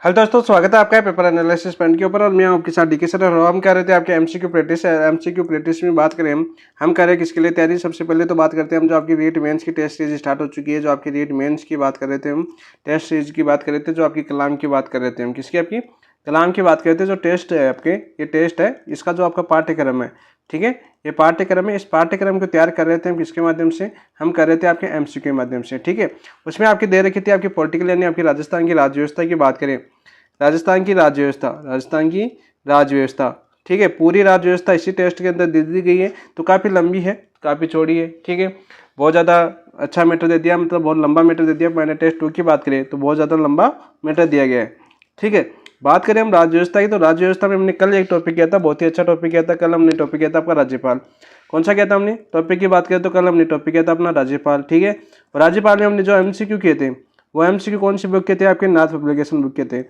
Hello दोस्तों, स्वागत है आपका पेपर एनालिसिस पॉइंट के ऊपर। और मैं आपके साथ डीके सर और हम कह रहे थे आपके एमसीक्यू प्रैक्टिस है। एमसीक्यू प्रैक्टिस में बात करें हम कह रहे हैं किसके लिए तैयारी। सबसे पहले तो बात करते हैं हम जो आपकी रीट मेंस की टेस्ट सीरीज स्टार्ट हो चुकी है। जो आपकी रीट मेंस की बात कर रहे थे हम, टेस्ट सीरीज की बात कर रहे थे, जो आपकी कलाम की बात कर रहे थे हम, किसकी आपकी कलाम की बात कर रहे थे। जो टेस्ट है आपके, ये टेस्ट है, इसका जो आपका पाठ्यक्रम है, ठीक है, ये पाठ्यक्रम है। इस पाठ्यक्रम को तैयार कर रहे थे हम किसके माध्यम से, हम कर रहे थे आपके एमसीक्यू के माध्यम से, ठीक है। उसमें आपकी दे रखी थी आपकी पॉलिटिकल यानी आपकी राजस्थान की राज्य व्यवस्था की बात करें, राजस्थान की राज्य व्यवस्था, राजस्थान की राज्य व्यवस्था, ठीक है, पूरी राज्य व्यवस्था इसी टेस्ट के अंदर दे दी गई है। तो काफ़ी लंबी है, काफ़ी चौड़ी है, ठीक है, बहुत ज़्यादा अच्छा मैटर दे दिया, मतलब बहुत लंबा मैटर दे दिया। मैंने टेस्ट 2 की बात करें तो बहुत ज़्यादा लंबा मैटर दिया गया है, ठीक है। बात करें हम राज्य व्यवस्था की, तो राज्य व्यवस्था में हमने कल एक टॉपिक किया था, बहुत ही अच्छा टॉपिक किया था। कल हमने टॉपिक किया था आपका राज्यपाल। कौन सा किया था हमने टॉपिक की बात करें तो कल हमने टॉपिक किया था अपना राज्यपाल, ठीक है। और राज्यपाल में हमने जो एमसीक्यू किए थे, वो एमसीक्यू कौन सी बुक के थे, आपके नाथ पब्लिकेशन बुक के थे।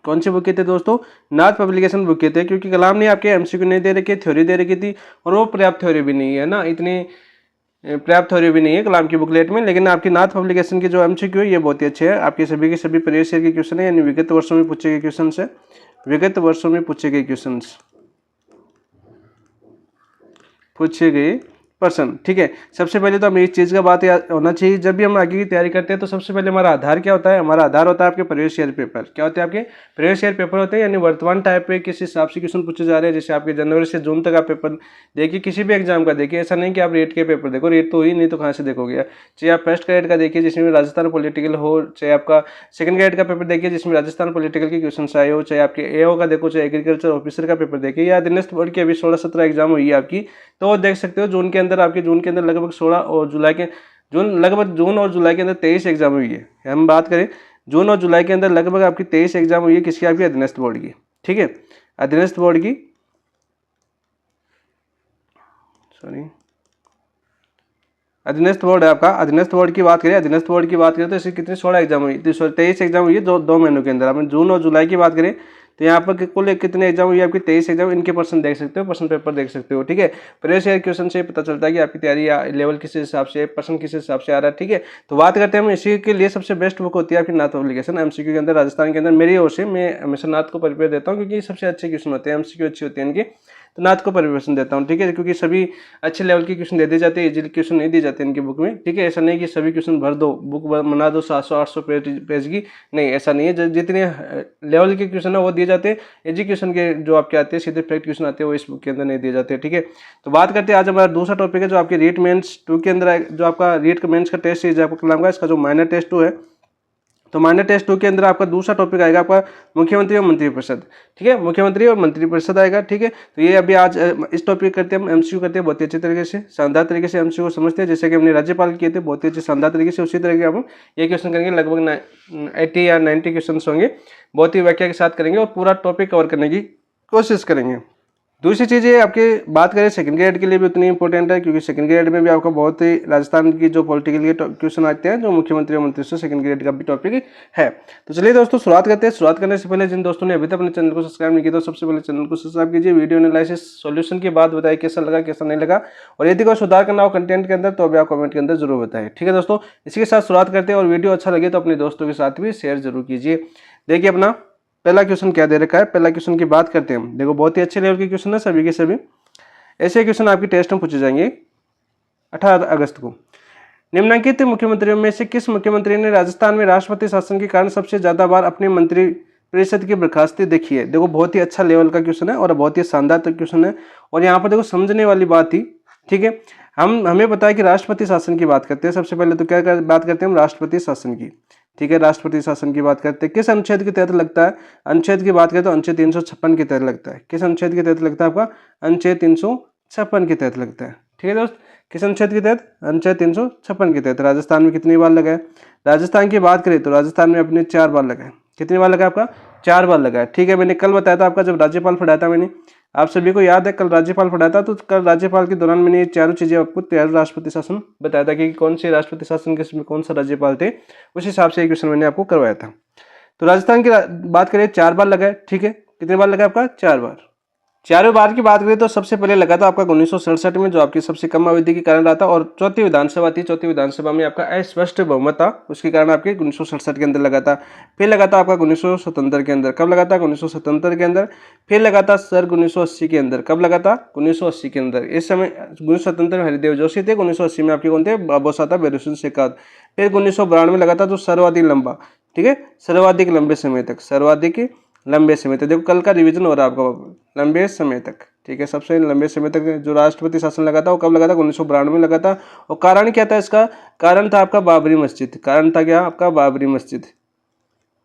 कौन सी बुक के थे दोस्तों, नाथ पब्लिकेशन बुक के थे। क्योंकि कलाम ने आपके एमसीक्यू नहीं दे रखी, थ्योरी दे रखी थी, और वो पर्याप्त थ्योरी भी नहीं है ना, इतनी पर्याप्त थ्योरी भी नहीं है कलाम की बुकलेट में। लेकिन आपकी नाथ पब्लिकेशन के जो एमसीक्यू है ये बहुत ही अच्छे हैं। आपके सभी के सभी प्रीवियस ईयर के क्वेश्चन है, यानी विगत वर्षों में पूछे गए क्वेश्चन है, विगत वर्षों में पूछे गए क्वेश्चन, पूछे गए पर्सन, ठीक है। सबसे पहले तो हमें इस चीज़ का बात याद होना चाहिए, जब भी हम आगे की तैयारी करते हैं तो सबसे पहले हमारा आधार क्या होता है, हमारा आधार होता है आपके प्रीवियस ईयर पेपर। क्या होते हैं आपके प्रीवियस ईयर पेपर होते हैं, यानी वर्तमान टाइप पे किस हिसाब से क्वेश्चन पूछे जा रहे हैं। जैसे आपके जनवरी से जून तक आप पेपर देखिए, किसी भी एग्जाम का देखिए, ऐसा नहीं कि आप रेट के पेपर देखो, रेट तो ही नहीं तो कहाँ से देखोगे। चाहे आप फर्स्ट ग्रेड का देखिए जिसमें राजस्थान पॉलिटिकल हो, चाहे आपका सेकंड ग्रेड का पेपर देखिए जिसमें राजस्थान पॉलिटिकल के क्वेश्चन आए हो, चाहे आपके एओ का देखो, चाहे एग्रीकल्चर ऑफिसर का पेपर देखिए, या अधीनस्थ बोर्ड की अभी 16-17 एग्जाम हुई है आपकी, तो वो देख सकते हो जून के अंदर, आपके जून के अंदर लगभग 16 और जुलाई के लगभग जून और जुलाई के अंदर 23 एग्जाम हुई है। हम बात करें जून और जुलाई के अंदर लगभग आपकी 23 एग्जाम हुई है, किसकी, आपकी अधीनस्थ बोर्ड की, ठीक है, अधीनस्थ बोर्ड की, सॉरी अधीनस्थ बोर्ड है आपका। अधीनस्थ बोर्ड की बात करें, अधीनस्थ बोर्ड की बात करें तो इसकी कितनी 16 एग्जाम हुई, 23 एग्जाम हुई है दो महीनों के अंदर। आपने जून और जुलाई की बात करें तो यहाँ पर कुल कितने एग्जाम हुई है आपकी, 23 एग्जाम। इनके पर्सन देख सकते हो, पर्सन पेपर देख सकते हो, ठीक है। प्रीवियस ईयर क्वेश्चन से पता चलता है कि आपकी तैयारी या लेवल किस हिसाब से, पर्सन किस हिसाब से आ रहा है, ठीक है। तो बात करते हैं हम, इसी के लिए सबसे बेस्ट बुक होती है आपकी नाथ पब्लिकेशन एमसीक्यू के अंदर, राजस्थान के अंदर। मेरी ओर से मैं हमेशा नाथ को प्रिपेयर देता हूँ, क्योंकि सबसे अच्छे क्वेश्चन होते हैं, एमसीक्यू अच्छी होती है इनकी, तो नाथ को प्रिपरेशन देता हूँ, ठीक है। क्योंकि सभी अच्छे लेवल के क्वेश्चन दे दिए जाते हैं, इजीली क्वेश्चन नहीं दिए जाते इनकी बुक में, ठीक है। ऐसा नहीं कि सभी क्वेश्चन भर दो, बुक बना दो 700-800 पेज की, नहीं, ऐसा नहीं है। जितने लेवल के क्वेश्चन है वो दिए जाते हैं, इजी क्वेश्चन के जो आपके आते हैं, सीधे फैक्ट क्वेश्चन आते हैं, वो इस बुक के अंदर नहीं दिए जाते, ठीक है। तो बात करते हैं आज हमारा दूसरा टॉपिक है, जो आपके रीट मेंस 2 के अंदर, जो आपका रीट मेंस का टेस्ट सीरीज आपको कलाम का, इसका जो माइनर टेस्ट 2 है, तो माइनर टेस्ट 2 के अंदर आपका दूसरा टॉपिक आएगा आपका मुख्यमंत्री और मंत्रिपरिषद, ठीक है, मुख्यमंत्री और मंत्रिपरिषद आएगा, ठीक है। तो ये अभी आज इस टॉपिक करते हैं हम, एमसीक्यू करते हैं बहुत ही अच्छे तरीके से, शानदार तरीके से एमसीक्यू को समझते हैं, जैसे कि हमने राज्यपाल किए थे बहुत ही अच्छे शानदार तरीके से, उसी तरह के हम ये क्वेश्चन करेंगे। लगभग 80 या 90 क्वेश्चन होंगे, बहुत ही व्याख्या के साथ करेंगे और पूरा टॉपिक कवर करने की कोशिश करेंगे। दूसरी चीज़ ये आपके बात करें सेकंड ग्रेड के लिए भी उतनी इंपॉर्टेंट है, क्योंकि सेकंड ग्रेड में भी आपको बहुत ही राजस्थान की जो पॉलिटिकल के क्वेश्चन आते हैं, जो मुख्यमंत्री और मंत्री से सेकंड ग्रेड का भी टॉपिक है। तो चलिए दोस्तों शुरुआत करते हैं। शुरुआत करने से पहले जिन दोस्तों ने अभी तक अपने चैनल को सब्सक्राइब नहीं किया तो सबसे पहले चैनल को सब्सक्राइब कीजिए, वीडियो एनालिसिस सॉल्यूशन के बाद बताइए कैसा लगा कैसा नहीं लगा, और यदि कोई सुधार करना हो कंटेंट के अंदर तो अभी आप कमेंट के अंदर जरूर बताएं, ठीक है दोस्तों। इसी के साथ शुरुआत करते हैं, और वीडियो अच्छा लगे तो अपने दोस्तों के साथ भी शेयर जरूर कीजिए। देखिए अपना पहला क्वेश्चन क्या दे रखा है, पहला क्वेश्चन की बात करते हैं हम। देखो बहुत ही अच्छे लेवल के क्वेश्चन है, सभी के सभी ऐसे क्वेश्चन आपकी टेस्ट में पूछे जाएंगे 18 अगस्त को। निम्नलिखित मुख्यमंत्रियों में से किस मुख्यमंत्री ने राजस्थान में राष्ट्रपति शासन के कारण सबसे ज्यादा बार अपने मंत्री परिषद की बर्खास्ती देखी है। देखो बहुत ही अच्छा लेवल का क्वेश्चन है और बहुत ही शानदार क्वेश्चन है, और यहाँ पर देखो समझने वाली बात ही, ठीक है। हमें पता है कि राष्ट्रपति शासन की बात करते हैं, सबसे पहले तो क्या बात करते हैं हम, राष्ट्रपति शासन की, ठीक है। राष्ट्रपति शासन की बात करते हैं, किस अनुच्छेद के तहत लगता है, अनुच्छेद की बात करें तो अनुच्छेद 356 के तहत लगता है। किस अनुच्छेद के तहत लगता है आपका, अनुच्छेद 356 के तहत लगता है, ठीक है दोस्त। किस अनुच्छेद के तहत, अनुच्छेद 356 के तहत। राजस्थान में कितनी बार लगा है, राजस्थान की बात करें तो राजस्थान में अपने 4 बार लगा है। कितनी बार लगा आपका, 4 बार लगा है, ठीक है। मैंने कल बताया था आपका, जब राज्यपाल पढ़ाया था मैंने, आप सभी को याद है कल राज्यपाल पढ़ाया था, तो कल राज्यपाल के दौरान मैंने ये चारों चीजें आपको तैयार राष्ट्रपति शासन बताया था कि कौन से राष्ट्रपति शासन के कौन सा राज्यपाल थे, उस हिसाब से ये क्वेश्चन मैंने आपको करवाया था। तो राजस्थान की बात करें 4 बार लगा है, ठीक है। कितनी बार लगा आपका, 4 बार, चारों बार की बात करें तो सबसे पहले लगा था आपका 1967 में, जो आपकी सबसे कम अवधि के कारण रहा था। और चौथी विधानसभा थी, चौथी विधानसभा में आपका अस्पष्ट बहुमत था, उसके कारण आपके 1967 के अंदर लगा था। फिर लगा था आपका 1977 के अंदर। कब लगा था? 1977 के अंदर। फिर लगा था सर 1980 के अंदर। कब लगा था? 1980 के अंदर। इस समय 1977 में हरिदेव जोशी थे, 1980 में आपके कौन थे? बाबू साहब भैरों सिंह शेखावत। फिर 1992 में लगा था, जो सर्वाधिक लंबा, ठीक है, सर्वाधिक लंबे समय तक, सर्वाधिक लंबे समय तक। देखो कल का रिवीजन हो रहा है आपका, लंबे समय तक, ठीक है। सबसे लंबे समय तक जो राष्ट्रपति शासन लगा था वो कब लगा था? 1992 में लगा था। और कारण क्या था इसका? कारण था आपका बाबरी मस्जिद। कारण था क्या? आपका बाबरी मस्जिद।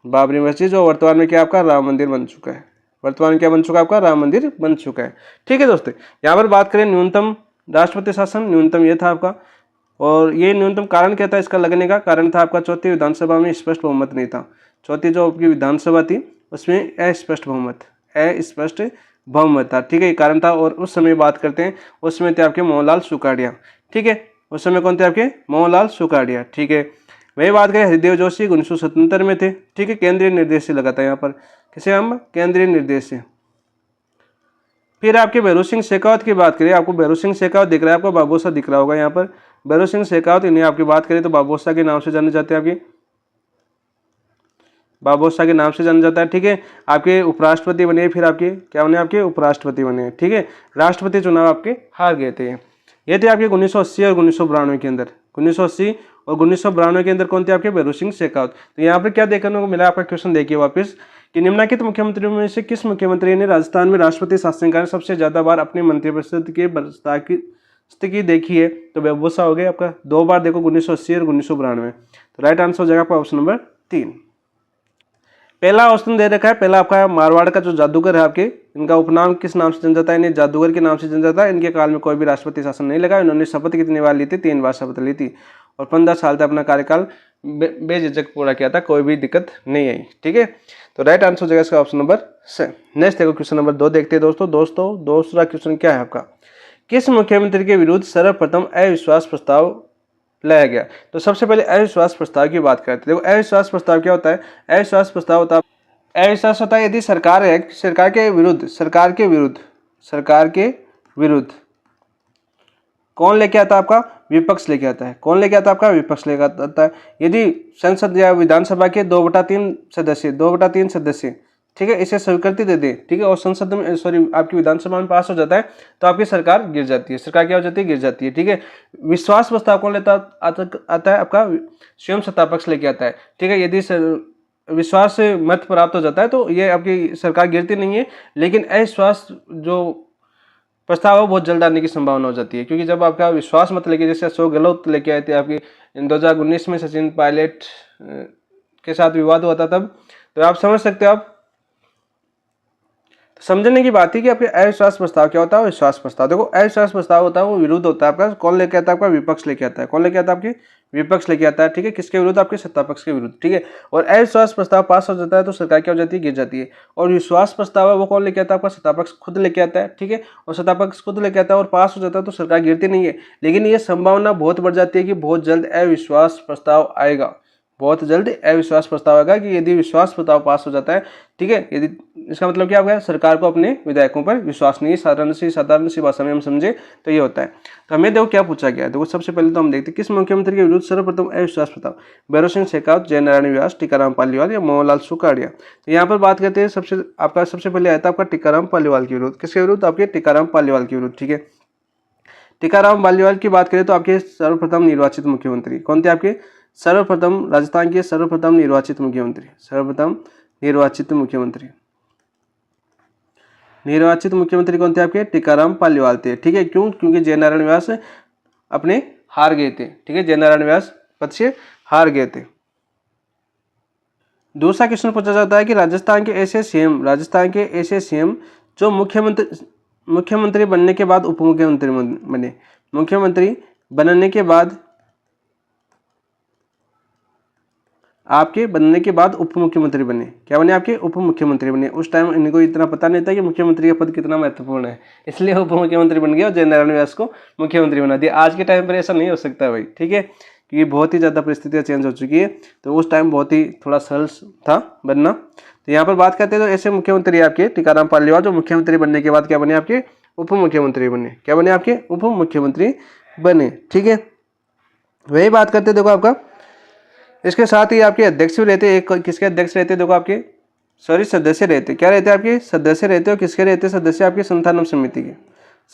बाबरी मस्जिद जो वर्तमान में क्या आपका राम मंदिर बन चुका है। वर्तमान में क्या बन चुका है? आपका राम मंदिर बन चुका है, ठीक है दोस्तों। यहाँ पर बात करें न्यूनतम राष्ट्रपति शासन, न्यूनतम ये था आपका। और ये न्यूनतम कारण क्या था इसका लगने का? कारण था आपका चौथी विधानसभा में स्पष्ट बहुमत नहीं था। चौथी जो आपकी विधानसभा थी उसमें अस्पष्ट बहुमत, अस्पष्ट बहुमत था, ठीक है, ये कारण था। और उस समय बात करते हैं, उस समय थे आपके मोहनलाल सुखाड़िया, ठीक है। उस समय कौन थे आपके? मोहनलाल सुखाड़िया, ठीक है। वही बात करें हरिदेव जोशी 1977 में थे, ठीक है। केंद्रीय निर्देश लगा था यहाँ पर, किसे हम? केंद्रीय निर्देश। फिर आपके भैरों सिंह शेखावत की बात करें, आपको भैरों सिंह शेखावत दिख रहा है, आपको बाबू साहब दिख रहा होगा यहाँ पर। भैरों सिंह शेखावत, इन्हें आपकी बात करें तो बाबू साहब के नाम से जाने जाते हैं, आपके बाबू साहब के नाम से जाना जाता है, ठीक है। आपके उपराष्ट्रपति बने, फिर आपके क्या बने? आपके उपराष्ट्रपति बने, ठीक है। राष्ट्रपति चुनाव आपके हार गए थे। ये थे आपके 1980 और 1992 के अंदर। 1980 और 1992 के अंदर कौन थे? आपके भैरों सिंह शेखावत। तो यहाँ पर क्या देखने को मिला? आपका क्वेश्चन देखिए वापस कि निम्नलिखित मुख्यमंत्रियों में से किस मुख्यमंत्री ने राजस्थान में राष्ट्रपति शासन के कारण सबसे ज्यादा बार अपने मंत्रिपरिषद के बर्खास्तगी की देखी है? तो बाबू साहब हो गए आपका 2 बार, देखो 1980 और 1992। तो राइट आंसर हो जाएगा आपका ऑप्शन नंबर 3। पहला ऑप्शन दे रखा है, पहला आपका मारवाड़ का जो जादूगर है आपके, इनका उपनाम किस नाम से जाना जाता है? इन्हें जादूगर के नाम से जाना जाता है। इनके काल में कोई भी राष्ट्रपति शासन नहीं लगा। इन्होंने शपथ कितनी बार ली थी? 3 बार शपथ ली थी। और 15 साल तक अपना कार्यकाल बेझिझक पूरा किया था, कोई भी दिक्कत नहीं आई, ठीक है। तो राइट आंसर हो जाएगा इसका ऑप्शन नंबर से। नेक्स्ट देखो क्वेश्चन नंबर 2 देखते हैं दोस्तों। दूसरा क्वेश्चन क्या है आपका? किस मुख्यमंत्री के विरुद्ध सर्वप्रथम अविश्वास प्रस्ताव लाया गया? तो सबसे पहले अविश्वास प्रस्ताव की बात करते हैं। देखो अविश्वास प्रस्ताव क्या होता है? अविश्वास प्रस्ताव होता है, अविश्वास होता है यदि सरकार है, सरकार के विरुद्ध कौन लेके आता है? आपका विपक्ष लेके आता है। कौन लेके आता है? आपका विपक्ष लेके आता है। यदि संसद या विधानसभा के 2/3 सदस्य, ठीक है, इसे स्वीकृति दे दे, ठीक है, और संसद में आपकी विधानसभा में पास हो जाता है, तो आपकी सरकार गिर जाती है। सरकार क्या हो जाती है? गिर जाती है, ठीक है। विश्वास प्रस्ताव कौन लेता आता है? आपका स्वयं सत्ता पक्ष लेके आता है, ठीक है। यदि विश्वास मत प्राप्त हो जाता है तो ये आपकी सरकार गिरती नहीं है, लेकिन अविश्वास जो प्रस्ताव बहुत जल्द आने की संभावना हो जाती है, क्योंकि जब आपका विश्वास मत लेके, जैसे अशोक गहलोत लेके आए थे आपकी 2019 में सचिन पायलट के साथ विवाद हुआ था तब, तो आप समझ सकते हो। आप समझने की बात है कि आपके अविश्वास प्रस्ताव क्या होता है? विश्वास प्रस्ताव, देखो अविश्वास प्रस्ताव होता है वो विरुद्ध होता है आपका। कौन लेके आता है? आपका विपक्ष लेके आता है। कौन लेके आता है? आपके विपक्ष लेके आता है, ठीक है। किसके विरुद्ध? आपके सत्ता पक्ष के विरुद्ध, ठीक है। और अविश्वास प्रस्ताव पास हो जाता है तो सरकार क्या हो जाती है? गिर जाती है। और विश्वास प्रस्ताव है वो कौन लेके आता है? आपका सत्ता पक्ष खुद लेके आता है, ठीक है। और सत्ता पक्ष खुद लेके आता है और पास हो जाता है तो सरकार गिरती नहीं है, लेकिन ये संभावना बहुत बढ़ जाती है कि बहुत जल्द अविश्वास प्रस्ताव आएगा, बहुत जल्द अविश्वास प्रस्ताव आएगा। कि यदि विश्वास प्रस्ताव पास हो जाता है, ठीक है, यदि इसका मतलब क्या होगा? सरकार को अपने विधायकों पर विश्वास नहीं है। साधारण सी भाषा में हम समझे तो ये होता है। तो हमें देखो क्या पूछा गया है। देखो सबसे पहले तो हम देखते हैं किस मुख्यमंत्री के विरुद्ध सर्वप्रथम अविश्वास प्रस्ताव? भैरों सिंह शेखावत, जयनारायण व्यास, टीकाराम पालीवाल या मोहनलाल सुखाड़िया? तो यहाँ पर बात करते हैं, सबसे पहले आया था आपका टीकाराम पालीवाल के विरुद्ध। किसके विरुद्ध? आपके टीकाराम पालीवाल के विरुद्ध, ठीक है। टीकाराम पालीवाल की बात करें तो आपके सर्वप्रथम निर्वाचित मुख्यमंत्री कौन थे? आपके सर्वप्रथम राजस्थान के सर्वप्रथम निर्वाचित मुख्यमंत्री कौन थे? आपके टीकाराम पालीवाल थे, ठीक है। क्यों? क्योंकि जयनारायण व्यास अपने हार गए थे, ठीक है, जयनारायण व्यास पद से हार गए थे। दूसरा क्वेश्चन पूछा जाता है कि राजस्थान के ऐसे सीएम जो मुख्यमंत्री बनने के बाद उप मुख्यमंत्री बने। मुख्यमंत्री बनने के बाद आपके बनने के बाद उप मुख्यमंत्री बने। क्या बने? आपके उप मुख्यमंत्री बने। उस टाइम इनको इतना पता नहीं था कि मुख्यमंत्री का पद कितना महत्वपूर्ण है, इसलिए उप मुख्यमंत्री बन गया और जयनारायण व्यास को मुख्यमंत्री बना दिया। आज के टाइम पर ऐसा नहीं हो सकता भाई, ठीक है, क्योंकि बहुत ही ज़्यादा परिस्थितियाँ चेंज हो चुकी है। तो उस टाइम बहुत ही थोड़ा सरल था बनना। तो यहाँ पर बात करते हैं तो ऐसे मुख्यमंत्री आपके टीकाराम पालीवाल जो मुख्यमंत्री बनने के बाद क्या बने? आपके उप मुख्यमंत्री बने। क्या बने? आपके उप मुख्यमंत्री बने, ठीक है। वही बात करते देखो आपका, इसके साथ ही आपके अध्यक्ष भी रहते। एक किसके अध्यक्ष रहते? देखो आपके सदस्य रहते। क्या रहते? आपके सदस्य रहते। और किसके रहते सदस्य? आपके संथानम समिति के।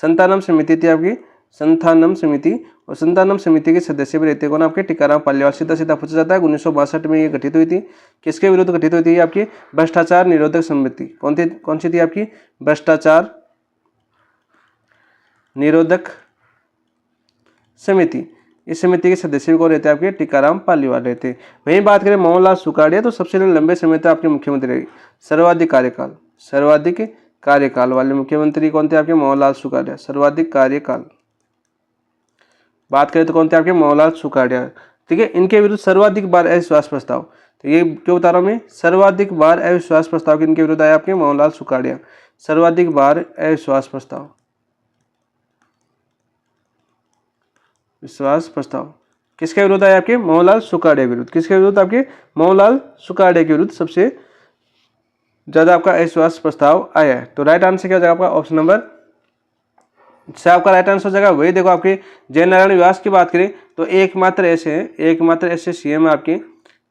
संथानम समिति थी आपकी, संथानम समिति। और संथानम समिति के सदस्य भी रहते कौन? आपके टीकाराम पालीवाल। सीधा सीधा पूछा जाता है। 1962 में ये गठित हुई थी। किसके विरुद्ध गठित हुई थी? आपकी भ्रष्टाचार निरोधक समिति। कौन सी थी? आपकी भ्रष्टाचार निरोधक समिति। इस समिति के सदस्य कौन रहते? आपके टीकाराम पालीवाल रहते। वहीं बात करें मोहनलाल सुखाड़िया, तो सबसे लंबे समय तक आपके मुख्यमंत्री रहे, सर्वाधिक कार्यकाल वाले मुख्यमंत्री कौन थे? आपके मोहनलाल सुखाड़िया। सर्वाधिक कार्यकाल बात करें तो कौन थे? आपके मोहनलाल सुखाड़िया, ठीक है। इनके विरुद्ध सर्वाधिक बार अविश्वास प्रस्ताव, तो ये क्यों बता रहा हूं मैं? सर्वाधिक बार अविश्वास प्रस्ताव इनके विरुद्ध आया आपके मोहनलाल सुखाड़िया। सर्वाधिक बार अविश्वास प्रस्ताव, विश्वास प्रस्ताव किसके विरुद्ध आया? आपके मोहनलाल सुखाड़िया विरुद्ध। किसके विरुद्ध? आपके मोहनलाल सुखाड़िया के विरुद्ध सबसे ज्यादा आपका अविश्वास प्रस्ताव आया है। तो राइट आंसर क्या हो जाएगा आपका? ऑप्शन नंबर से आपका राइट आंसर हो जाएगा। वही देखो आपके जयनारायण व्यास की बात करें तो एकमात्र ऐसे सीएम आपके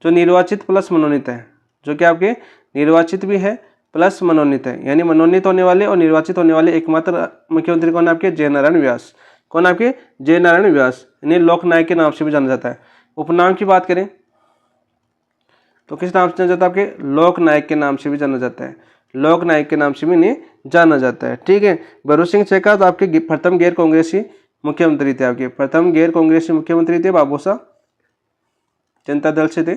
जो निर्वाचित प्लस मनोनीत है, जो कि आपके निर्वाचित भी है प्लस मनोनीत है, यानी मनोनीत होने वाले और निर्वाचित होने वाले एकमात्र मुख्यमंत्री कौन? आपके जयनारायण व्यास। कौन? आपके जयनारायण व्यास। इन्हें लोकनायक के नाम से भी जाना जाता है। उपनाम की बात करें तो किस नाम से जाना जाता है? आपके लोकनायक के नाम से भी जाना जाता है। लोकनायक के नाम से भी इन्हें जाना जाता है, ठीक है। भरूच सिंह शेखावत आपके प्रथम गैर कांग्रेसी मुख्यमंत्री थे। आपके प्रथम गैर कांग्रेसी मुख्यमंत्री थे। बाबूसा जनता दल से थे,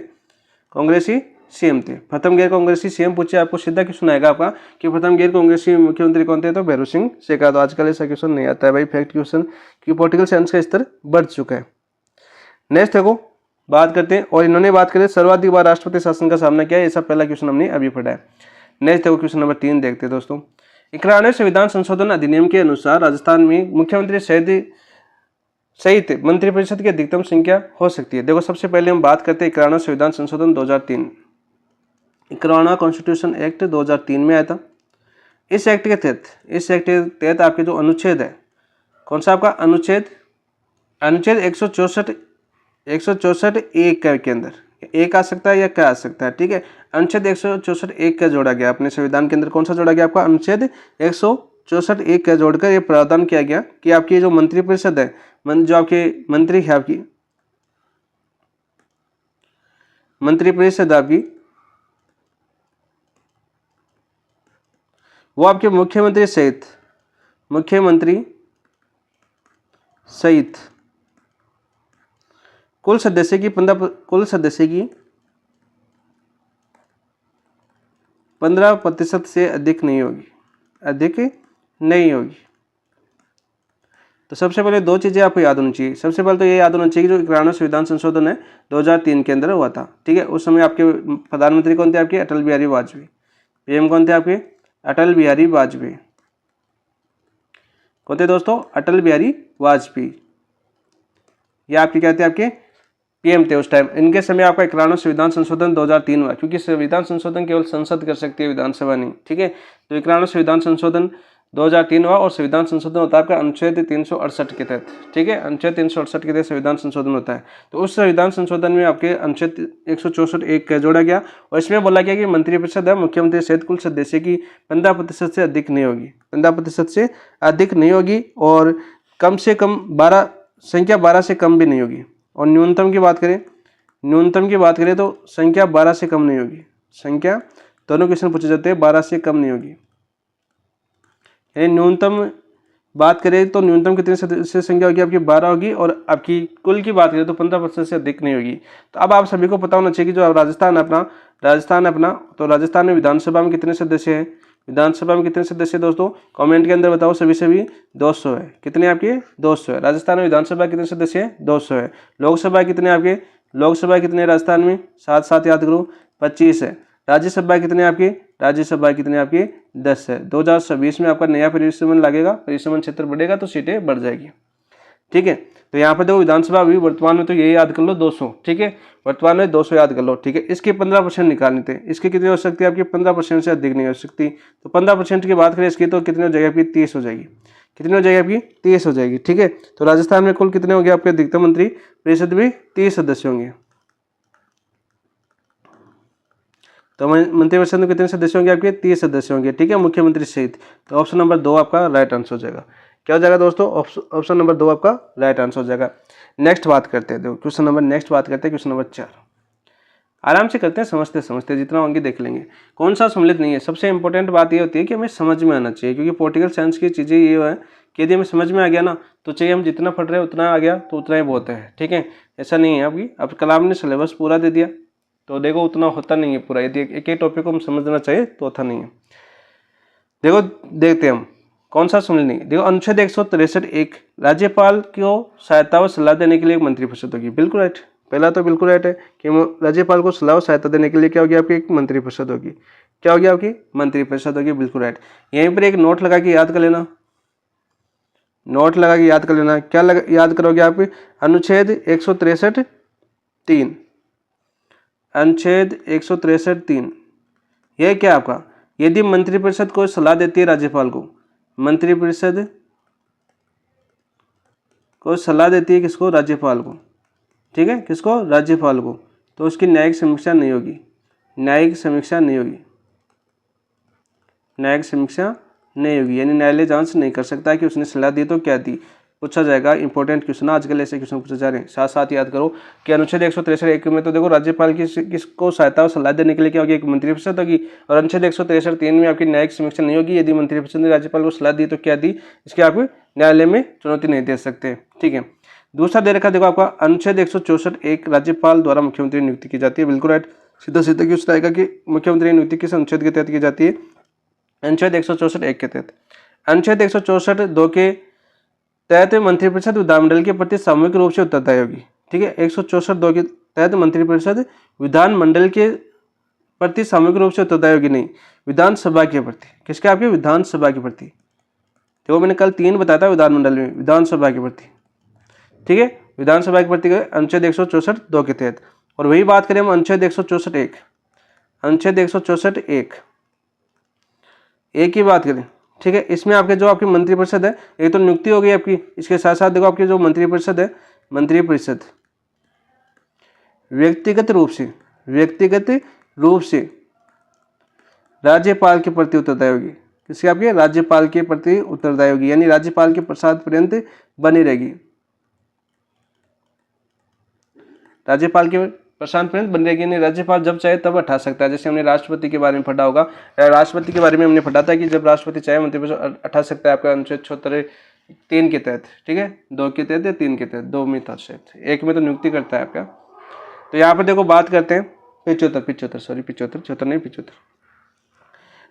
कांग्रेसी सीएम थे। प्रथम गैर कांग्रेसी सीएम पूछे आपको सीधा क्वेश्चन आएगा आपका कि प्रथम गैर कांग्रेसी मुख्यमंत्री कौन थे? तो भरूच सिंह शेखावत। आजकल ऐसा क्वेश्चन नहीं आता है भाई, फैक्ट क्वेश्चन, क्योंकि पॉलिटिकल साइंस का स्तर बढ़ चुका है। नेक्स्ट देखो बात करते हैं, और इन्होंने बात करें सर्वाधिक बार राष्ट्रपति शासन का सामना किया है। ऐसा पहला क्वेश्चन हमने अभी पढ़ा है। नेक्स्ट देखो क्वेश्चन नंबर 3 देखते हैं दोस्तों। 91वें संविधान संशोधन अधिनियम के अनुसार राजस्थान में मुख्यमंत्री सहित मंत्रिपरिषद की अधिकतम संख्या हो सकती है। देखो सबसे पहले हम बात करते हैं 91वें संविधान संशोधन 2003। 91वां कॉन्स्टिट्यूशन एक्ट 2003 में आया था। इस एक्ट के तहत आपके जो अनुच्छेद है, कौन सा आपका अनुच्छेद 164 एक के अंदर एक आ सकता है या क्या आ सकता है, ठीक है। अनुच्छेद 164 एक का जोड़ा गया अपने संविधान के अंदर। कौन सा जोड़ा गया? आपका अनुच्छेद 164 एक का जोड़कर ये प्रावधान किया गया कि आपकी जो मंत्रिपरिषद है, जो आपके मंत्री है, आपकी मंत्रिपरिषद आपकी वो आपके मुख्यमंत्री सहित कुल सदस्य की 15% से अधिक नहीं होगी। तो सबसे पहले दो चीजें आपको याद होनी चाहिए। सबसे पहले तो ये याद होना चाहिए कि जो 91वां संविधान संशोधन है 2003 के अंदर हुआ था, ठीक है। उस समय आपके प्रधानमंत्री कौन थे? आपके अटल बिहारी वाजपेयी। पीएम कौन थे? आपके अटल बिहारी वाजपेयी। कौन थे दोस्तों? अटल बिहारी वाजपेयी। ये आपके क्या थे? आपके पीएम थे उस टाइम। इनके समय आपका 91वां संविधान संशोधन 2003 हुआ, क्योंकि संविधान संशोधन केवल संसद कर सकती है, विधानसभा नहीं, ठीक है। तो 91वां संविधान संशोधन 2003 हुआ और संविधान संशोधन होता है आपका अनुच्छेद 368 के तहत, ठीक है। अनुच्छेद 368 के तहत संविधान संशोधन होता है। तो उस संविधान संशोधन में आपके अनुच्छेद 164 एक का जोड़ा गया और इसमें बोला गया कि मंत्रिपरिषद है मुख्यमंत्री सहित कुल सदस्य की 15% से अधिक नहीं होगी, 15% से अधिक नहीं होगी, और कम से कम 12 से कम भी नहीं होगी। और न्यूनतम की बात करें तो संख्या 12 से कम नहीं होगी। संख्या दोनों क्वेश्चन पूछे जाते हैं, 12 से कम नहीं होगी। यानी न्यूनतम बात करें तो न्यूनतम कितनी सदस्य संख्या होगी? आपकी 12 होगी, और आपकी कुल की बात करें तो 15% से अधिक नहीं होगी। तो अब आप सभी को पता होना चाहिए कि जो राजस्थान अपना तो राजस्थान में विधानसभा में कितने सदस्य हैं? विधानसभा में कितने सदस्य दोस्तों? कमेंट के अंदर बताओ। सभी 200 है। कितने आपके? 200 है। राजस्थान में विधानसभा कितने सदस्य हैं? 200 है। लोकसभा कितने आपके? लोकसभा कितनी है राजस्थान में, 7 7 याद करो 25 है। राज्यसभा कितनी है आपकी, राज्यसभा कितनी है आपकी 10 है। 2026 में आपका नया परिसीमन लगेगा, परिसीमन क्षेत्र बढ़ेगा तो सीटें बढ़ जाएगी। ठीक है, तो यहाँ पर देखो विधानसभा अभी वर्तमान में तो ये याद कर लो 200, ठीक है, वर्तमान में 200 याद कर लो, ठीक है। इसके 15% निकालने थे, इसकी कितनी हो सकती है आपकी 15% से अधिक नहीं हो सकती, तो 15% की बात करें इसकी तो कितनी हो जाएगी आपकी 30 हो जाएगी, कितनी हो जाएगी आपकी 30 हो जाएगी। ठीक है, तो राजस्थान में कुल कितने हो गए आपके अधिकतम मंत्री परिषद भी 30 सदस्य होंगे। तो मंत्रिपरिषद में कितने सदस्य होंगे आपके 30 सदस्य होंगे, ठीक है, मुख्यमंत्री सहित। तो ऑप्शन नंबर 2 आपका राइट आंसर हो जाएगा। क्या हो जाएगा दोस्तों, ऑप्शन नंबर 2 आपका राइट आंसर हो जाएगा। नेक्स्ट बात करते हैं, देखो क्वेश्चन नंबर नेक्स्ट बात करते हैं क्वेश्चन नंबर 4। आराम से करते हैं, समझते समझते जितना होंगे देख लेंगे। कौन सा सम्मिलित नहीं है, सबसे इंपॉर्टेंट बात ये होती है कि हमें समझ में आना चाहिए, क्योंकि पॉलिटिकल साइंस की चीज़ें ये है कि यदि हमें समझ में आ गया ना तो चाहिए हम जितना पढ़ रहे हैं उतना आ गया तो उतना ही बहुत है। ठीक है, ऐसा नहीं है अभी, अब कलाम ने सिलेबस पूरा दे दिया तो देखो उतना होता नहीं है पूरा, यदि एक एक टॉपिक को हम समझना चाहिए तो होता नहीं है। देखो देखते हैं हम कौन सा सम्मिलित नहीं। देखो अनुच्छेद 163(1) राज्यपाल को सहायता व सलाह देने के लिए एक मंत्रिपरिषद होगी, बिल्कुल राइट, पहला तो बिल्कुल राइट है कि राज्यपाल को सलाह और सहायता देने के लिए क्या होगी आपकी एक मंत्रिपरिषद होगी, क्या होगी आपकी मंत्रिपरिषद होगी, बिल्कुल राइट। यहीं पर एक नोट लगा के याद कर लेना, नोट लगा के याद कर लेना, क्या याद करोगे आप, अनुच्छेद 163(3), अनुच्छेद 163(3), यह क्या आपका, यदि मंत्रिपरिषद को सलाह देती है राज्यपाल को, मंत्रिपरिषद को सलाह देती है किसको, राज्यपाल को, ठीक है, किसको, राज्यपाल को, तो उसकी न्यायिक समीक्षा नहीं होगी, न्यायिक समीक्षा नहीं होगी, न्यायिक समीक्षा नहीं होगी, यानी न्यायालय जांच नहीं कर सकता कि उसने सलाह दी तो क्या दी, पूछा जाएगा। इंपॉर्टेंट क्वेश्चन आजकल ऐसे क्वेश्चन पूछे जा रहे हैं, साथ साथ याद करो कि अनुच्छेद 163(1) में तो देखो राज्यपाल की किसको सहायता और सलाह देने के लिए क्या होगी, एक मंत्रिपरिषद होगी, और अनुच्छेद 163(3) में आपकी न्यायिक समीक्षा नहीं होगी, यदि मंत्रिपरिषद ने राज्यपाल को सलाह दी तो क्या दी, इसके आप न्यायालय में चुनौती नहीं दे सकते। ठीक है, दूसरा दे रखा देखो आपका अनुच्छेद 164(1) राज्यपाल द्वारा मुख्यमंत्री नियुक्ति की जाती है, बिल्कुल राइट, सीधा सीधा क्वेश्चन आएगा कि मुख्यमंत्री नियुक्ति किस अनुच्छेद के तहत की जाती है, अनुच्छेद 164(1) के तहत। अनुच्छेद 164(2) के तहत मंत्रिपरिषद विधानमंडल के प्रति सामूहिक रूप से उत्तरदायी होगी। ठीक है, 164(2) के तहत मंत्रिपरिषद विधानमंडल के प्रति सामूहिक रूप से उत्तरदायी होगी, नहीं, विधानसभा के प्रति, किसके आपके, विधानसभा के प्रति। देखो मैंने कल 3 बताया था विधानमंडल में, विधानसभा के प्रति, ठीक है, विधानसभा के प्रति अनुच्छेद 164(2) के तहत। और वही बात करें हम अनुच्छेद 164(1), अनुच्छेद 164(1) की बात करें, ठीक है, इसमें आपके जो आपकी मंत्रिपरिषद है, एक तो नियुक्ति हो गई आपकी, इसके साथ साथ देखो आपकी जो मंत्रिपरिषद है, मंत्रिपरिषद व्यक्तिगत रूप से राज्यपाल के प्रति उत्तरदायी होगी, किसके आपके, राज्यपाल के प्रति उत्तरदायी होगी, यानी राज्यपाल के प्रसाद पर्यंत बनी रहेगी, राज्यपाल के प्रशांत पर्यंत बन रहेगी, नहीं राज्यपाल जब चाहे तब हटा सकता है। जैसे हमने राष्ट्रपति के बारे में पढ़ा होगा, राष्ट्रपति के बारे में हमने पढ़ा था कि जब राष्ट्रपति चाहे मंत्रिपरिषद हटा सकता है आपका अनुच्छेद 73(3) के तहत, ठीक है, 2 के तहत या 3 के तहत, 2 में था शायद, 1 में तो नियुक्ति करता है आपका। तो यहाँ पर देखो बात करते हैं 75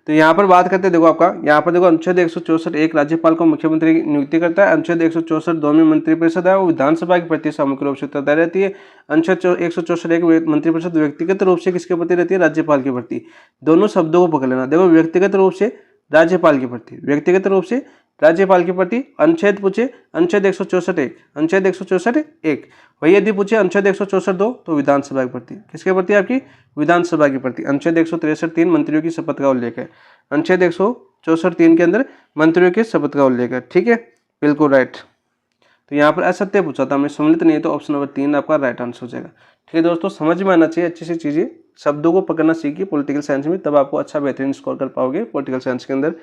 तो यहाँ पर बात करते हैं, देखो आपका यहाँ पर देखो अनुच्छेद 164(1) राज्यपाल को मुख्यमंत्री नियुक्ति करता है, अनुच्छेद 164(2) में मंत्रिपरिषद है वो विधानसभा के प्रति सामूहिक रूप से उत्तरदायी रहती है, अनुच्छेद 164(1) मंत्रिपरिषद व्यक्तिगत रूप से किसके प्रति रहती है, राज्यपाल के प्रति। दोनों शब्दों को पकड़ लेना, देखो व्यक्तिगत रूप से राज्यपाल के प्रति, व्यक्तिगत रूप से राज्यपाल के प्रति, अनुच्छेद पूछे अनुच्छेद 164(1), अनुच्छेद 164(1), वही यदि पूछे अनुच्छेद 164(2) तो विधानसभा के प्रति, किसके प्रति आपकी, विधानसभा के प्रति। अनुच्छेद 163(3) मंत्रियों की शपथ का उल्लेख है, अनुच्छेद 164(3) के अंदर मंत्रियों के शपथ का उल्लेख है, ठीक है, बिल्कुल राइट। तो यहाँ पर असत्य पूछा था, हमें सम्मिलित नहीं है, तो ऑप्शन नंबर 3 आपका राइट आंसर हो जाएगा। ठीक है दोस्तों, समझ में आना चाहिए अच्छी सी चीजें, शब्दों को पकड़ना सीखिए पॉलिटिकल साइंस में, तब आपको अच्छा बेहतरीन स्कोर कर पाओगे पॉलिटिकल साइंस के अंदर।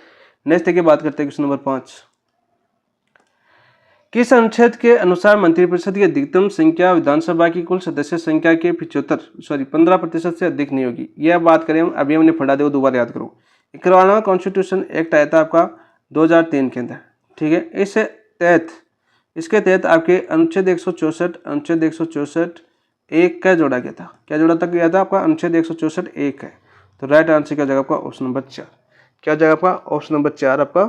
नेक्स्ट देखिए बात करते हैं क्वेश्चन नंबर 5। किस अनुच्छेद के अनुसार मंत्रिपरिषद की अधिकतम संख्या विधानसभा की कुल सदस्य संख्या के 15% से अधिक नहीं होगी। यह बात करें अभी हमने पढ़ा, देखो दोबारा याद करो, 51वां कॉन्स्टिट्यूशन एक्ट आया था आपका 2003 के अंदर, ठीक है, इसके तहत आपके अनुच्छेद 164(1) का जोड़ा गया था, क्या जोड़ा गया था आपका, अनुच्छेद 164(1) है। तो राइट आंसर क्या हो जाएगा आपका, ऑप्शन नंबर 4, क्या हो जाएगा आपका, ऑप्शन नंबर 4 आपका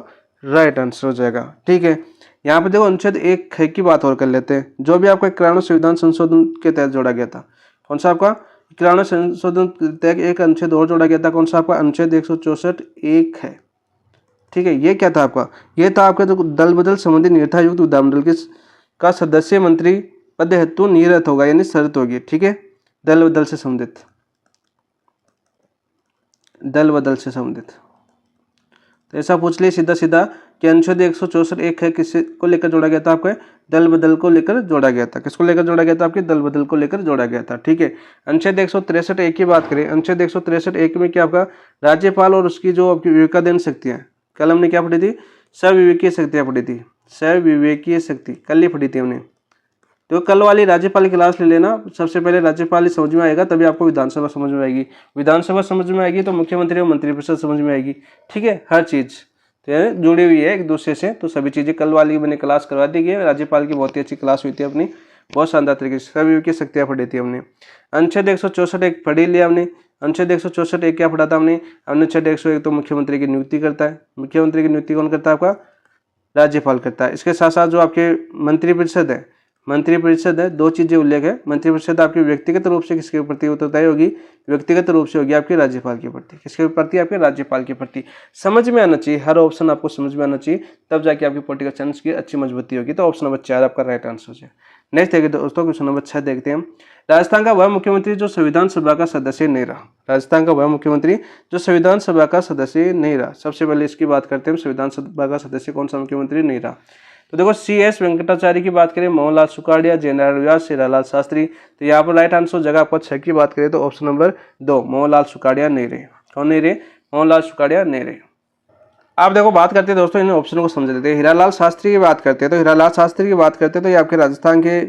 राइट आंसर हो जाएगा। ठीक है, यहाँ पे देखो अनुच्छेद 1 की बात और कर लेते हैं, जो भी आपका 91 संविधान संशोधन के तहत जोड़ा गया था, कौन सा आपका 91 संशोधन के तहत एक अनुच्छेद और जोड़ा गया था, कौन सा आपका अनुच्छेद 164(1) है। ठीक है, ये क्या था आपका, ये था आपका जो दल बदल संबंधी निर्धायुक्त विधानमंडल के का सदस्य मंत्री पद हेतु निरत होगा, यानी शर्त होगी। ठीक है, दल बदल से संबंधित, दल बदल से संबंधित। तो ऐसा पूछ लिया सीधा सीधा कि अनुच्छेद 164(1) है, किसी को लेकर जोड़ा गया था, आपके दल बदल को लेकर जोड़ा गया था। किसको लेकर जोड़ा गया था, आपके दल बदल को लेकर जोड़ा गया था। ठीक है, अनुच्छेद 163(1) की बात करें, अनुच्छेद 163(1) में क्या आपका राज्यपाल और उसकी जो आपकी विवेकाधीन शक्तियां, कल हमने क्या पढ़ी थी, सविवेकीय शक्तियां पढ़ी थी, सविवेकीय शक्ति कल ही पढ़ी थी हमने। तो कल वाली राज्यपाल की क्लास ले लेना, सबसे पहले राज्यपाल समझ में आएगा तभी आपको विधानसभा समझ में आएगी, विधानसभा समझ में आएगी तो मुख्यमंत्री और मंत्रिपरिषद समझ में आएगी। ठीक है, हर चीज तो जुड़ी हुई है एक दूसरे से, तो सभी चीजें कल वाली मैंने क्लास करवा दी गई। राज्यपाल की बहुत ही अच्छी क्लास हुई थी अपनी, बहुत शानदार तरीके से सविवेकीय शक्तियां पढ़ी थी हमने। अनुच्छेद 164(1) पढ़ी लिया हमने। अनुच्छेद 164(1) क्या पढ़ा था हमने, अनुच्छेद 101 तो मुख्यमंत्री की नियुक्ति करता है। मुख्यमंत्री की नियुक्ति कौन करता है, आपका राज्यपाल करता है। इसके साथ साथ जो आपके मंत्रिपरिषद है, मंत्रिपरिषद है, दो चीजें उल्लेख है, मंत्रिपरिषद आपकी व्यक्तिगत रूप से किसके प्रति उत्तरदायी होगी, व्यक्तिगत रूप से होगी आपके राज्यपाल के प्रति। किसके प्रति, आपके राज्यपाल के प्रति। समझ में आना चाहिए, हर ऑप्शन आपको समझ में आना चाहिए, तब जाके आपकी पॉलिटिकल साइंस की अच्छी मजबूती होगी। तो ऑप्शन नंबर 4 आपका राइट आंसर है। नेक्स्ट देखिए दोस्तों, क्वेश्चन नंबर 6 देखते हैं। राजस्थान का वह मुख्यमंत्री जो संविधान सभा का सदस्य नहीं रहा, राजस्थान का वह मुख्यमंत्री जो संविधान सभा का सदस्य नहीं रहा। सबसे पहले इसकी बात करते हैं, संविधान सभा का सदस्य कौन सा मुख्यमंत्री नहीं रहा। तो देखो CS वेंकटाचार्य की बात करें, मोहनलाल सुखाड़िया, जयनारायण व्यास, हीरालाल शास्त्री। तो यहाँ पर राइट आंसर जगह आपको 6 की बात करें तो ऑप्शन नंबर 2 मोहनलाल सुखाड़िया नहीं रहे। कौन नहीं रहे, मोहनलाल सुखाड़िया नहीं रहे। आप देखो बात करते हैं दोस्तों, इन ऑप्शनों को समझ लेते हैं। हीरालाल शास्त्री की बात करते हैं, तो हीरालाल शास्त्री की बात करते हैं तो ये आपके राजस्थान के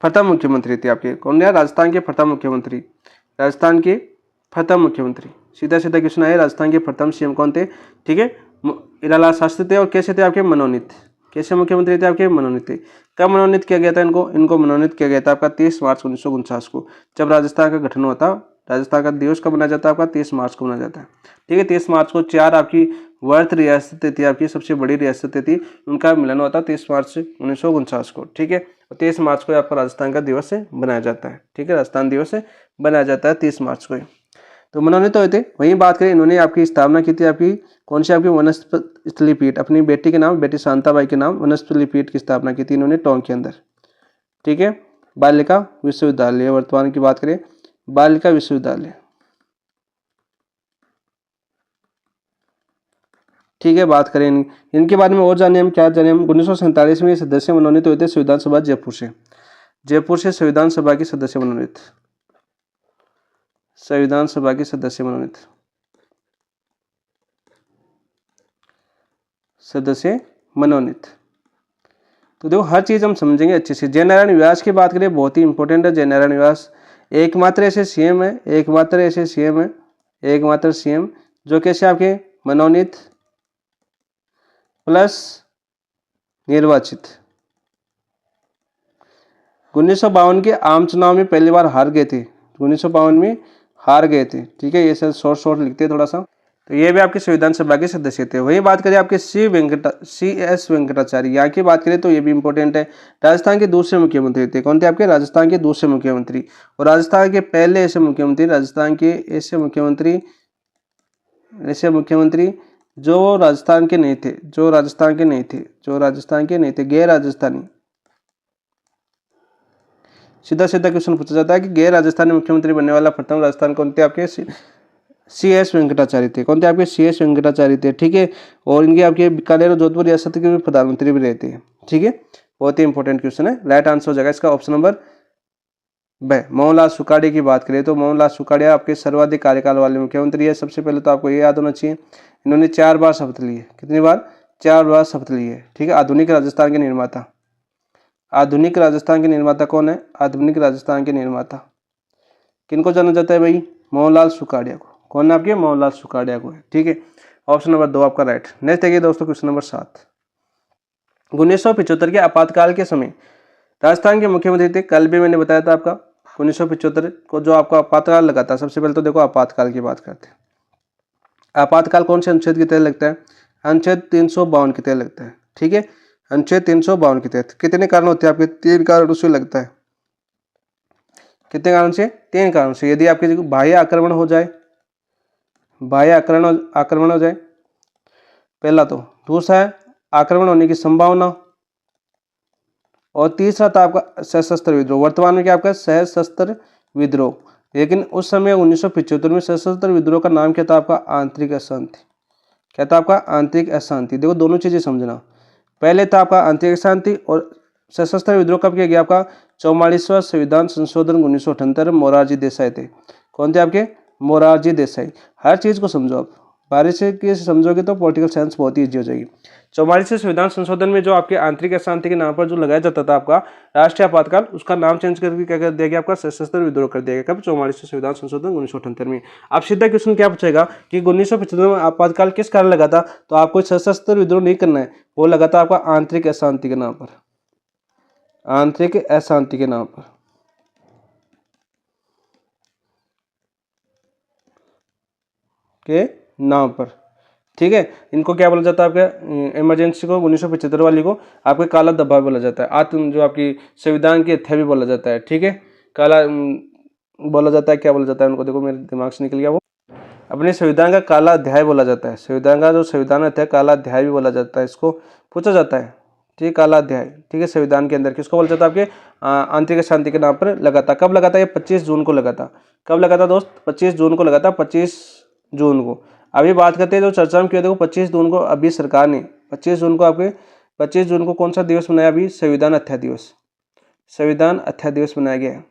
प्रथम मुख्यमंत्री थे। आपके कौन है, राजस्थान के प्रथम मुख्यमंत्री, राजस्थान के प्रथम मुख्यमंत्री। सीधा सीधा क्वेश्चन है, राजस्थान के प्रथम CM कौन थे। ठीक है, हीरालाल शास्त्री थे। और कैसे थे, आपके मनोनीत, कैसे मुख्यमंत्री थे, आपके मनोनीत थे। कब मनोनीत किया गया था इनको मनोनीत किया गया था आपका 30 मार्च 1949 को, जब राजस्थान का गठन हुआ था। राजस्थान का दिवस कब मनाया जाता है, आपका 30 मार्च को मनाया जाता है। ठीक है, 30 मार्च को 4 आपकी वर्त रियासतें थी, आपकी सबसे बड़ी रियासतें थी, उनका मिलन हुआ था 30 मार्च 1949 को। ठीक है, और 23 मार्च को आपका राजस्थान का दिवस बनाया जाता है। ठीक है, राजस्थान दिवस बनाया जाता है 30 मार्च को। तो मनोनीत हुए थे। वहीं बात करें, इन्होंने आपकी स्थापना की थी, आपकी कौन सी, आपकी वनस्थली पीठ, अपनी बेटी के नाम, बेटी शांताबाई के नाम वनस्थली पीठ की स्थापना की थी इन्होंने टोंक के अंदर। ठीक है, बालिका विश्वविद्यालय, वर्तमान की बात करें बालिका विश्वविद्यालय। ठीक है, बात करें इनके बारे में और जाने हम क्या जाने हम 1947 में सदस्य मनोनीत हुए थे संविधान सभा जयपुर से, जयपुर से संविधान सभा के सदस्य मनोनीत, संविधान सभा के सदस्य मनोनीत, सदस्य मनोनीत। तो देखो हर चीज हम समझेंगे अच्छे से। जयनारायण व्यास की बात करें, बहुत ही इंपॉर्टेंट है जयनारायण व्यास। एकमात्र ऐसे CM है, एकमात्र ऐसे CM है, एकमात्र CM जो कैसे आपके मनोनीत प्लस निर्वाचित। 1952 के आम चुनाव में पहली बार हार गए थे, 1952 में हार गए थे। ठीक है, ये सब शॉर्ट लिखते हैं थोड़ा सा। तो ये भी आपके संविधान सभा के सदस्य थे। वही बात करें आपके CS वेंकटाचार्य, यहाँ की बात करें तो ये भी इंपॉर्टेंट है। राजस्थान के दूसरे मुख्यमंत्री थे। कौन थे आपके, राजस्थान के दूसरे मुख्यमंत्री। और राजस्थान के पहले ऐसे मुख्यमंत्री, राजस्थान के ऐसे मुख्यमंत्री जो राजस्थान के नहीं थे, जो राजस्थान के नहीं थे, जो राजस्थान के नहीं थे, गैर राजस्थानी। सीधा सीधा क्वेश्चन पूछा जाता है कि गैर राजस्थानी मुख्यमंत्री बनने वाला प्रथम राजस्थान कौन थे, आपके CS वेंकटाचार्य थे। कौन थे, आपके CS वेंकटाचार्य थे। ठीक है, और इनके आपके बीकानेर और जोधपुर रियासत के भी प्रधानमंत्री भी रहते हैं। ठीक है, बहुत ही इंपॉर्टेंट क्वेश्चन है। राइट आंसर हो जाएगा इसका ऑप्शन नंबर ब। मोहनलाल सुखाड़िया की बात करें तो मोहनलाल सुखाड़िया आपके सर्वाधिक कार्यकाल वाले मुख्यमंत्री है। सबसे पहले तो आपको ये याद होना चाहिए, इन्होंने 4 बार शपथ ली है। कितनी बार, 4 बार शपथ ली है। ठीक है, आधुनिक राजस्थान के निर्माता, आधुनिक राजस्थान के निर्माता कौन है, आधुनिक राजस्थान के निर्माता किनको जाना जाता है भाई, मोहनलाल सुखाड़िया को। कौन है आपके, मोहनलाल सुखाड़िया को है। ठीक है, ऑप्शन नंबर 2 आपका राइट। नेक्स्ट देखिए दोस्तों क्वेश्चन नंबर 7। 1975 के आपातकाल के समय राजस्थान के मुख्यमंत्री थे। कल भी मैंने बताया था आपका 1975 को जो आपका आपातकाल लगा था। सबसे पहले तो देखो आपातकाल की बात करते हैं। आपातकाल कौन से अनुच्छेद के तहत लगता है, अनुच्छेद 352 के तहत लगता है। ठीक है, अनुच्छेद 352 के तहत कितने कारण होते हैं आपके, 3 कारण उससे लगता है। कितने कारण से? 3 कारण से। यदि आपके बाह्य आक्रमण हो जाए, बाह्य आक्रमण हो जाए पहला, तो दूसरा है आक्रमण होने की संभावना, और तीसरा था आपका सशस्त्र विद्रोह। वर्तमान में क्या आपका सशस्त्र विद्रोह, लेकिन उस समय 1975 में सशस्त्र विद्रोह का नाम क्या था आपका? आंतरिक अशांति। क्या था आपका? आंतरिक अशांति। देखो दोनों चीजें समझना, पहले था आपका आंतरिक अशांति, और सशस्त्र विद्रोह कब किया गया आपका? 44वां संविधान संशोधन 1978, मोरारजी देसाई थे। कौन थे आपके? मोरारजी देसाई। हर चीज को समझो आप, बारिश से समझोगे तो पॉलिटिकल साइंस बहुत ही ईजी हो जाएगी। 44वें संविधान संशोधन में जो आपके आंतरिक अशांति के नाम पर जो लगाया जाता था आपका राष्ट्रीय आपातकाल, उसका नाम चेंज करके क्या कर दिया गया आपका? सशस्त्र विद्रोह कर दिया गया। कब? 44वें संविधान संशोधन 1978 में। अब सीधा क्वेश्चन क्या पूछेगा कि 1975 में आपातकाल किस कारण लगा था? तो आपको सशस्त्र विद्रोह नहीं करना है, वो लगा था आपका आंतरिक अशांति के नाम पर, आंतरिक अशांति के नाम पर। ठीक है, इनको क्या बोला जाता है? आपके इमरजेंसी को 1975 वाली को आपके काला दबाव बोला जाता है। आत्म जो आपकी संविधान की हत्या भी बोला जाता है। ठीक है, काला बोला जाता है, क्या बोला जाता है उनको? देखो मेरे दिमाग से निकल गया वो। अपने संविधान का काला अध्याय बोला जाता है। संविधान का जो संविधान है काला अध्याय भी बोला जाता है, इसको पूछा जाता है। ठीक है, काला अध्याय। ठीक है, संविधान के अंदर किसको बोला जाता है? आपके आंतरिक शांति के नाम पर लगा था। कब लगा था? ये 25 जून को लगा था। कब लगा था दोस्त? 25 जून को लगा था, 25 जून को। अभी बात करते हैं जो चर्चा में किया, देखो 25 जून को अभी सरकार ने 25 जून को आपके 25 जून को कौन सा दिवस मनाया? अभी संविधान हत्या दिवस, संविधान हत्या दिवस मनाया गया है।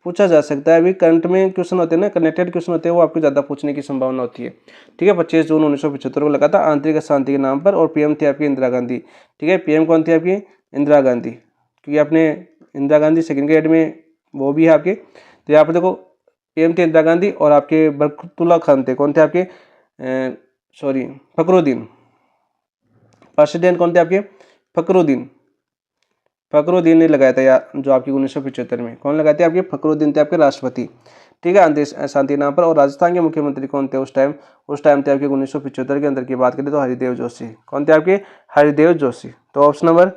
पूछा जा सकता है, अभी करंट में क्वेश्चन होते हैं ना, कनेक्टेड क्वेश्चन होते हैं, वो आपको ज्यादा पूछने की संभावना होती है। ठीक है, 25 जून 1975 को लगा था आंतरिक अशांति के नाम पर, और पीएम थी आपकी इंदिरा गांधी। ठीक है, पीएम कौन थी आपकी? इंदिरा गांधी, क्योंकि आपने इंदिरा गांधी सेकंड ग्रेड में वो भी है आपके। तो यहाँ पर देखो पीएम थे इंदिरा गांधी, और आपके बरकतुल्ला खान थे। कौन थे आपके? फखरुद्दीन। प्रेसिडेंट कौन थे आपके? फखरुद्दीन। फखरुद्दीन ने लगाया था यार, जो आपकी 1975 में। कौन लगाए थे? आपके फखरुद्दीन थे आपके राष्ट्रपति। ठीक है, आंतरिक शांति नाम पर। और राजस्थान के मुख्यमंत्री कौन थे उस टाइम? उस टाइम थे आपके 1975 के अंदर की बात करें तो हरिदेव जोशी। कौन थे आपके? हरिदेव जोशी। तो ऑप्शन नंबर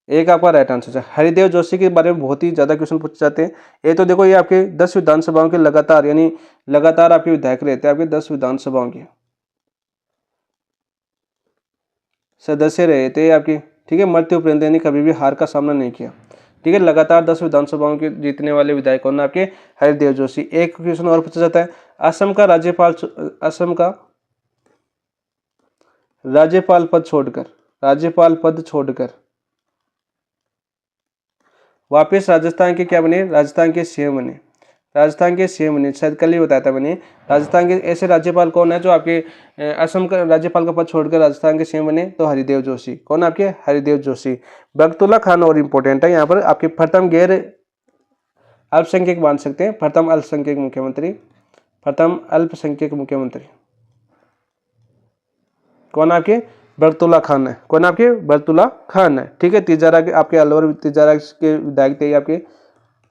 एक आपका राइट आंसर है। हरिदेव जोशी के बारे में बहुत ही ज्यादा क्वेश्चन पूछे जाते हैं। ये तो देखो, ये आपके 10 विधानसभाओं के लगातार, यानी लगातार आपके विधायक रहते हैं, आपके 10 विधानसभाओं के सदस्य रहे थे आपके। ठीक है, मृत्यु उपरांत, यानी कभी भी हार का सामना नहीं किया। ठीक है, लगातार 10 विधानसभाओं के जीतने वाले विधायक कौन? आपके हरिदेव जोशी। एक क्वेश्चन और पूछा जाता है, असम का राज्यपाल राज्यपाल पद छोड़कर वापस राजस्थान के क्या बने? राजस्थान के सीएम बने। राजस्थान के सीएम बने, शायद कल ही बताया था मैंने। राजस्थान के ऐसे राज्यपाल कौन है जो आपके असम का राज्यपाल का पद छोड़कर राजस्थान के सीएम बने? तो हरिदेव जोशी। कौन? आपके हरिदेव जोशी। बरकतुल्ला खान और इंपॉर्टेंट है यहाँ पर, आपके प्रथम गैर अल्पसंख्यक मान सकते हैं, प्रथम अल्पसंख्यक मुख्यमंत्री, प्रथम अल्पसंख्यक मुख्यमंत्री कौन? आपके बरकतुल्ला खान है। कौन? आपके बरकतुल्ला खान है। ठीक है, तिजारा के आपके अलवर तिजारा के विधायक थे आपके।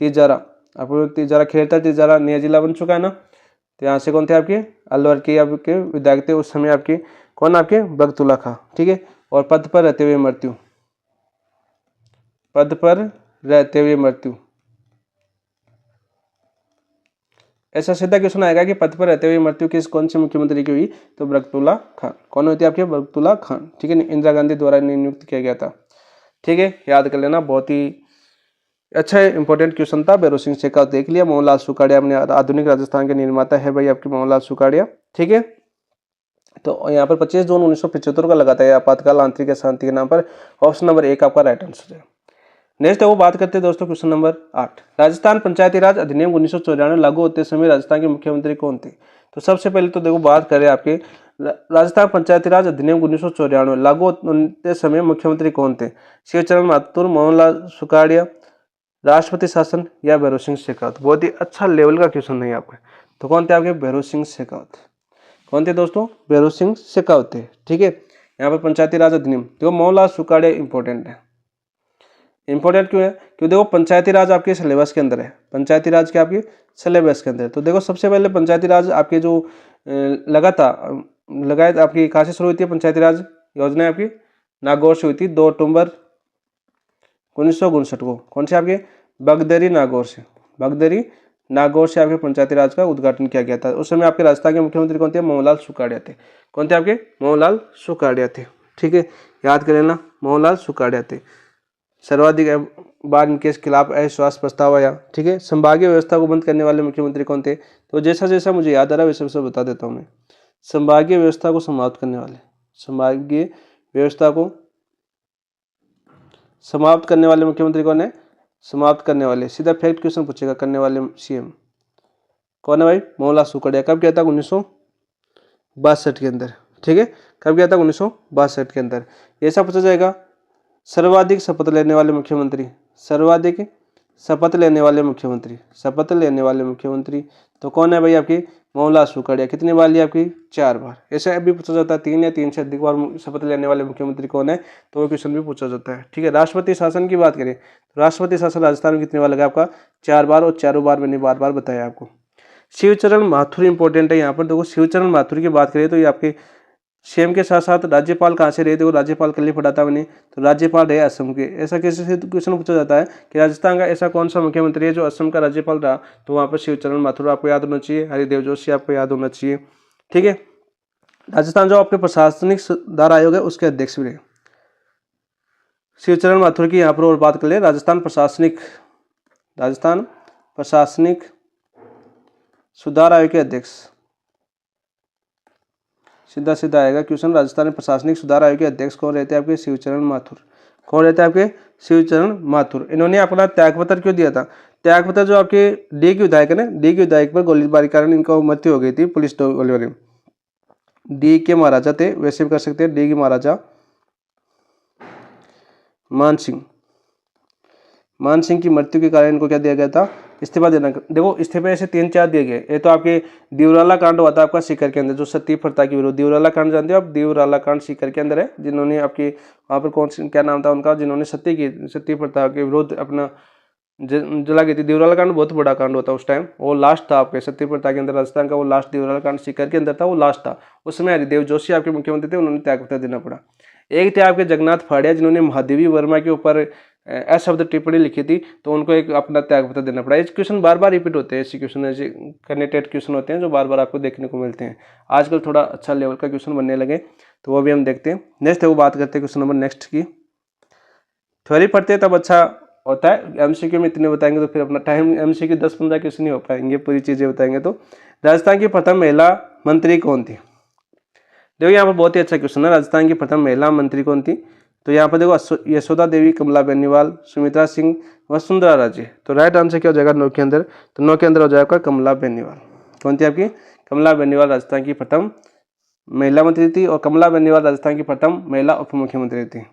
तिजारा, आपको तिजारा खेरता तिजारा नया जिला बन चुका है ना, तो यहाँ से कौन थे? आपके अलवर के आपके विधायक थे उस समय आपके। कौन? आपके बरकतुल्ला खान। ठीक है, और पद पर रहते हुए मृत्यु, पद पर रहते हुए मृत्यु। ऐसा सीधा क्वेश्चन आएगा कि पद पर रहते हुए मृत्यु किस कौन से मुख्यमंत्री की हुई? तो बरकतुल्ला खान। कौन होती है आपके? बरकतुल्ला खान। ठीक है, इंदिरा गांधी द्वारा नियुक्त किया गया था। ठीक है, याद कर लेना, बहुत ही अच्छा इंपॉर्टेंट क्वेश्चन था। भैरों सिंह शेखावत देख लिया। मोहनलाल सुखाड़िया अपने आधुनिक राजस्थान के निर्माता है भाई आपके मोहनलाल सुखाड़िया। ठीक है, तो यहाँ पर 25 जून 1975 का लगाता है आपातकाल आंतरिक शांति के नाम पर। ऑप्शन नंबर एक आपका राइट आंसर है। नेक्स्ट है वो बात करते हैं दोस्तों क्वेश्चन नंबर 8। राजस्थान पंचायती राज अधिनियम 1994 लागू होते समय राजस्थान के मुख्यमंत्री कौन थे? तो सबसे पहले तो देखो बात करें आपके राजस्थान पंचायती राज अधिनियम 1994 लागू होते समय मुख्यमंत्री कौन थे? शिवचरण माथुर, मोहनलाल सुखाड़िया, राष्ट्रपति शासन या भैरों सिंह शेखावत। बहुत ही अच्छा लेवल का क्वेश्चन है यहाँ पे। तो कौन थे आपके? भैरों सिंह शेखावत। कौन थे दोस्तों? भैरों सिंह शेखावत थे। ठीक है, यहाँ पर पंचायती राज अधिनियम देखो, मोहनलाल सुखाड़िया इंपॉर्टेंट है। इंपॉर्टेंट क्यों है? क्यों? देखो पंचायती राज आपके सिलेबस के अंदर है, पंचायती राज के आपके सिलेबस के अंदर। तो देखो सबसे पहले पंचायती राज आपके जो लगाए आपकी कहाँ से शुरू हुई थी? पंचायती राज योजना आपकी नागौर से हुई थी 2 अक्टूबर 1959 को। कौन से? आपके बगदरी नागौर से। भगदरी नागौर से आपके पंचायती राज का उद्घाटन किया गया था। उस समय आपके राजस्थान के मुख्यमंत्री कौन थे? मोहनलाल सुखाड़िया थे। कौन थे आपके? मोहनलाल सुखाड़िया थे। ठीक है, याद कर लेना, मोहनलाल सुखाड़िया थे। सर्वाधिक बार इनके खिलाफ अविश्वास प्रस्ताव आया। ठीक है, संभागीय व्यवस्था को बंद करने वाले मुख्यमंत्री कौन थे? तो जैसा जैसा मुझे याद आ रहा है वैसे वैसे बता देता हूँ मैं। संभागीय व्यवस्था को समाप्त करने वाले, संभागीय व्यवस्था को समाप्त करने वाले मुख्यमंत्री कौन है? समाप्त करने वाले, सीधा फैक्ट क्वेश्चन पूछेगा, करने वाले सीएम कौन है भाई? मोहनलाल सुखाड़िया। कब किया था? 1962 के अंदर। ठीक है, कब किया था? 1962 के अंदर। ऐसा पूछा जाएगा सर्वाधिक शपथ लेने वाले मुख्यमंत्री, सर्वाधिक शपथ लेने वाले मुख्यमंत्री, शपथ लेने वाले मुख्यमंत्री तो कौन है भाई? आपकी मोहनलाल सुखाड़िया। कितनी बार ली आपकी? 4 बार। ऐसे अभी पूछा जाता है 3 या 3 से अधिक बार शपथ लेने वाले मुख्यमंत्री कौन है, तो वो क्वेश्चन भी पूछा जाता है। ठीक है, राष्ट्रपति शासन की बात करें तो राष्ट्रपति शासन राजस्थान में कितनी बार लगा आपका? 4 बार, और चारों बार मैंने बार बार बताया आपको। शिवचरण माथुर इंपॉर्टेंट है यहाँ पर। देखो शिवचरण माथुर की बात करें तो ये आपके सीएम के साथ साथ राज्यपाल कहाँ से रहे? देखो राज्यपाल कल ही पढ़ा था मैंने, तो राज्यपाल रहे असम के। ऐसा कैसे क्वेश्चन पूछा जाता है कि राजस्थान का ऐसा कौन सा मुख्यमंत्री है जो असम का राज्यपाल रहा? तो वहाँ पर शिवचरण माथुर आपको याद होना चाहिए, हरिदेव जोशी आपको याद होना चाहिए। ठीक है, राजस्थान जो आपके प्रशासनिक सुधार आयोग है उसके अध्यक्ष भी रहे शिवचरण माथुर की। यहाँ पर और बात कर ले, राजस्थान प्रशासनिक सुधार आयोग के अध्यक्ष, सीधा सीधा आएगा क्वेश्चन। राजस्थान प्रशासनिक सुधार आयोग के अध्यक्ष कौन रहते हैं आपके? शिवचरण माथुर। कौन रहते हैं आपके? शिवचरण माथुर। इन्होंने अपना त्यागपत्र क्यों दिया था? त्यागपत्र जो आपके डी के विधायक है ना, डी के विधायक पर गोलीबारी के कारण इनका मृत्यु हो गई थी, पुलिस गोलीबारी में। डी के महाराजा थे, वैसे भी कर सकते हैं, डी के महाराजा मान सिंह की मृत्यु के कारण इनको क्या दिया गया था? इस्तीफा देना। देखो इस्तीफे ऐसे 3-4 दिए गए। ये तो आपके दिवराला कांड हुआ था आपका सीकर के अंदर, जो सती प्रथा की विरोध। दिवराला कांड जानते हो आप? दिवराला कांड सीकर के अंदर है, जिन्होंने आपकी वहाँ पर कौन क्या नाम था उनका, जिन्होंने सती प्रथा के विरोध अपना जला गई थी। दिवराला कांड बहुत बड़ा कांड होता है उस टाइम, वो लास्ट था आपके सती प्रथा के अंदर राजस्थान का। वो लास्ट दिवराला कांड सीकर के अंदर था, वो लास्ट था। उस समय हरिदेव जोशी आपके मुख्यमंत्री थे, उन्होंने त्यागपत्र देना पड़ा। एक थे आपके जगन्नाथ फाड़िया, जिन्होंने महादेवी वर्मा के ऊपर अशब्द टिप्पणी लिखी थी, तो उनको एक अपना त्यागपत्र देना पड़ा। ऐसे क्वेश्चन बार बार रिपीट होते हैं, ऐसे क्वेश्चन, ऐसे कनेक्टेड क्वेश्चन होते हैं जो बार बार आपको देखने को मिलते हैं। आजकल थोड़ा अच्छा लेवल का क्वेश्चन बनने लगे, तो वो भी हम देखते हैं। नेक्स्ट है वो बात करते हैं क्वेश्चन नंबर नेक्स्ट की। थ्योरी पढ़ते हैं तब अच्छा होता है, एमसीक्यू में इतने बताएंगे तो फिर अपना टाइम, एमसीक्यू 10-15 क्वेश्चन नहीं हो पाएंगे, पूरी चीजें बताएंगे। तो राजस्थान की प्रथम महिला मंत्री कौन थी? देखो यहाँ पर बहुत ही अच्छा क्वेश्चन है, राजस्थान की प्रथम महिला मंत्री कौन थी? तो यहाँ पर देखो यशोदा देवी, कमला बेनीवाल, सुमित्रा सिंह, वसुंधरा राजे। तो राइट आंसर क्या हो जाएगा 9 के अंदर? तो 9 के अंदर हो जाएगा कमला बेनीवाल। कौन थी आपकी? कमला बेनीवाल राजस्थान की प्रथम महिला मंत्री थी, और कमला बेनीवाल राजस्थान की प्रथम महिला उप मुख्यमंत्री थी।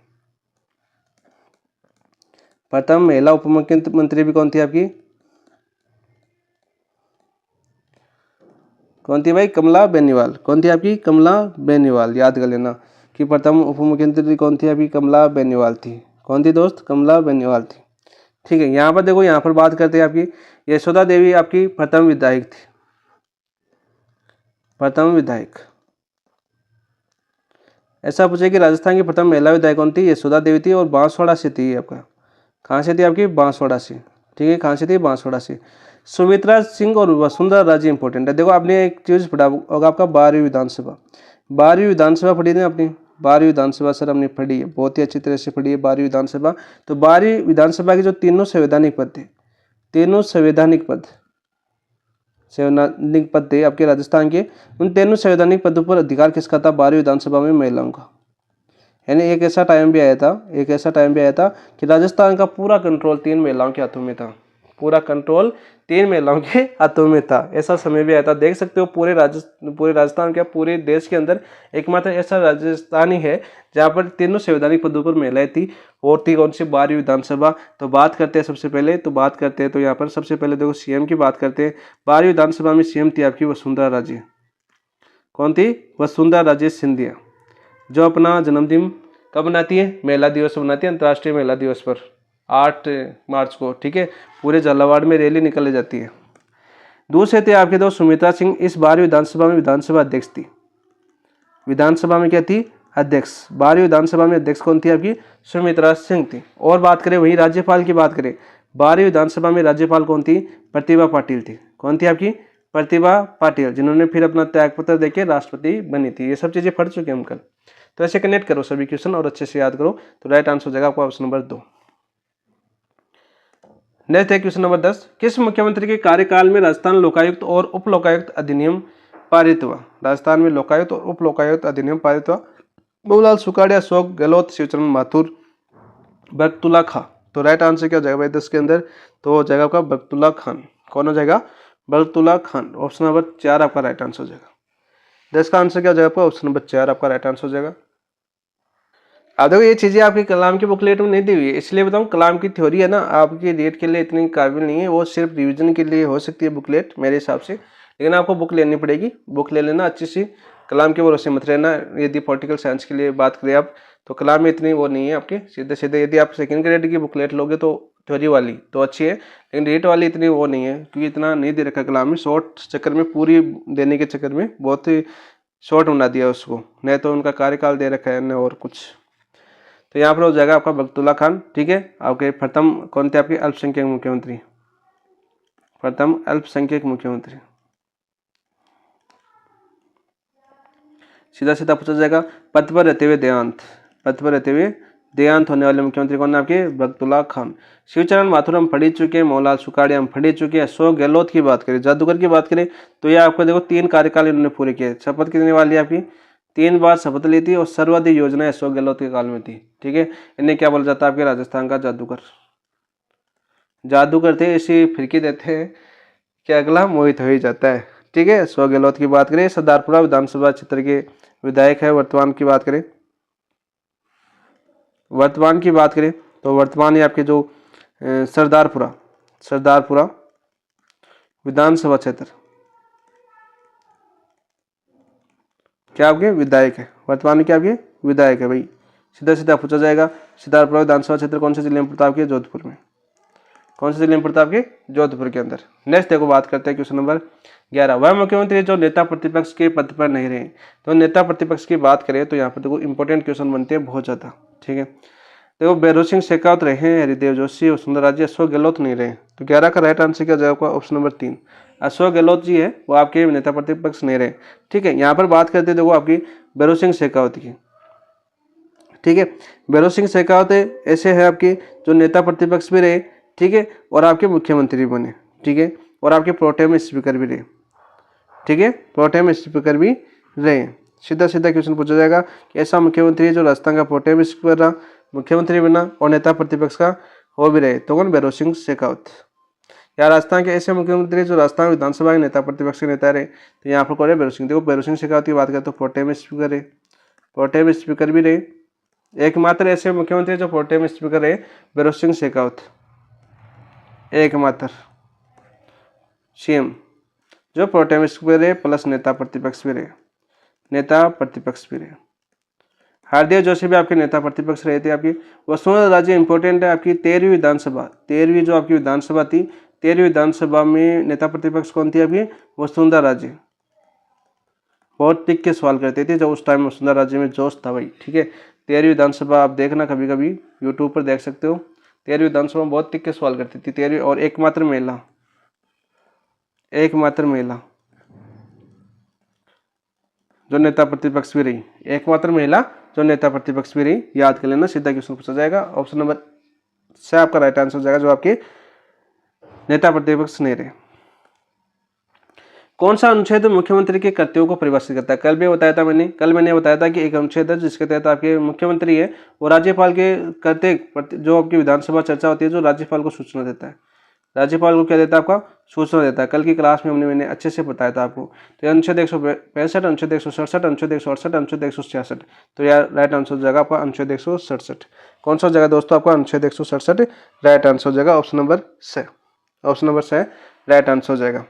प्रथम महिला उप मुख्यमंत्री भी कौन थी आपकी? कौन थी भाई? कमला बेनीवाल। कौन थी आपकी? कमला बेनीवाल। याद कर लेना कि प्रथम उप मुख्यमंत्री कौन थी आपकी? कमला बेनीवाल थी। कौन थी दोस्त? कमला बेनीवाल थी। ठीक है, यहाँ पर देखो, यहाँ पर बात करते हैं आपकी यशोदा देवी आपकी प्रथम विधायक थी, प्रथम विधायक। ऐसा पूछे कि राजस्थान की प्रथम महिला विधायक कौन थी? यशोदा देवी थी, और बांसवाड़ा से थी आपका। कहाँ से थी आपकी? बांसवाड़ा से। ठीक है, कहाँ से थी? बांसवाड़ा से। सुमित्रा सिंह और वसुंधरा राजे इंपॉर्टेंट है। देखो आपने एक चीज पढ़ा होगा आपका 12वीं विधानसभा, 12वीं विधानसभा पढ़ी थी आपने? 12वीं विधानसभा सर हमने पढ़ी है, बहुत ही अच्छी तरह से पढ़ी है 12वीं विधानसभा। तो 12वीं विधानसभा के जो तीनों संवैधानिक पद थे, तीनों संवैधानिक पद थे आपके राजस्थान के, उन तीनों संवैधानिक पदों पर अधिकार किसका था? 12वीं विधानसभा में महिलाओं का। यानी एक ऐसा टाइम भी आया था कि राजस्थान का पूरा कंट्रोल 3 महिलाओं के हाथों में था, पूरा कंट्रोल 3 महिलाओं के हाथों में था। ऐसा समय भी आया था, देख सकते हो पूरे राजस्थान के, पूरे देश के अंदर एकमात्र ऐसा राजस्थान ही है जहाँ पर तीनों संवैधानिक पदों पर महिलाएं थी। और थी कौन सी? 12वीं विधानसभा। तो बात करते हैं सबसे पहले, तो यहाँ पर सबसे पहले देखो सीएम की बात करते हैं। 12वीं विधानसभा में सीएम थी आपकी वसुंधरा राजे। कौन थी? वसुंधरा राजे सिंधिया, जो अपना जन्मदिन कब मनाती है? महिला दिवस मनाती है, अंतर्राष्ट्रीय महिला दिवस पर 8 मार्च को। ठीक है, पूरे झालावाड़ में रैली निकाली जाती है। दूसरे थे आपके दो सुमित्रा सिंह, इस 12वीं विधानसभा में विधानसभा अध्यक्ष थी। विधानसभा में क्या थी? अध्यक्ष। 12वीं विधानसभा में अध्यक्ष कौन थी आपकी? सुमित्रा सिंह थी। और बात करें वही राज्यपाल की बात करें, 12वीं विधानसभा में राज्यपाल कौन थी? प्रतिभा पाटिल थी। कौन थी आपकी? प्रतिभा पाटिल, जिन्होंने फिर अपना त्यागपत्र देके राष्ट्रपति बनी थी। ये सब चीजें पढ़ चुके हैं हम कल। तो ऐसे कनेक्ट करो सभी क्वेश्चन और अच्छे से याद करो। तो राइट आंसर हो जाएगा आपका ऑप्शन नंबर 2। नेक्स्ट है क्वेश्चन नंबर 10। किस मुख्यमंत्री के कार्यकाल में राजस्थान लोकायुक्त और उप लोकायुक्त अधिनियम पारित हुआ? राजस्थान में लोकायुक्त और उप लोकायुक्त अधिनियम पारित हुआ। बाबूलाल सुखाड़िया, अशोक गहलोत, शिवचरण माथुर, बरकतुल्ला खां। तो राइट आंसर क्या हो जाएगा भाई 10 के अंदर? तो हो जाएगा आपका बरकतुल्ला खान। कौन हो जाएगा? बरकतुल्ला खान। ऑप्शन नंबर 4 आपका राइट आंसर हो जाएगा। 10 का आंसर क्या हो जाएगा आपका? ऑप्शन नंबर 4 आपका राइट आंसर हो जाएगा। अब देखो ये चीजें आपकी कलाम की बुकलेट में नहीं दी हुई है, इसलिए बताऊं कलाम की थ्योरी है ना आपकी रेट के लिए इतनी काबिल नहीं है, वो सिर्फ रिवीजन के लिए हो सकती है बुकलेट मेरे हिसाब से। लेकिन आपको बुक लेनी पड़ेगी, बुक ले लेना अच्छी सी। कलाम के भरोसे मत रहना। यदि पॉलिटिकल साइंस के लिए बात करें आप तो कलाम में इतनी वो नहीं है आपके, सीधे सीधे यदि आप सेकंड ग्रेड की बुकलेट लोगे तो थ्योरी वाली तो अच्छी है, लेकिन रेट वाली इतनी वो नहीं है, क्योंकि इतना नहीं दे रखा कलाम में। शॉर्ट चक्कर में पूरी देने के चक्कर में बहुत ही शॉर्ट बना दिया उसको, नहीं तो उनका कार्यकाल दे रखा है न और कुछ। तो यहाँ पर हो जाएगा आपका बरकतुल्ला खान। ठीक है, आपके प्रथम कौन थे आपके अल्पसंख्यक मुख्यमंत्री? प्रथम अल्पसंख्यक मुख्यमंत्री। सीधा सीधा पूछा जाएगा। पद पर रहते हुए देहांत, पद पर रहते हुए देहांत होने वाले मुख्यमंत्री कौन है आपके? बरकतुल्ला खान। शिवचरण माथुर हम पढ़ी चुके हैं, बाबूलाल सुखाड़िया हम पढ़ी चुके हैं। अशोक गहलोत की बात करें, जादूगर की बात करें तो ये आपको देखो 3 कार्यकाल इन्होंने पूरे किए। शपथ कितने वाली आपकी? 3 बार शपथ ली थी और सर्वाधिक योजना अशोक गहलोत के काल में थी। ठीक है, इन्हें क्या बोला जाता है आपके? राजस्थान का जादूगर। जादूगर थे, ऐसी फिरकी देते हैं कि अगला मोहित हो ही जाता है। ठीक है, अशोक गहलोत की बात करें, सरदारपुरा विधानसभा क्षेत्र के विधायक है। वर्तमान की बात करें, वर्तमान की बात करें तो वर्तमान ये आपके जो सरदारपुरा विधानसभा क्षेत्र क्या आपके? विधायक है। वर्तमान में क्या आपके? विधायक है भाई। सीधा सीधा पूछा जाएगा। सरदारपुरा विधानसभा क्षेत्र कौन से जिले में पड़ता है आपके? जोधपुर में। कौन से जिले में पड़ता है आपके? जोधपुर के अंदर। नेक्स्ट देखो बात करते हैं क्वेश्चन नंबर 11। वह मुख्यमंत्री जो नेता प्रतिपक्ष के पद पर नहीं रहे। तो नेता प्रतिपक्ष की बात करें तो यहाँ पर देखो इंपॉर्टेंट क्वेश्चन बनते हैं बहुत ज्यादा। ठीक है, देखो भैरों सिंह शेखावत रहे हैं, हरिदेव जोशी, वसुंधरा राजे, अशोक गहलोत नहीं रहे। तो 11 का राइट आंसर क्या जाएगा? ऑप्शन नंबर 3 अशोक गहलोत जी है वो आपके नेता प्रतिपक्ष नहीं रहे। ठीक है, यहाँ पर बात करते हैं देखो आपकी भैरों सिंह शेखावत की। ठीक है, भैरों सिंह शेखावत ऐसे है आपके जो नेता प्रतिपक्ष भी रहे। ठीक है, और आपके मुख्यमंत्री भी बने। ठीक है, और आपके प्रोटेम स्पीकर भी रहे। ठीक है, प्रोटेम स्पीकर भी रहे। सीधा सीधा क्वेश्चन पूछा जाएगा कि ऐसा मुख्यमंत्री है जो राजस्थान का प्रोटेम स्पीकर रहा, मुख्यमंत्री बना और नेता प्रतिपक्ष का हो भी रहे, तो कौन? भैरों सिंह शेखावत। या राजस्थान के ऐसे मुख्यमंत्री जो राजस्थान विधानसभा के नेता प्रतिपक्ष के नेता रहे, तो यहाँ पर कौन है? भैरों सिंह। देखो भैरों सिंह शेखावत की बात करें तो प्रोटेम स्पीकर रहे, प्रोटेम स्पीकर भी रहे। एकमात्र ऐसे मुख्यमंत्री जो प्रोटेम स्पीकर रहे भैरों सिंह शेखावत, एकमात्र सीएम जो प्रोटेम स्पीकर रहे प्लस नेता प्रतिपक्ष भी रहे, नेता प्रतिपक्ष भी रहे। हरदेव जोशी भी आपके नेता प्रतिपक्ष रहे थे। आपकी वसुंधरा राजे इंपॉर्टेंट है, आपकी 13वीं विधानसभा, 13वीं जो आपकी विधानसभा थी, 13वीं विधानसभा में नेता प्रतिपक्ष कौन थी आपकी? वसुंधरा राजे। बहुत टिक के सवाल करते थे जब उस टाइम वसुंधरा राजे में जोश था भाई। ठीक है, 13वीं विधानसभा आप देखना कभी कभी यूट्यूब पर देख सकते हो। 13वीं विधानसभा में बहुत टिक के सवाल करती थी 13वीं, और एकमात्र महिला, एकमात्र महिला जो नेता प्रतिपक्ष भी रही, एकमात्र महिला जो नेता प्रतिपक्ष भी रही। याद कर लेना, सीधा क्वेश्चन पूछा जाएगा। ऑप्शन नंबर 6 आपका राइट आंसर हो जाएगा, जो आपके नेता प्रतिपक्ष नहीं रहे। कौन सा अनुच्छेद मुख्यमंत्री के कर्तव्यों को परिभाषित करता है? कल मैंने बताया था कि एक अनुच्छेद है जिसके तहत आपके मुख्यमंत्री है वो राज्यपाल के कर्तव्य जो आपकी विधानसभा चर्चा होती है जो राज्यपाल को सूचना देता है। राज्यपाल को क्या देता है? आपका सूचना देता है। कल की क्लास में मैंने अच्छे से बताया था आपको। तो अनुच्छेद 165, अनुच्छेद 167, अनुच्छेद 168, अनुच्छेद 166। तो यार राइट आंसर हो जाएगा आपका अनुच्छेद 167। कौन सा हो जाएगा दोस्तों? आपका अनुच्छेद 167 राइट आंसर हो जाएगा। Option number 6, option number 6 right answer हो जाएगा।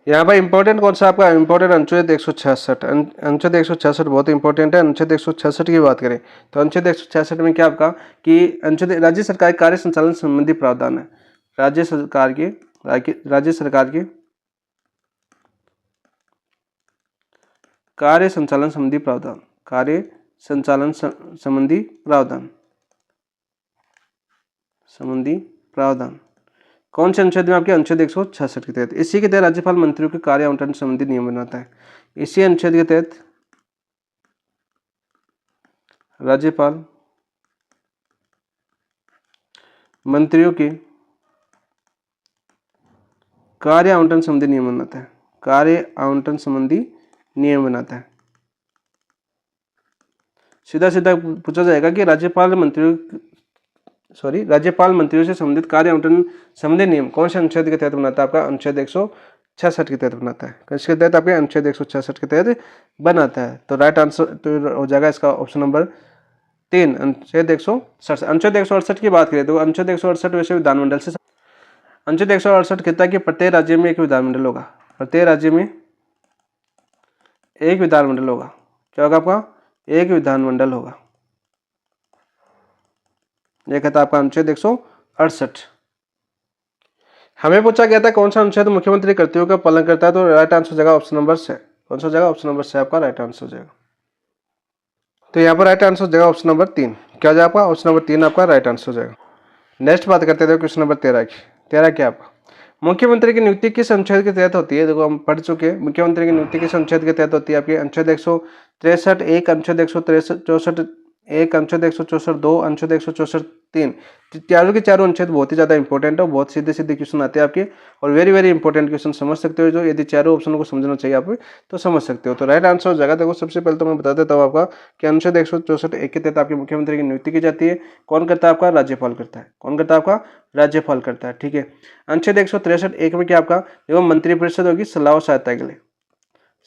यहाँ पर इंपॉर्टेंट कौन सा आपका? इंपॉर्टेंट अनुच्छेद 166। अनुच्छेद 166 बहुत इंपॉर्टेंट है। अनुच्छेद 166 की बात करें तो अनुच्छेद 166 में क्या आपका कि अनुच्छेद राज्य सरकार के कार्य संचालन संबंधी प्रावधान है। राज्य सरकार के कार्य संचालन संबंधी प्रावधान, कार्य संचालन संबंधी प्रावधान, कौन से अनुच्छेद में आपके अनुच्छेद 166 के तहत। इसी के तहत राज्यपाल मंत्रियों के कार्य आवंटन संबंधी नियम बनाता है। इसी अनुच्छेद के तहत राज्यपाल मंत्रियों के कार्य आवंटन संबंधी नियम बनाता है। कार्य आवंटन संबंधी नियम बनाता है। सीधा सीधा पूछा जाएगा कि राज्यपाल मंत्रियों से संबंधित कार्य आवंटन संबंधी नियम कौन से अनुच्छेद के तहत बनाता है। आपका अनुच्छेद 166 के तहत बनाता है। किसके तहत? आपके अनुच्छेद 166 के तहत बनाता है। तो राइट आंसर तो हो जाएगा इसका ऑप्शन नंबर 3, अनुच्छेद 167। अनुच्छेद 168 की बात करें तो अनुच्छेद 168 वैसे विधानमंडल से, अनुच्छेद 168 कहता है कि प्रत्येक राज्य में एक विधानमंडल होगा। प्रत्येक राज्य में एक विधानमंडल होगा। क्या होगा? आपका एक विधानमंडल होगा। यह कहता है आपका अनुच्छेद 168। हमें पूछा गया था कौन सा अनुच्छेद मुख्यमंत्री कर्तव्यों का पालन करता है, तो राइट आंसर हो जाएगा ऑप्शन नंबर 6। कौन सा हो जाएगा? ऑप्शन नंबर 6 आपका राइट आंसर हो जाएगा। तो यहाँ पर राइट आंसर हो जाएगा ऑप्शन नंबर 3। क्या हो जाएगा आपका? ऑप्शन नंबर 3 आपका राइट आंसर हो जाएगा। नेक्स्ट बात करते थे क्वेश्चन नंबर 13 की। 13 क्या आपका? मुख्यमंत्री की नियुक्ति किस अनुच्छेद के तहत होती है? देखो हम पढ़ चुके हैं मुख्यमंत्री की नियुक्ति किस अनुच्छेद के तहत होती है। आपकी अनुच्छेद 163 1, अनुच्छेद 164 1, अनुच्छेद 164 2, अनुच्छेद 164 3। चारों के चारों अनुच्छेद बहुत ही ज्यादा इंपॉर्टेंट है, बहुत सीधे सीधे क्वेश्चन आते हैं आपके, और वेरी वेरी इंपॉर्टेंट क्वेश्चन समझ सकते हो। जो यदि चारों ऑप्शन को समझना चाहिए आप तो समझ सकते हो। तो राइट आंसर हो जाएगा। देखो सबसे पहले तो मैं बता देता हूँ आपका कि अनुच्छेद 164 1 के तहत आपके मुख्यमंत्री की नियुक्ति की जाती है। कौन करता है? आपका राज्यपाल करता है। कौन करता है? आपका राज्यपाल करता है। ठीक है। अनुच्छेद 163 1 में क्या आपका देखो मंत्रिपरिषद होगी सलाह और सहायता के लिए।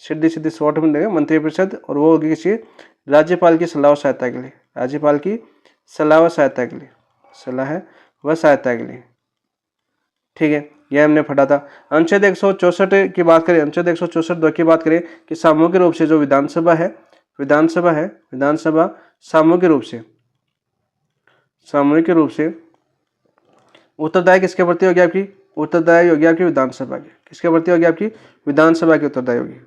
सीधी सीधी शॉर्ट में देगा मंत्रिपरिषद, और वो होगी किसी राज्यपाल की सलाह और सहायता के लिए। राज्यपाल की सलाह व सहायता के लिए, सलाह व सहायता के लिए। ठीक है, यह हमने पढ़ा था। अनुच्छेद 164 की बात करें, अनुच्छेद 164 2 की बात करें कि सामूहिक रूप से जो विधानसभा सामूहिक रूप से उत्तरदायी किसके प्रति होगी? आपकी उत्तरदायी होगी आपकी विधानसभा की। किसके प्रति होगी? आपकी विधानसभा की उत्तरदायी होगी।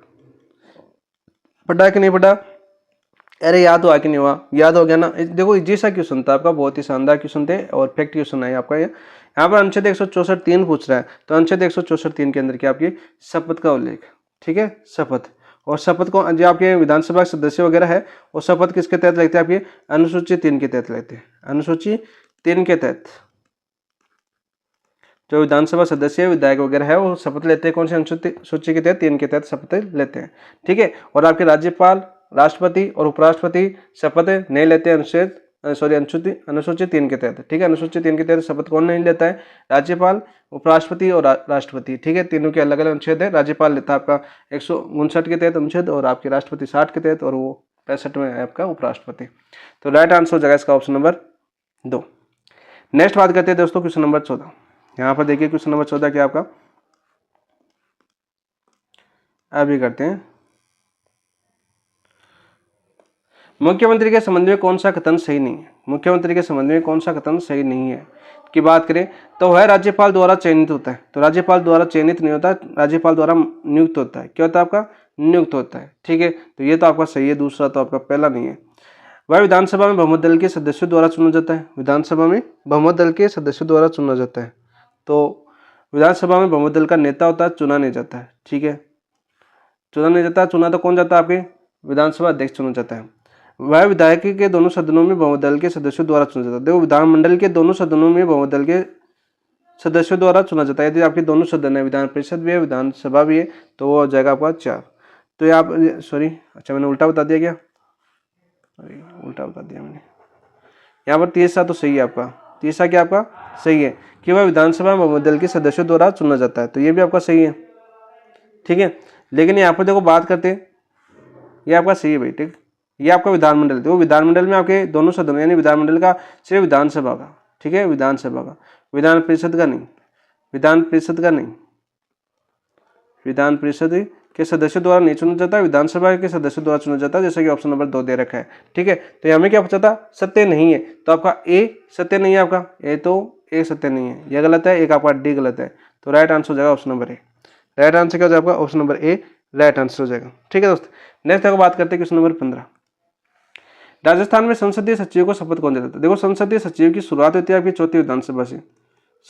पढ़ा कि नहीं पढ़ा? अरे याद हुआ कि नहीं हुआ? याद हो गया ना? देखो इजी सा क्वेश्चन था आपका, बहुत ही शानदार क्वेश्चन थे और फैक्ट क्वेश्चन है आपका। यहाँ पर अनुच्छेद 164 3 पूछ रहा है, तो अनुच्छेद 164 3 के अंदर क्या आपकी शपथ का उल्लेख। ठीक है, शपथ। और शपथ को जो आपके विधानसभा सदस्य वगैरह है वो शपथ किसके तहत लगते हैं? आपके अनुसूची 3 के तहत लगते हैं। अनुसूची 3 के तहत जो विधानसभा सदस्य विधायक वगैरह है वो शपथ लेते हैं। कौन से अनुसूची के तहत? 3 के तहत शपथ लेते हैं। ठीक है। और आपके राज्यपाल, राष्ट्रपति और उपराष्ट्रपति शपथ नहीं लेते अनुसूची 3 के तहत। ठीक है, अनुसूची 3 के तहत शपथ कौन नहीं लेता है? राज्यपाल, उपराष्ट्रपति और राष्ट्रपति। ठीक है, तीनों के अलग अलग अनुच्छेद है। राज्यपाल लेता है आपका 159 के तहत अनुच्छेद, और आपके राष्ट्रपति 60 के तहत, और वो 65 में है आपका उपराष्ट्रपति। तो राइट आंसर हो जाएगा इसका ऑप्शन नंबर 2। नेक्स्ट बात करते हैं दोस्तों क्वेश्चन नंबर 14। यहाँ पर देखिए क्वेश्चन नंबर 14 क्या आपका, अभी करते हैं। मुख्यमंत्री के संबंध में कौन सा कथन सही नहीं है? मुख्यमंत्री के संबंध में कौन सा कथन सही नहीं है की बात करें तो वह राज्यपाल द्वारा चयनित होता है। तो राज्यपाल द्वारा चयनित नहीं होता, राज्यपाल द्वारा नियुक्त होता है। क्या होता है? आपका नियुक्त होता है। ठीक है, तो ये तो आपका सही है। दूसरा तो आपका पहला नहीं है। वह विधानसभा में बहुमत दल के सदस्यों द्वारा चुना जाता है। विधानसभा में बहुमत दल के सदस्यों द्वारा चुना जाता है। तो विधानसभा में बहुमत दल का नेता होता है, चुना नहीं जाता है। ठीक है, चुना नहीं जाता। चुना तो कौन जाता है? आपके विधानसभा अध्यक्ष चुना जाता है। वह विधायक के दोनों सदनों में बहुमत दल के सदस्यों द्वारा चुना जाता है। देखो विधानमंडल के दोनों सदनों में बहुमत दल के सदस्यों द्वारा चुना जाता है। यदि आपके दोनों सदन है, विधान परिषद भी है, विधानसभा भी है, तो वो हो जाएगा आपका 4। तो यहाँ पर सॉरी, अच्छा मैंने उल्टा बता दिया क्या? उल्टा बता दिया मैंने। यहाँ पर तीसरा तो सही है आपका। तीसरा क्या आपका सही है कि वह विधानसभा में बहुमत दल के सदस्यों द्वारा चुना जाता है। तो ये भी आपका सही है। ठीक है, लेकिन यहाँ पर देखो बात करते हैं, ये आपका सही है भाई। ठीक, ये आपका विधानमंडल, देखो विधानमंडल में आपके दोनों सदन, यानी विधानमंडल का सिर्फ विधानसभा का। ठीक है, विधानसभा का, विधान परिषद का नहीं। विधान परिषद का नहीं, विधान परिषद के सदस्यों द्वारा नहीं चुना जाता, विधानसभा के सदस्यों द्वारा चुना जाता है, जैसे कि ऑप्शन नंबर 2 दे रखा है। ठीक है, तो हमें क्या पूछा था? सत्य नहीं है। तो आपका ए सत्य नहीं है। आपका ए तो ए सत्य नहीं है, यह गलत है। एक आपका डी गलत है। तो राइट आंसर हो जाएगा option number A. Right answer क्या हो जाएगा? Option number A right answer हो जाएगा। ठीक है दोस्त, नेक्स्ट बात करते हैं क्वेश्चन नंबर 15। राजस्थान में संसदीय सचिव को शपथ कौन देता है? देखो संसदीय सचिव की शुरुआत होती है आपकी चौथी विधानसभा से।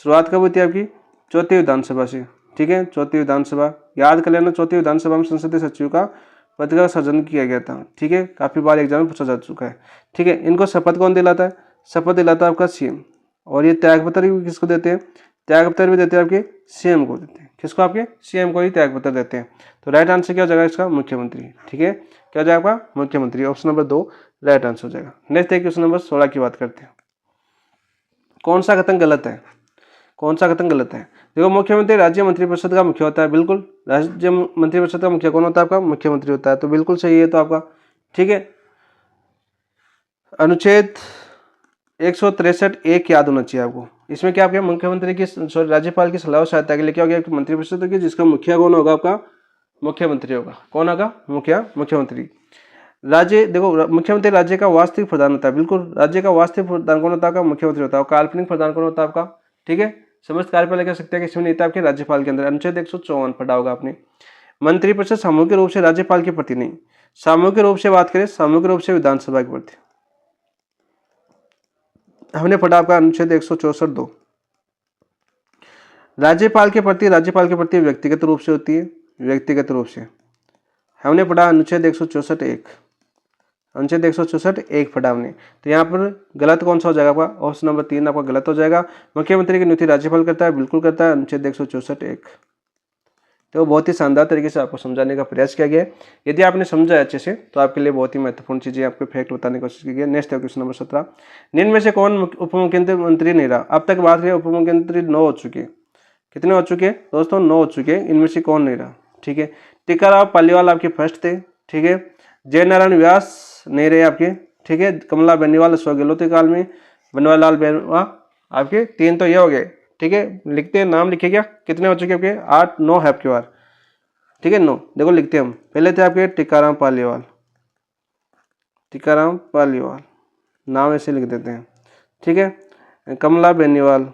शुरुआत कब होती है आपकी? चौथी विधानसभा से, ठीक है, चौथी विधानसभा याद कर लेना। चौथी विधानसभा में संसदीय सचिव का पद का सृजन किया गया था, ठीक है, काफी बार एग्जाम में पूछा जा चुका है, ठीक है। इनको शपथ कौन दिलाता है? शपथ दिलाता है आपका सीएम। और ये त्यागपत्र भी किसको देते हैं? त्यागपत्र भी देते हैं आपके सीएम को देते हैं। किसको? आपके सीएम को ही त्यागपत्र देते हैं। तो राइट आंसर क्या हो जाएगा इसका? मुख्यमंत्री, ठीक है, क्या हो जाएगा आपका? मुख्यमंत्री। ऑप्शन नंबर 2 राइट आंसर हो जाएगा। नेक्स्ट है क्वेश्चन नंबर 16 की बात करते हैं। कौन सा कथन गलत है? कौन सा कथन गलत है? देखो, मुख्यमंत्री राज्य मंत्रिपरिषद का मुखिया होता है, बिल्कुल। राज्य मंत्रिपरिषद का मुखिया कौन होता है? आपका मुख्यमंत्री होता है, तो बिल्कुल सही है तो आपका, ठीक है। अनुच्छेद 163 याद होना चाहिए आपको। इसमें क्या आपके मुख्यमंत्री की सॉरी राज्यपाल की सलाह और सहायता के लिए क्या हो गया? मंत्रिपरिषद होगी, जिसका मुखिया कौन होगा? आपका मुख्यमंत्री होगा। कौन होगा? मुख्यमंत्री। राज्य देखो, मुख्यमंत्री राज्य का वास्तविक प्रधान होता है, बिल्कुल। राज्य का वास्तविक प्रधान कौन होता है? आपका मुख्यमंत्री होता है। और काल्पनिक प्रधान कौन होता है? आपका, ठीक है। समस्त कार्यपालक कह सकते हैं कि इसमें नहीं था आपके राज्यपाल के अंदर। अनुच्छेद 154 पढ़ा होगा आपने। मंत्रिपरिषद सामूहिक रूप से राज्यपाल के प्रति नहीं, सामूहिक रूप से बात करें, सामूहिक रूप से विधानसभा के प्रति हमने पढ़ा आपका अनुच्छेद 164(2). राज्यपाल के प्रति व्यक्तिगत रूप से होती है, व्यक्तिगत रूप से। हमने पढ़ा अनुच्छेद 164(1), अनुच्छेद 164(1) पढ़ा हमने। तो यहाँ पर गलत कौन सा हो जाएगा? आपका ऑप्शन नंबर 3 आपका गलत हो जाएगा। मुख्यमंत्री की नियुक्ति राज्यपाल करता है, बिल्कुल करता है, अनुच्छेद 164(1). तो बहुत ही शानदार तरीके से आपको समझाने का प्रयास किया गया है। यदि आपने समझा अच्छे से तो आपके लिए बहुत ही महत्वपूर्ण चीजें आपको फैक्ट बताने की कोशिश की गई। नेक्स्ट है क्वेश्चन नंबर 17। निम्न में से कौन उप मुख्यमंत्री नहीं रहा? अब तक बात करें, उप मुख्यमंत्री 9 हो चुके। कितने हो चुके दोस्तों? 9 हो चुके। इनमें से कौन नहीं रहा? ठीक है, टीकाराव पालीवाल आपके फर्स्ट थे, ठीक है। जयनारायण व्यास नहीं रहे आपके, ठीक है। कमला बेनीवाल अशोक गहलोत के काल में, बनवारीलाल बेनवा आपके 3 तो ये हो गए, ठीक है। लिखते हैं, नाम लिखे क्या? कितने हो चुके आपके? 8 9 है आपके बार, ठीक है। 9 देखो लिखते हैं हम। पहले थे आपके टीकाराम पालीवाल, टीकाराम पालीवाल नाम ऐसे लिख देते हैं, ठीक है। कमला बेनीवाल,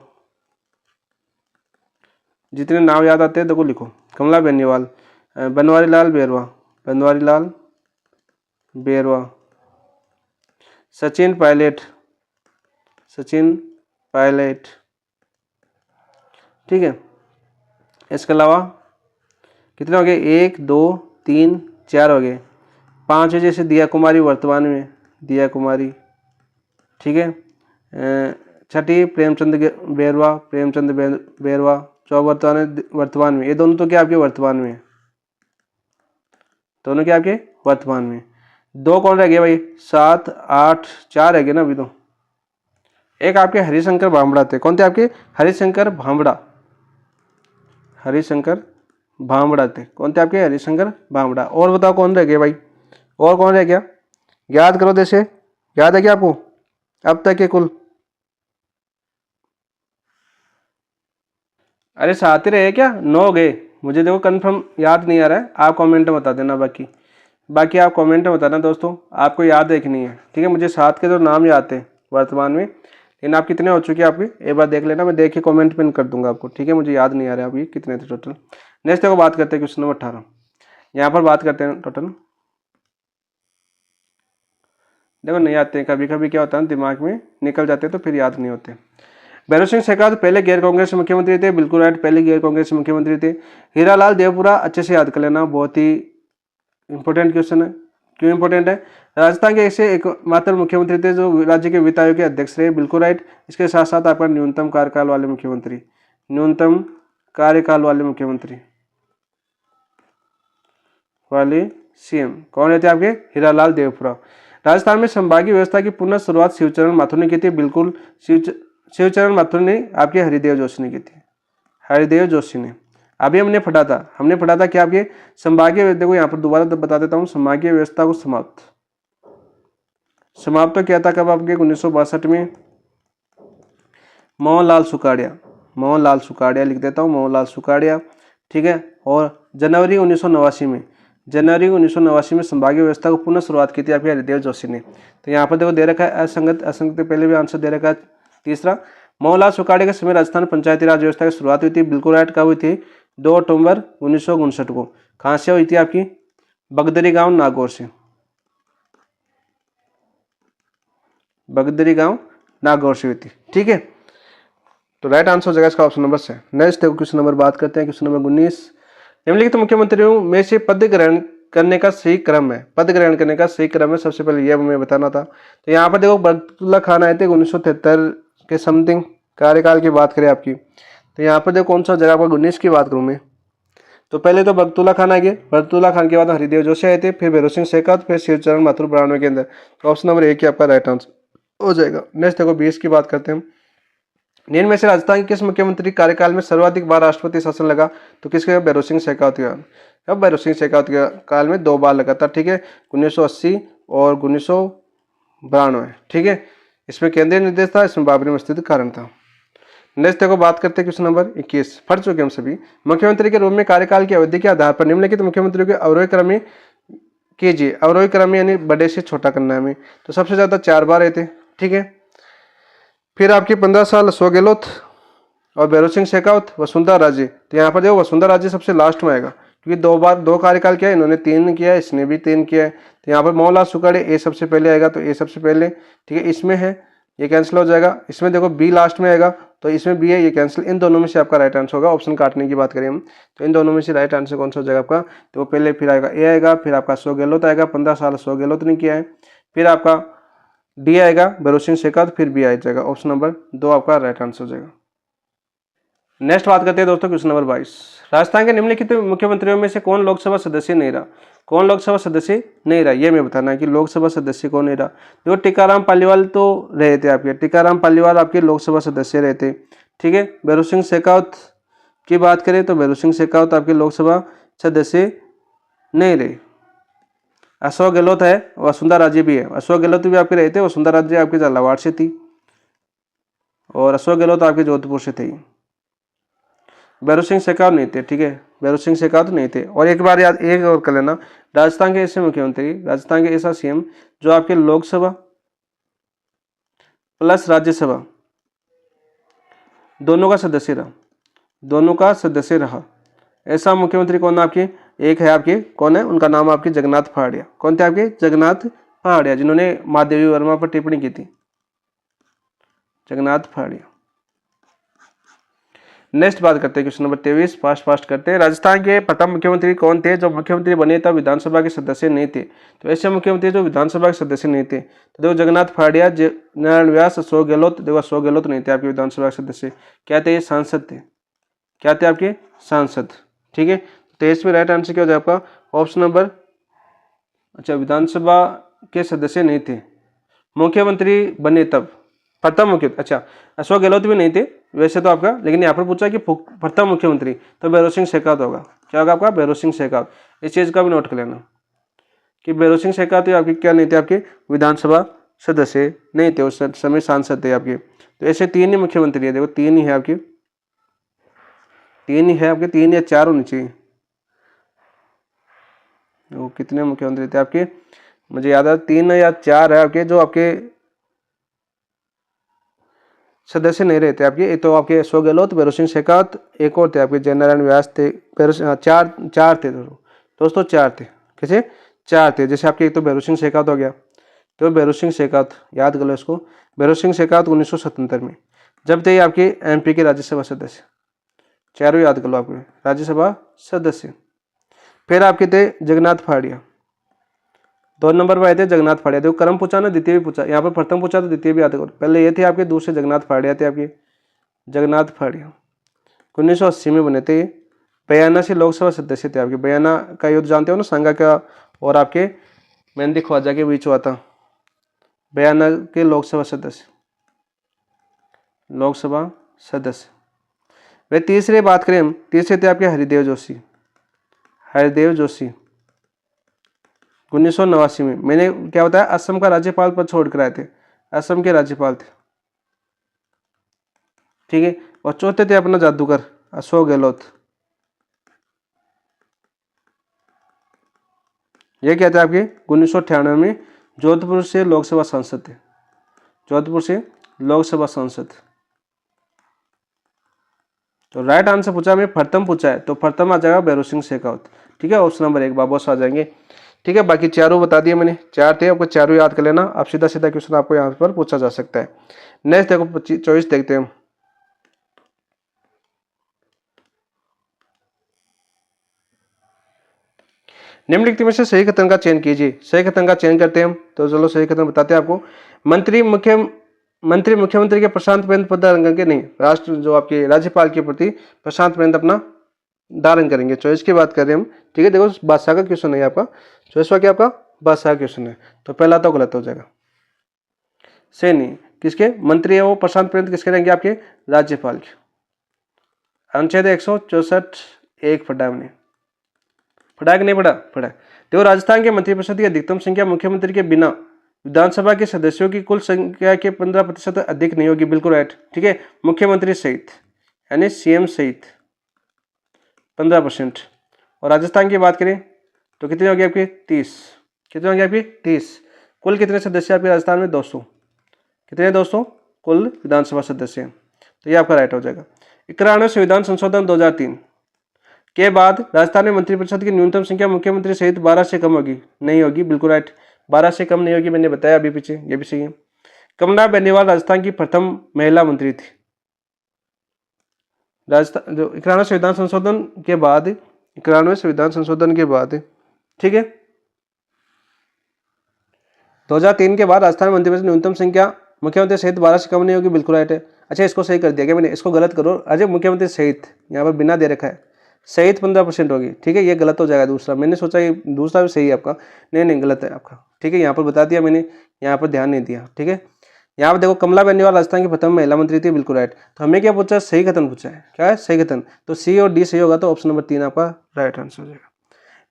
जितने नाम याद आते हैं देखो लिखो। कमला बेनीवाल, बनवारीलाल बेरवा, बनवारीलाल बेरवा, सचिन पायलट, सचिन पायलट, ठीक है। इसके अलावा कितने हो गए? 1 2 3 4 हो गए। 5 है जैसे दिया कुमारी वर्तमान में, दिया कुमारी, ठीक है। छठी प्रेमचंद बेरवा, प्रेमचंद बेरवा, जो वर्तमान में। ये दोनों तो क्या आपके वर्तमान में, दोनों क्या आपके वर्तमान में। 2 कौन रह गए भाई? 7 8 4 रह गए ना अभी तो। एक आपके हरिशंकर भामड़ा थे। कौन थे आपके? हरिशंकर भामड़ा, हरिशंकर भामड़ा थे। कौन थे आपके? हरिशंकर भामड़ा। और बताओ कौन रह गए भाई? और कौन रह गया? याद करो, जैसे याद है क्या आपको अब तक के कुल? अरे 7 ही रहे क्या? 9 गए। मुझे देखो कंफर्म याद नहीं आ रहा है, आप कमेंट में बता देना। बाकी आप कमेंट में बताना दोस्तों, आपको याद है कि नहीं है, ठीक है। मुझे 7 के तो नाम याद थे वर्तमान में, लेकिन आप कितने हो चुके हैं आपके एक बार देख लेना। मैं देख के कमेंट पिन कर दूंगा आपको, ठीक है। मुझे याद नहीं आ रहा है अभी कितने थे टोटल। नेक्स्ट देखो, बात करते हैं क्वेश्चन नंबर 18। यहाँ पर बात करते हैं टोटल। देखो नहीं आते हैं, कभी कभी क्या होता है दिमाग में निकल जाते हैं तो फिर याद नहीं होते। भैरव सिंह शेखावत पहले गैर कांग्रेस मुख्यमंत्री थे, बिल्कुल राइट, पहले गैर कांग्रेस मुख्यमंत्री थे। हीरालाल देवपुरा, अच्छे से याद कर लेना, बहुत ही इंपॉर्टेंट क्वेश्चन है। क्यों इंपॉर्टेंट है? राजस्थान के ऐसे एकमात्र मुख्यमंत्री थे जो राज्य के वित्त आयोग के अध्यक्ष रहे, बिल्कुल राइट। इसके साथ साथ आपका न्यूनतम कार्यकाल वाले मुख्यमंत्री, न्यूनतम कार्यकाल वाले मुख्यमंत्री वाले सीएम कौन रहते आपके? हीरालाल देवपुरा। राजस्थान में संभागीय व्यवस्था की पुनः शुरुआत शिवचरण माथुर ने की थी, बिल्कुल शिवचरण माथुर ने आपके हरिदेव जोशी ने की थी, हरिदेव जोशी ने। अभी हमने पढ़ा था कि आपके संभागीय, देखो यहाँ पर दोबारा बता देता हूँ, संभागीय व्यवस्था को समाप्त तो किया था कब? आपके 1962 में मोहनलाल सुखाड़िया लिख देता हूँ, मोहनलाल सुखाड़िया, ठीक है। और जनवरी 1989 में संभागीय व्यवस्था को पुनः शुरुआत की थी आपके हरिदेव जोशी ने। तो यहाँ पर देखो दे रखा है असंगत पहले भी आंसर दे रखा है। तीसरा, मोहनलाल सुखाड़िया के समय राजस्थान पंचायती राज व्यवस्था की शुरुआत हुई थी, बिल्कुल राइट। कब हुई थी? 2 अक्टूबर 1959 को। कहाँ से हुई थी आपकी? बगदरी गांव नागौर से, बगदरी गांव नागौर से हुई थी, ठीक है। तो राइट आंसर हो जाएगा इसका ऑप्शन नंबर से। नेक्स्ट देखो क्वेश्चन नंबर बात करते हैं, क्वेश्चन नंबर 19। निम्नलिखित मुख्यमंत्रियों में से पद ग्रहण करने का सही क्रम है, पद ग्रहण करने का सही क्रम है, सबसे पहले यह हमें बताना था। तो यहाँ पर देखो बरकतुल्ला खान आए थे 1973 के समथिंग कार्यकाल की बात करें आपकी। तो यहाँ पर देखो कौन सा जगह आपका 19 की बात करूँ मैं, तो पहले तो बरकतुल्ला खान आ गए, बरकतुल्ला खान के बाद हरिदेव जोशी आए थे, फिर भैरों सिंह शेखावत, फिर शिवचरण माथुर 92 के अंदर। तो ऑप्शन नंबर एक ही आपका राइट आंसर हो जाएगा। नेक्स्ट देखो 20 की बात करते हैं। निम्न में से राजस्थान के किस मुख्यमंत्री कार्यकाल में सर्वाधिक बार राष्ट्रपति शासन लगा, तो किसके, भैरों सिंह शेखावत के। अब भैरों सिंह शेखावत के काल में 2 बार लगा था, ठीक है, 1980 और 1992, ठीक है। इसमें केंद्रीय निर्देश था, इसमें बाबरी मस्जिद कारण था। नेक्स्ट देखो बात करते हैं क्वेश्चन नंबर 21, पढ़ चुके हम सभी। मुख्यमंत्री के रूप में कार्यकाल की अवधि के आधार पर निम्नलिखित मुख्यमंत्रियों के अवरोही क्रम में कीजिए। अवरोही क्रम यानी बड़े से छोटा करना है हमें। तो सबसे ज्यादा 4 बार आए थे, ठीक है। फिर आपके 15 साल अशोक गहलोत और भैरों सिंह शेखावत, वसुंधरा राजे। तो यहाँ पर देखो वसुंधरा राजे सबसे लास्ट में आएगा, क्योंकि 2 बार 2 कार्यकाल किया, इन्होंने 3 किया, इसने भी 3 किया है। तो यहाँ पर मोहनलाल सुखाड़े ए सबसे पहले आएगा, तो ए सबसे पहले, ठीक है, इसमें है, ये कैंसिल हो जाएगा। इसमें देखो बी लास्ट में आएगा, तो इसमें बी है, ये कैंसिल। इन दोनों में से आपका राइट आंसर होगा। ऑप्शन काटने की बात करें हम, तो इन दोनों में से राइट आंसर कौन सा हो जाएगा आपका, तो पहले फिर आएगा ए आएगा, फिर आपका अशोक गहलोत आएगा, 15 साल अशोक गहलोत ने किया है, फिर आपका डी आएगा भैरों सिंह शेखावत, फिर बी आ जाएगा। ऑप्शन नंबर 2 आपका राइट आंसर हो जाएगा। नेक्स्ट बात करते हैं दोस्तों क्वेश्चन नंबर 22। राजस्थान के निम्नलिखित मुख्यमंत्रियों में से कौन लोकसभा सदस्य नहीं रहा, कौन लोकसभा सदस्य नहीं रहा, ये मैं बताना है कि लोकसभा सदस्य कौन नहीं रहा। देखो टीकाराम पालीवाल तो रहे थे आपके, टीकाराम पालीवाल आपके लोकसभा सदस्य रहे थे, ठीक है। भैरों सिंह शेखावत की बात करें तो भैरों सिंह शेखावत आपके लोकसभा सदस्य नहीं रहे। अशोक गहलोत है, वसुंधरा राजे भी है, अशोक गहलोत भी आपके रहे थे, वसुंधरा राजे आपके झालावाड़ से थी, और अशोक गहलोत आपके जोधपुर से थे। भैरों सिंह शेखावत नहीं थे, ठीक है, भैरों सिंह शेखावत नहीं थे। और एक बार याद एक और कर लेना, राजस्थान के ऐसे मुख्यमंत्री, राजस्थान के ऐसा सीएम जो आपके लोकसभा प्लस राज्यसभा दोनों का सदस्य रहा, दोनों का सदस्य रहा, ऐसा मुख्यमंत्री कौन है आपके, एक है आपके, कौन है, उनका नाम आपके जगन्नाथ पहाड़िया। कौन थे आपके, जगन्नाथ पहाड़िया, जिन्होंने महादेवी वर्मा पर टिप्पणी की थी, जगन्नाथ पहाड़िया। नेक्स्ट बात करते हैं क्वेश्चन नंबर 23, फास्ट करते हैं। राजस्थान के प्रथम मुख्यमंत्री कौन थे जो मुख्यमंत्री बने तब विधानसभा के सदस्य नहीं थे, तो ऐसे मुख्यमंत्री जो विधानसभा के सदस्य नहीं थे, तो देखो जगन्नाथ पहाड़िया, नारायण व्यास, अशोक गहलोत। देखो अशोक गहलोत नहीं थे आपके विधानसभा के सदस्य, क्या थे, ये सांसद थे, क्या थे आपके, सांसद, ठीक है। तो इसमें राइट आंसर क्या हो जाएगा आपका, ऑप्शन नंबर, अच्छा, विधानसभा के सदस्य नहीं थे, मुख्यमंत्री बने तब, प्रथम मुख्यमंत्री, अच्छा अशोक गहलोत भी नहीं थे वैसे तो आपका, लेकिन यहाँ पर पूछा कि प्रथम मुख्यमंत्री, तो भैरों सिंह शेखावत होगा। क्या होगा आपका, भैरों सिंह शेखावत। इस चीज का भी नोट कर लेना कि भैरों सिंह शेखावत आपके क्या नहीं थे, आपके विधानसभा सदस्य नहीं थे, उस समय सांसद थे आपके। तो ऐसे 3 ही मुख्यमंत्री है, देखो 3 ही है आपके, 3 ही है आपके, 3 या 4 होनी चाहिए। वो कितने मुख्यमंत्री थे आपके, मुझे याद है 3 या 4 है आपके जो आपके सदस्य नहीं रहते आपके। एक तो आपके अशोक गहलोत, भैरों सिंह शेखावत, एक और थे आपके जयनारायण व्यास थे, चार थे दोस्तों, 4 थे, कैसे 4 थे। जैसे आपके एक तो भैरों सिंह शेखावत हो गया, तो भैरों सिंह शेखावत याद कर लो इसको, भैरों सिंह शेखावत 1977 में जब थे आपके एमपी के राज्यसभा सदस्य, चारों याद कर लो आपके राज्यसभा सदस्य। फिर आपके थे जगन्नाथ पहाड़िया, 2 नंबर पर आए थे जगन्नाथ पहाड़िया। देखो क्रम पूछा ना, द्वितीय भी पूछा, यहाँ पर प्रथम पूछा तो द्वितीय भी याद करो। पहले ये थे आपके, दूसरे जगन्नाथ पहाड़िया थे आपके, जगन्नाथ पहाड़िया 1980 में बने थे। बयाना से लोकसभा सदस्य थे आपके, बयाना का युद्ध जानते हो ना, संगा का और आपके मेहंदी ख्वाजा के बीच हुआ था, बयाना के लोकसभा सदस्य, लोकसभा सदस्य। वे तीसरे बात करें हम, तीसरे थे आपके हरिदेव जोशी, हरिदेव जोशी 1989 में। मैंने क्या बताया, असम का राज्यपाल पद छोड़ कर आए थे, असम के राज्यपाल थे, ठीक है। और चौथे थे अपना जादूगर अशोक गहलोत, ये क्या थे आपके 1998 में जोधपुर से लोकसभा सांसद थे, जोधपुर से लोकसभा सांसद। तो राइट आंसर पूछा मैं, प्रथम पूछा है तो प्रथम आ जाएगा भैरों सिंह शेखावत, ठीक है। ऑप्शन नंबर 1 बाबोस आ जाएंगे, ठीक है। बाकी चारों बता दिए मैंने, 4 थे, आपको चारों याद कर लेना। अब सीधा क्वेश्चन आपको यहाँ पर पूछा जा सकता है। नेक्स्ट देखो 24 देखते हैं। निम्नलिखित में से सही कथन का चयन कीजिए। सही कथन का चयन करते हैं हम, तो चलो सही कथन बताते हैं आपको। मंत्री मुख्यमंत्री के प्रशांत प्रेम पद धारण करके नहीं, राष्ट्र जो आपके राज्यपाल के प्रति प्रशांत प्रेम अपना धारण करेंगे। चॉइस की बात कर रहे हैं हम, ठीक है। देखो बादशाह का क्वेश्चन है आपका, चॉइस क्या आपका बादशाह क्वेश्चन है, तो पहला तो गलत हो जाएगा। सही नहीं, किसके मंत्री है वो प्रशांत प्रेम किसके रहेंगे आपके राज्यपाल के। अनुच्छेद 164 एक पढ़ा हमने, पढ़ा कि नहीं पढ़ा? पढ़ा। देखो राजस्थान के मंत्रिपरिषद की अधिकतम संख्या मुख्यमंत्री के बिना विधानसभा के सदस्यों की कुल संख्या के 15% अधिक नहीं होगी। बिल्कुल राइट, ठीक है। मुख्यमंत्री सहित यानी सीएम सहित 15%। और राजस्थान की बात करें तो कितनी होगी आपकी 30। कितनी होगी आपकी 30। कुल कितने सदस्य आपके राजस्थान में 200। कितने 200 कुल विधानसभा सदस्य, तो ये आपका राइट हो जाएगा। 91वें संविधान संशोधन 2003 के बाद राजस्थान में मंत्रिपरिषद की न्यूनतम संख्या मुख्यमंत्री सहित 12 से कम होगी। नहीं होगी, बिल्कुल राइट, 12 से कम नहीं होगी, मैंने बताया अभी पीछे, ये भी सही है। कमला बेनीवाल राजस्थान की प्रथम महिला मंत्री थी। राजस्थान जो 91वें संविधान संशोधन के बाद, 91वें संविधान संशोधन के बाद, ठीक है, 2003 के बाद राजस्थान मंत्रिपरिषद न्यूनतम संख्या मुख्यमंत्री सहित 12 से कम नहीं होगी। बिल्कुल राइट है। अच्छा, इसको सही कर दिया क्या मैंने? इसको गलत करो। अजय मुख्यमंत्री सहित यहाँ पर बिना दे रखा है, सहित 15% होगी, ठीक है। ये गलत हो जाएगा दूसरा, मैंने सोचा ये दूसरा भी सही है आपका, नहीं गलत है आपका, ठीक है। यहाँ पर बता दिया मैंने, यहाँ पर ध्यान नहीं दिया, ठीक है। यहाँ पर देखो कमला बेनीवाल राजस्थान की प्रथम महिला मंत्री थी, बिल्कुल राइट। तो हमें क्या पूछा? सही कथन पूछा है। क्या है? सही कथन। तो सी और डी सही होगा, तो ऑप्शन नंबर 3 आपका राइट आंसर हो जाएगा।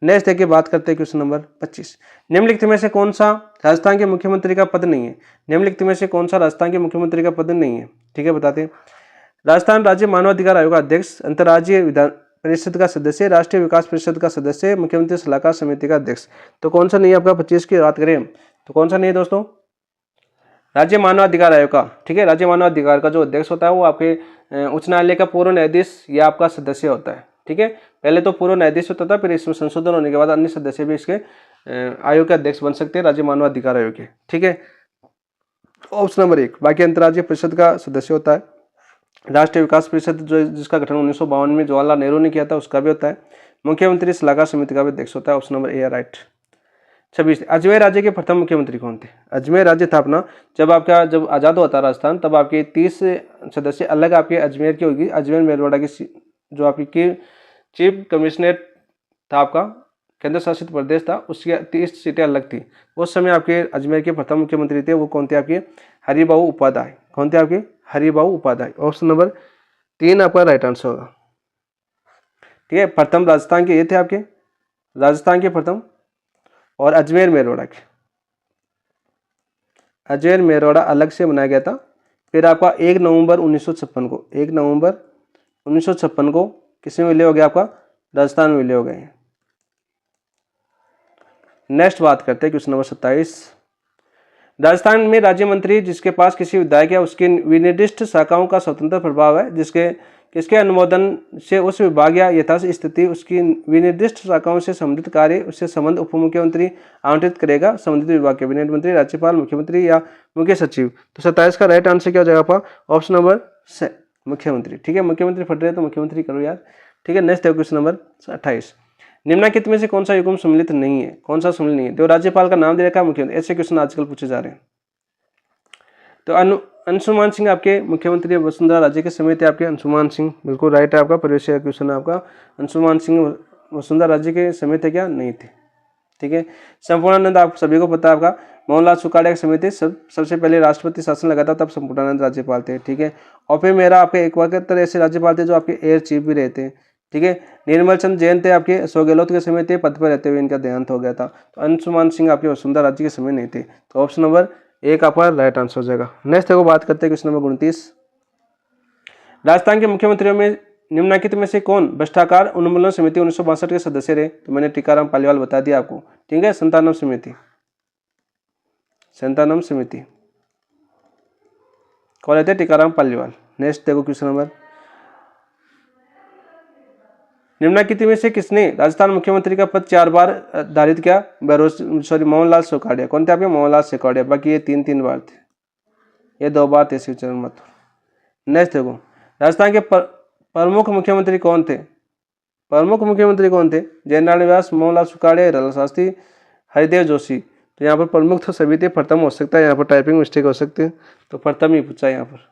नेक्स्ट देखिए, बात करते हैं क्वेश्चन नंबर 25। निम्नलिखित में से कौन सा राजस्थान के मुख्यमंत्री का पद नहीं है? निम्नलिखित में से कौन सा राजस्थान के मुख्यमंत्री का पद नहीं है? ठीक है, बताते हैं। राजस्थान राज्य मानवाधिकार आयोग का अध्यक्ष, अंतर्राज्यीय विधान परिषद का सदस्य, राष्ट्रीय विकास परिषद का सदस्य, मुख्यमंत्री सलाहकार समिति का अध्यक्ष। तो कौन सा नहीं है आपका? 25 की बात करें तो कौन सा नहीं है दोस्तों? राज्य मानवाधिकार आयोग का, ठीक है। राज्य मानवाधिकार का जो अध्यक्ष होता है वो आपके उच्च न्यायालय का पूर्व न्यायाधीश या आपका सदस्य होता है, ठीक है। पहले तो पूर्व न्यायाधीश होता था, फिर इसमें संशोधन होने के बाद अन्य सदस्य भी इसके आयोग के अध्यक्ष बन सकते हैं, राज्य मानवाधिकार आयोग के, ठीक है। Option number 1। बाकी अंतर्राज्यीय परिषद का सदस्य होता है, राष्ट्रीय विकास परिषद जो जिसका गठन 1952 में जवाहरलाल नेहरू ने किया था उसका भी होता है, मुख्यमंत्री सलाहकार समिति का भी अध्यक्ष होता है। Option number A right. 26। Ajmer राज्य के प्रथम मुख्यमंत्री कौन थे? अजमेर राज्य था अपना, जब आजाद हुआ था राजस्थान, तब आपके 30 सदस्य अलग आपके अजमेर की होगी। अजमेर मेरवाड़ा की जो आपकी चीफ कमिश्नर था, आपका केंद्र शासित प्रदेश था, उसकी 30 सीटें अलग थी। उस समय आपके अजमेर के प्रथम मुख्यमंत्री थे, वो कौन थे? आपके हरिबाबू उपाध्याय। कौन थे आपके? हरिबाबू उपाध्याय। ऑप्शन नंबर 3 आपका राइट आंसर होगा, ठीक है। प्रथम राजस्थान के ये थे आपके, राजस्थान के प्रथम, और अजमेर मेरवाड़ा के, अजमेर मेरवाड़ा अलग से बनाया गया था। फिर आपका 1 नवंबर 1956 को, 1 नवंबर 1956 को किसमें विलय हो गया? आपका राजस्थान में विलय हो गए। नेक्स्ट बात करते हैं क्वेश्चन नंबर 27। राजस्थान में राज्य मंत्री जिसके पास किसी विधायक या उसकी विनिर्दिष्ट शाखाओं का स्वतंत्र प्रभाव है, किसके अनुमोदन से उस विभाग या यथास्थिति स्थिति उसकी विनिर्दिष्ट शाखाओं से संबंधित कार्य उससे संबंध उप मुख्यमंत्री आवंटित करेगा। संबंधित विभाग के कैबिनेट मंत्री, राज्यपाल, मुख्यमंत्री या मुख्य सचिव। तो 27 का राइट आंसर क्या हो जाएगा आपका? ऑप्शन नंबर से मुख्यमंत्री, ठीक है। मुख्यमंत्री फट रहे तो मुख्यमंत्री करो यार, ठीक है। Next question number 28। निम्नलिखित में से कौन सा युग्म सम्मिलित नहीं है? कौन सा सम्मिलित नहीं है? तो राज्यपाल का नाम दे रखा है, मुख्यमंत्री। ऐसे क्वेश्चन आजकल पूछे जा रहे हैं। तो अंशुमान सिंह आपके मुख्यमंत्री वसुंधरा राज्य के समय थे आपके, अंशुमान सिंह, बिल्कुल राइट है आपका। प्रवेश क्वेश्चन है आपका, अंशुमान सिंह वसुंधरा राज्य के समय थे क्या? नहीं थे, ठीक है। संपूर्णानंद आप सभी को पता है आपका, मोहनलाल सुखाड़िया के समय थे, सबसे पहले राष्ट्रपति शासन लगा था, तब संपूर्णानंद राज्यपाल थे, ठीक है। ओपी मेहरा आपके एक वक्त ऐसे राज्यपाल थे जो आपके एयर चीफ भी रहते हैं, ठीक है। निर्मल चंद जैन थे आपके, अशोक गहलोत के समय थे, पद पर रहते हुए इनका देहांत हो गया था। तो अंशुमान सिंह आपके वसुंधरा राज्य के समय नहीं थे, तो ऑप्शन नंबर 1 आपका राइट आंसर हो जाएगा। नेक्स्ट देखो, बात करते हैं क्वेश्चन नंबर 29। राजस्थान के मुख्यमंत्रियों में निम्नलिखित में से कौन भ्रष्टाचार उन्मूलन समिति 1962 के सदस्य रहे? तो मैंने टीकाराम पालीवाल बता दिया आपको, ठीक है। संतानम समिति, संतानम समिति कौन रहते? टीकाराम पालीवाल। नेक्स्ट देखो क्वेश्चन नंबर, निम्नलिखित में से किसने राजस्थान मुख्यमंत्री का पद 4 बार धारित किया? मोहनलाल सुखाड़िया। कौन थे आपके? मोहनलाल सुखाड़िया। बाकी ये 3 बार थे, ये 2 बार थे शिवचरण माथुर। नेक्स्ट देखो, राजस्थान के प्रमुख मुख्यमंत्री कौन थे? प्रमुख मुख्यमंत्री कौन थे? जयनारायण व्यास, मोहनलाल सुखाड़िया, हीरालाल शास्त्री, हरिदेव जोशी। तो यहाँ पर प्रमुख तो सभी थे, प्रथम हो सकता है, यहाँ पर टाइपिंग मिस्टेक हो सकती है, तो प्रथम ही पूछा यहाँ पर।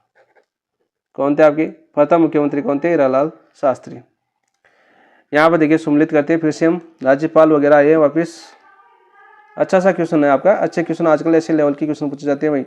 कौन थे आपके प्रथम मुख्यमंत्री? कौन थे? हीरालाल शास्त्री। यहाँ पर देखिए सम्मिलित करते हैं फिर से हम, राज्यपाल वगैरह आए वापस। अच्छा सा क्वेश्चन है आपका, अच्छे क्वेश्चन आजकल ऐसे लेवल के क्वेश्चन पूछे जाते हैं भाई।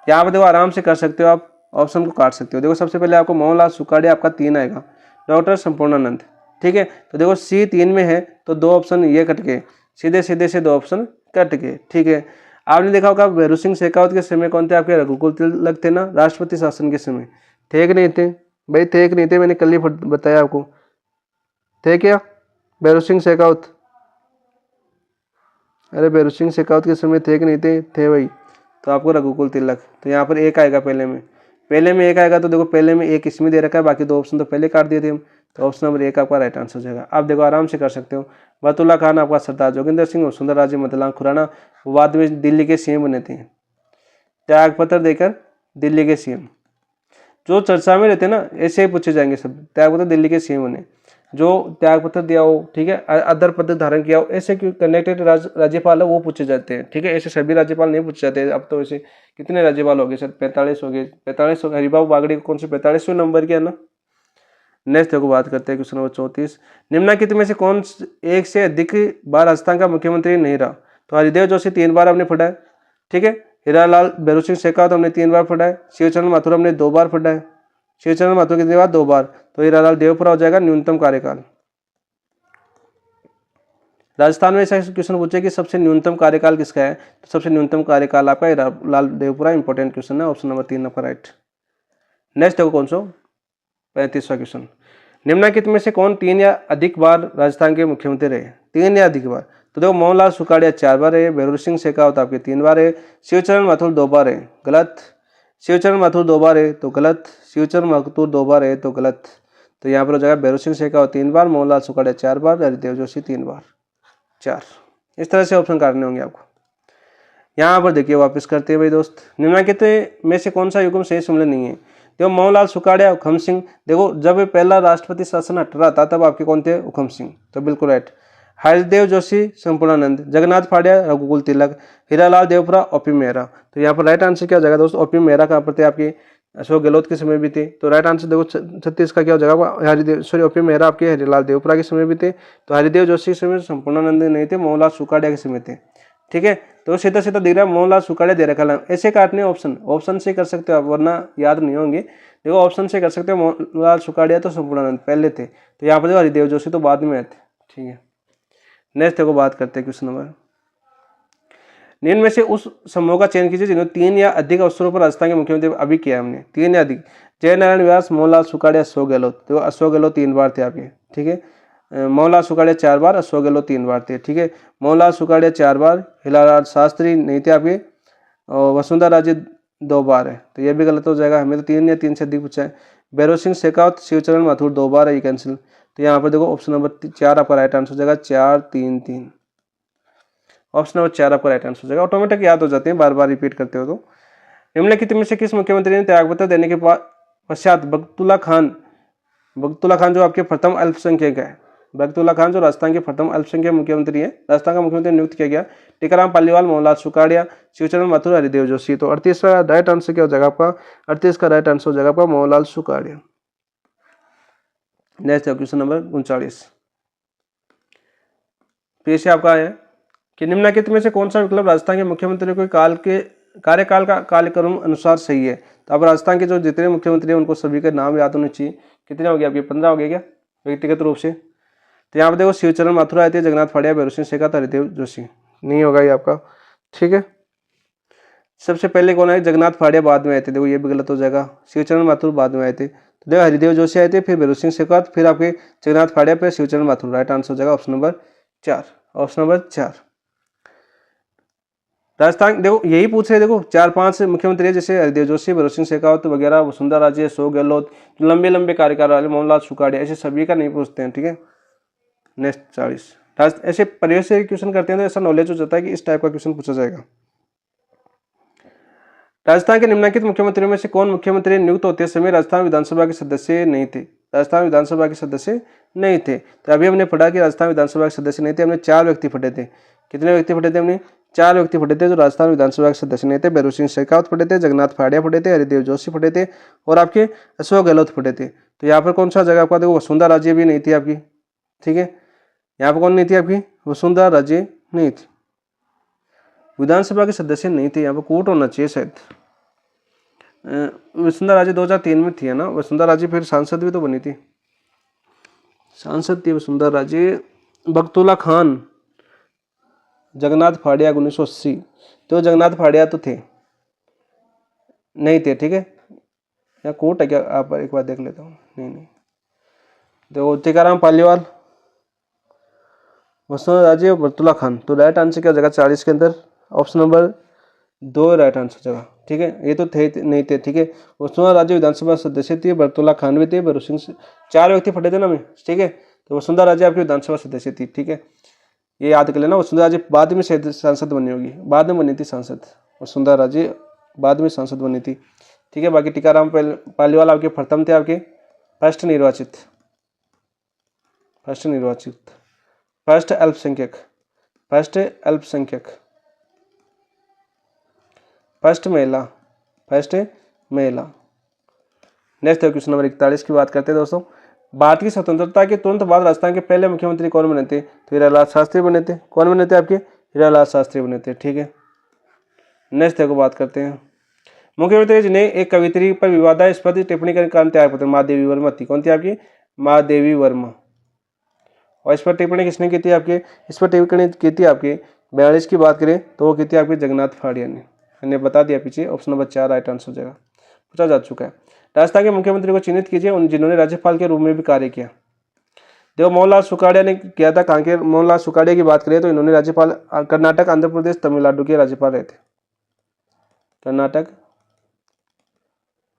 यहाँ पर देखो आराम से कर सकते हो आप, ऑप्शन को काट सकते हो। देखो सबसे पहले आपको मोहनलाल सुखाड़िया आपका 3 आएगा, डॉक्टर संपूर्णानंद, ठीक है। तो देखो सी 3 में है तो 2 ऑप्शन ये कट गए, सीधे सीधे से 2 ऑप्शन कट गए, ठीक है। आपने देखा होगा भैरू सिंह शेखावत के समय कौन थे आपके? रघुकुल तिलक थे ना, राष्ट्रपति शासन के समय। थे कि नहीं थे भाई? थे कि नहीं थे? मैंने कल ही बताया आपको, थे क्या भैरू सिंह शेखावत? अरे भैरू सिंह शेखावत के समय थे कि नहीं थे? थे भाई। तो आपको रघुकुल तिलक, तो यहाँ पर 1 आएगा पहले में, 1 आएगा। तो देखो पहले में 1 इसमें दे रखा है, बाकी 2 ऑप्शन तो पहले काट दिए थे हम, तो ऑप्शन नंबर 1 आपका राइट आंसर हो जाएगा। आप देखो आराम से कर सकते हो। बतुल्ला खान आपका सरदार जोगिंदर सिंह, सुंदर राजे मदनलाल खुराना, वो बाद में दिल्ली के सीएम बने थे, त्याग पत्र देकर दिल्ली के सीएम। जो चर्चा में रहते ना ऐसे ही पूछे जाएंगे सब, त्याग पत्र दिल्ली के सीएम बने, जो त्याग पत्र दिया हो, ठीक है, अदर पद धारण किया हो, ऐसे कनेक्टेड राज्यपाल है वो पूछे जाते हैं, ठीक है। ऐसे सभी राज्यपाल नहीं पूछे जाते। अब तो ऐसे कितने राज्यपाल हो गए सर? 45 हो गए, 45 हो गए। हरिबाबू बागड़ी कौन से 45वें नंबर के है ना। नेक्स्ट देखो बात करते हैं क्वेश्चन नंबर 34, निम्नलिखित में से कौन एक से अधिक बार राजस्थान का मुख्यमंत्री नहीं रहा? तो हरिदेव जोशी 3 बार हमने फटा है, ठीक है। हीरालाल भैरू सिंह शेखावत हमने 3 बार फटा है। शिवचरण माथुर हमने 2 बार फटा है। शिवचरण माथुर कितनी बार? 2 बार। तो हीरालाल देवपुरा हो जाएगा न्यूनतम कार्यकाल। राजस्थान में ऐसा क्वेश्चन पूछे कि सबसे न्यूनतम कार्यकाल किसका है? तो सबसे न्यूनतम कार्यकाल आपका हीरालाल देवपुरा। इंपॉर्टेंट क्वेश्चन है, ऑप्शन नंबर 3 आपका राइट। नेक्स्ट देखो कौन सा 35वां क्वेश्चन, निम्नलिखित में से कौन 3 या अधिक बार राजस्थान के मुख्यमंत्री रहे? 3 या अधिक बार। तो देखो मोहनलाल सुखाड़िया 4 बार है, भैरू सिंह शेखावत आपके 3 बार है, शिवचरण माथुर 2 बार है, गलत। शिवचरण माथुर 2 बार है तो गलत, शिवचरण माथुर 2 बार है तो गलत। तो यहाँ पर हो जाएगा भैरू सिंह शेखावत 3 बार, मोहनलाल सुखाड़िया 4 बार, हरिदेव जोशी 3 बार, 4। इस तरह से ऑप्शन काटने होंगे आपको। यहाँ पर देखिए वापस करते हैं भाई दोस्त, निम्नलिखित में से कौन सा युग्म सही सम्मिलन नहीं है? देखो मोहनलाल सुखाड़िया, उखम सिंह। देखो जब पहला राष्ट्रपति शासन हट रहा था तब आपके कौन थे? उखम सिंह, तो बिल्कुल राइट। हरिदेव जोशी संपूर्णानंद, जगन्नाथ फाड़िया रघुकुल तिलक, हीरालाल देवपुरा ओपी मेहरा। तो यहाँ पर राइट आंसर क्या हो जाएगा दोस्तों? ओपी मेहरा कहाँ पर थे? आपके अशोक गहलोत के समय भी थे, तो राइट आंसर देखो 36 का क्या हो जाएगा? हरिदेव सॉरी ओपी मेहरा आपके हरिलाल देवपुरा के समय भी थे, तो हरिदेव जोशी के समय संपूर्णानंद नहीं थे, मोहनलाल सुखाड़िया के समय थे, ठीक है। तो सीधा सीधा दिख रहा है मोहनलाल सुखाड़िया दे रखा है। ऐसे काटने ऑप्शन से कर सकते हो आप, वरना याद नहीं होंगे। देखो ऑप्शन से कर सकते हो, मोहनलाल सुखाड़िया तो संपूर्णानंद पहले थे, तो यहाँ पर देखो हरिदेव जोशी तो बाद में आए थे, ठीक है। नेक्स्ट देखो बात करते हैं क्वेश्चन नंबर, निम्न में से उस समूह का चयन कीजिए जिन्होंने 3 या अधिक अवसरों पर राजस्थान के मुख्यमंत्री अभी किया है हमने, 3 या अधिक। जयनारायण व्यास, मोहनलाल सुखाड़िया, अशोक गहलोत। देखो अशोक गहलोत 3 बार थे आपके, ठीक है। मोहनलाल सुखाड़िया 4 बार, अशोक गहलोत 3 बार थे, ठीक है। मोहनलाल सुखाड़िया 4 बार, हीरालाल शास्त्री नहीं थे आपके, और वसुंधरा राजे 2 बार है, तो ये भी गलत हो जाएगा। हमें तो 3 या 3 से अधिक पूछा है। भैरू सिंह शेखावत, शिवचरण माथुर 2 बार है, ये कैंसिल। तो यहाँ पर देखो ऑप्शन नंबर 4 आपका राइट आंसर हो जाएगा, 4 3 3। ऑप्शन नंबर 4 आपका राइट आंसर हो जाएगा। ऑटोमेटिक याद हो जाते हैं, बार बार रिपीट करते हो तो। निम्नलिखित में से किस मुख्यमंत्री ने त्यागपत्र देने के पश्चात बगतुल्ला खान जो आपके प्रथम अल्पसंख्यक है, बगतुल्ला खान जो राजस्थान के प्रथम अल्पसंख्यक मुख्यमंत्री है, राजस्थान का मुख्यमंत्री नियुक्त किया गया? टीकाराम पालीवाल, मोहनलाल सुखाड़िया, शिवचरण माथुर, हरिदेव जोशी। तो 38 का राइट आंसर क्या हो जाएगा आपका? 38 का राइट आंसर हो जाएगा आपका Mohanlal Sukhadia. Next question number 39, फिर से आपका है कि निम्नलिखित में से कौन सा विकल्प राजस्थान के मुख्यमंत्री के कार्यकाल का कालक्रम अनुसार सही है? तो अब राजस्थान के जो जितने मुख्यमंत्री हैं उनको सभी के नाम याद होने चाहिए। कितने हो गए आपके? 15 हो गए क्या व्यक्तिगत रूप से? तो यहाँ पर देखो शिवचरण माथुर आए थे, जगन्नाथ फाड़िया, भैरू सिंह शेखावत, हरिदेव जोशी। नहीं होगा ये आपका, ठीक है। सबसे पहले कौन आए? जगन्नाथ फाड़िया बाद में आए थे, देखो ये भी गलत हो जाएगा। शिवचरण माथुर बाद में आए थे, तो देखो हरिदेव जोशी आए थे, फिर भैरू सिंह शेखावत, फिर आपके जगन्नाथ फाड़िया, फिर शिवचरण माथुर। राइट आंसर हो जाएगा option number 4। Option number 4 Rajasthan. देखो यही पूछ रहे, देखो 4-5 मुख्यमंत्री है, जैसे हरिदेव जोशी, भैरू सिंह शेखावत वगैरह, वसुंधरा राजे, अशोक गहलोत, लंबे लंबे कार्यकाल वाले, मोहनलाल सुखाड़िया, ऐसे सभी का नहीं पूछते हैं, ठीक है। नेक्स्ट 40, ऐसे परिवेश से क्वेश्चन करते हैं तो ऐसा नॉलेज हो जाता है कि इस टाइप का क्वेश्चन पूछा जाएगा। राजस्थान के निम्नलिखित मुख्यमंत्रियों में से कौन मुख्यमंत्री नियुक्त होते समय राजस्थान विधानसभा के सदस्य नहीं थे? राजस्थान विधानसभा के सदस्य नहीं थे। तो अभी हमने पढ़ा कि राजस्थान विधानसभा के सदस्य नहीं थे, हमने 4 व्यक्ति पढ़े थे। कितने व्यक्ति पढ़े थे हमने? 4 व्यक्ति पढ़े थे जो राजस्थान विधानसभा के सदस्य नहीं थे। भैरों सिंह शेखावत पढ़े थे, जगन्नाथ फाड़िया पढ़े थे, हरिदेव जोशी पढ़े थे और आपके अशोक गहलोत पढ़े थे। तो यहाँ पर कौन सा जगह आपका देखो, वसुंधरा राजे भी नहीं थी आपकी, ठीक है। यहाँ पर कौन नहीं थी आपकी? वसुंधरा राजे नहीं थी, विधानसभा के सदस्य नहीं थे। यहाँ पर कोर्ट होना चाहिए शायद। वसुंधरा राजे 2003 में थी, है ना। वसुंधरा राजे फिर सांसद भी तो बनी थी, सांसद थी वसुंधरा राजे। बख्तुल्ला खान, जगन्नाथ फाड़िया 1980, तो जगन्नाथ फाड़िया तो थे नहीं थे, ठीक है। या कोर्ट है क्या? आप एक बार देख लेता हूँ। नहीं, देखो टीकाराम पालीवाल, वसुंधरा राजे और बख्तुल्ला खान। तो राइट आंसर क्या जगह 40 के अंदर? ऑप्शन नंबर 2 राइट आंसर जगह, ठीक है। ये तो थे नहीं थे, ठीक है। वसुंधरा राजे विधानसभा सदस्य थी, बख्तुल्ला खान भी थे, भैरों सिंह, 4 व्यक्ति पढ़े थे ना मैं, ठीक है। तो वसुंधरा राजे आपकी विधानसभा सदस्य थी, ठीक है। ये याद कर लेना। वसुंधरा राजे बाद में शायद सांसद बनी होगी, बाद में बनी थी सांसद। वसुंधरा राजे बाद में सांसद बनी थी, ठीक है। बाकी टीकाराम पालीवाल आपके प्रथम थे, आपके फर्स्ट निर्वाचित, फर्स्ट अल्पसंख्यक, फर्स्ट महिला। नेक्स्ट क्वेश्चन नंबर 41 की बात करते हैं दोस्तों। भारत की स्वतंत्रता के तुरंत बाद राजस्थान के पहले मुख्यमंत्री कौन बने थे? तो हीरालाल शास्त्री बने थे। कौन बने थे आपके? हीरालाल शास्त्री बने थे, ठीक है। नेक्स्ट को बात करते हैं। मुख्यमंत्री जिन्हें एक कवित्री पर विवादास्पद टिप्पणी करने का कारण त्याग पत्र, महादेवी वर्मा थी। कौन थी आपकी? महादेवी वर्मा। और इस पर टिप्पणी किसने की थी आपके? इस पर टिप्पणी की थी आपके 42 की बात करें तो वो की थी आपके जगन्नाथ फाड़िया ने। मैंने बता दिया पीछे, ऑप्शन नंबर 4 राइट आंसर हो जाएगा, पूछा जा चुका है। राजस्थान के मुख्यमंत्री को चिन्हित कीजिए उन जिन्होंने राज्यपाल के रूप में भी कार्य किया। देखो मोहनलाल सुखाड़िया ने किया था। कहाँ के? मोहनलाल सुखाड़िया की बात करें तो इन्होंने राज्यपाल कर्नाटक, आंध्र प्रदेश, तमिलनाडु के राज्यपाल रहे थे। कर्नाटक,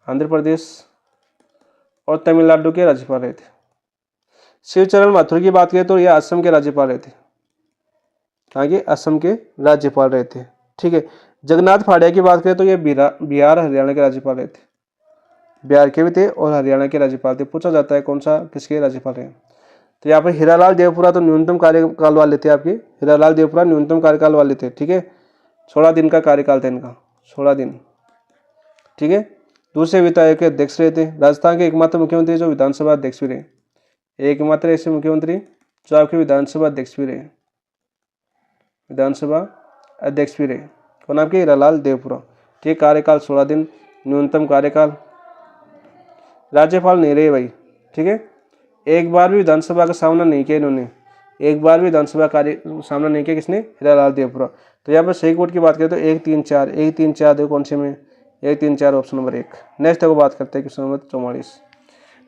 आंध्र प्रदेश और तमिलनाडु के राज्यपाल रहे थे। शिवचरण माथुर की बात करें तो यह असम के राज्यपाल रहे थे। कहाँ के? असम के राज्यपाल रहे थे, ठीक है। जगन्नाथ फाड़िया की बात करें तो ये बिहार हरियाणा के राज्यपाल रहे थे, बिहार के भी थे और हरियाणा के राज्यपाल थे। पूछा जाता है कौन सा किसके राज्यपाल रहे। तो यहाँ पर हीरालाल देवपुरा तो न्यूनतम कार्यकाल वाले थे आपके, हीरालाल देवपुरा न्यूनतम कार्यकाल वाले थे, ठीक है। 16 दिन का कार्यकाल था इनका, 16 दिन, ठीक है। दूसरे वित्त आयोग के अध्यक्ष रहे थे। राजस्थान के एकमात्र मुख्यमंत्री जो विधानसभा अध्यक्ष भी रहे, एकमात्र ऐसे मुख्यमंत्री जो आपके विधानसभा अध्यक्ष भी रहे, कौन? आपके हीरालाल देवपुरा, ठीक। कार्यकाल 16 दिन, न्यूनतम कार्यकाल। राज्यपाल नहीं रहे भाई, ठीक है। एक बार भी विधानसभा का सामना नहीं किया इन्होंने, एक बार भी विधानसभा सामना नहीं किया। किसने? हीरालाल देवपुरा। तो यहाँ पर सही कोड की बात करें तो 1 3 4 1 3 4 देखो कौन से में 1 3 4 ऑप्शन नंबर 1। नेक्स्ट को बात करते हैं क्वेश्चन नंबर 44।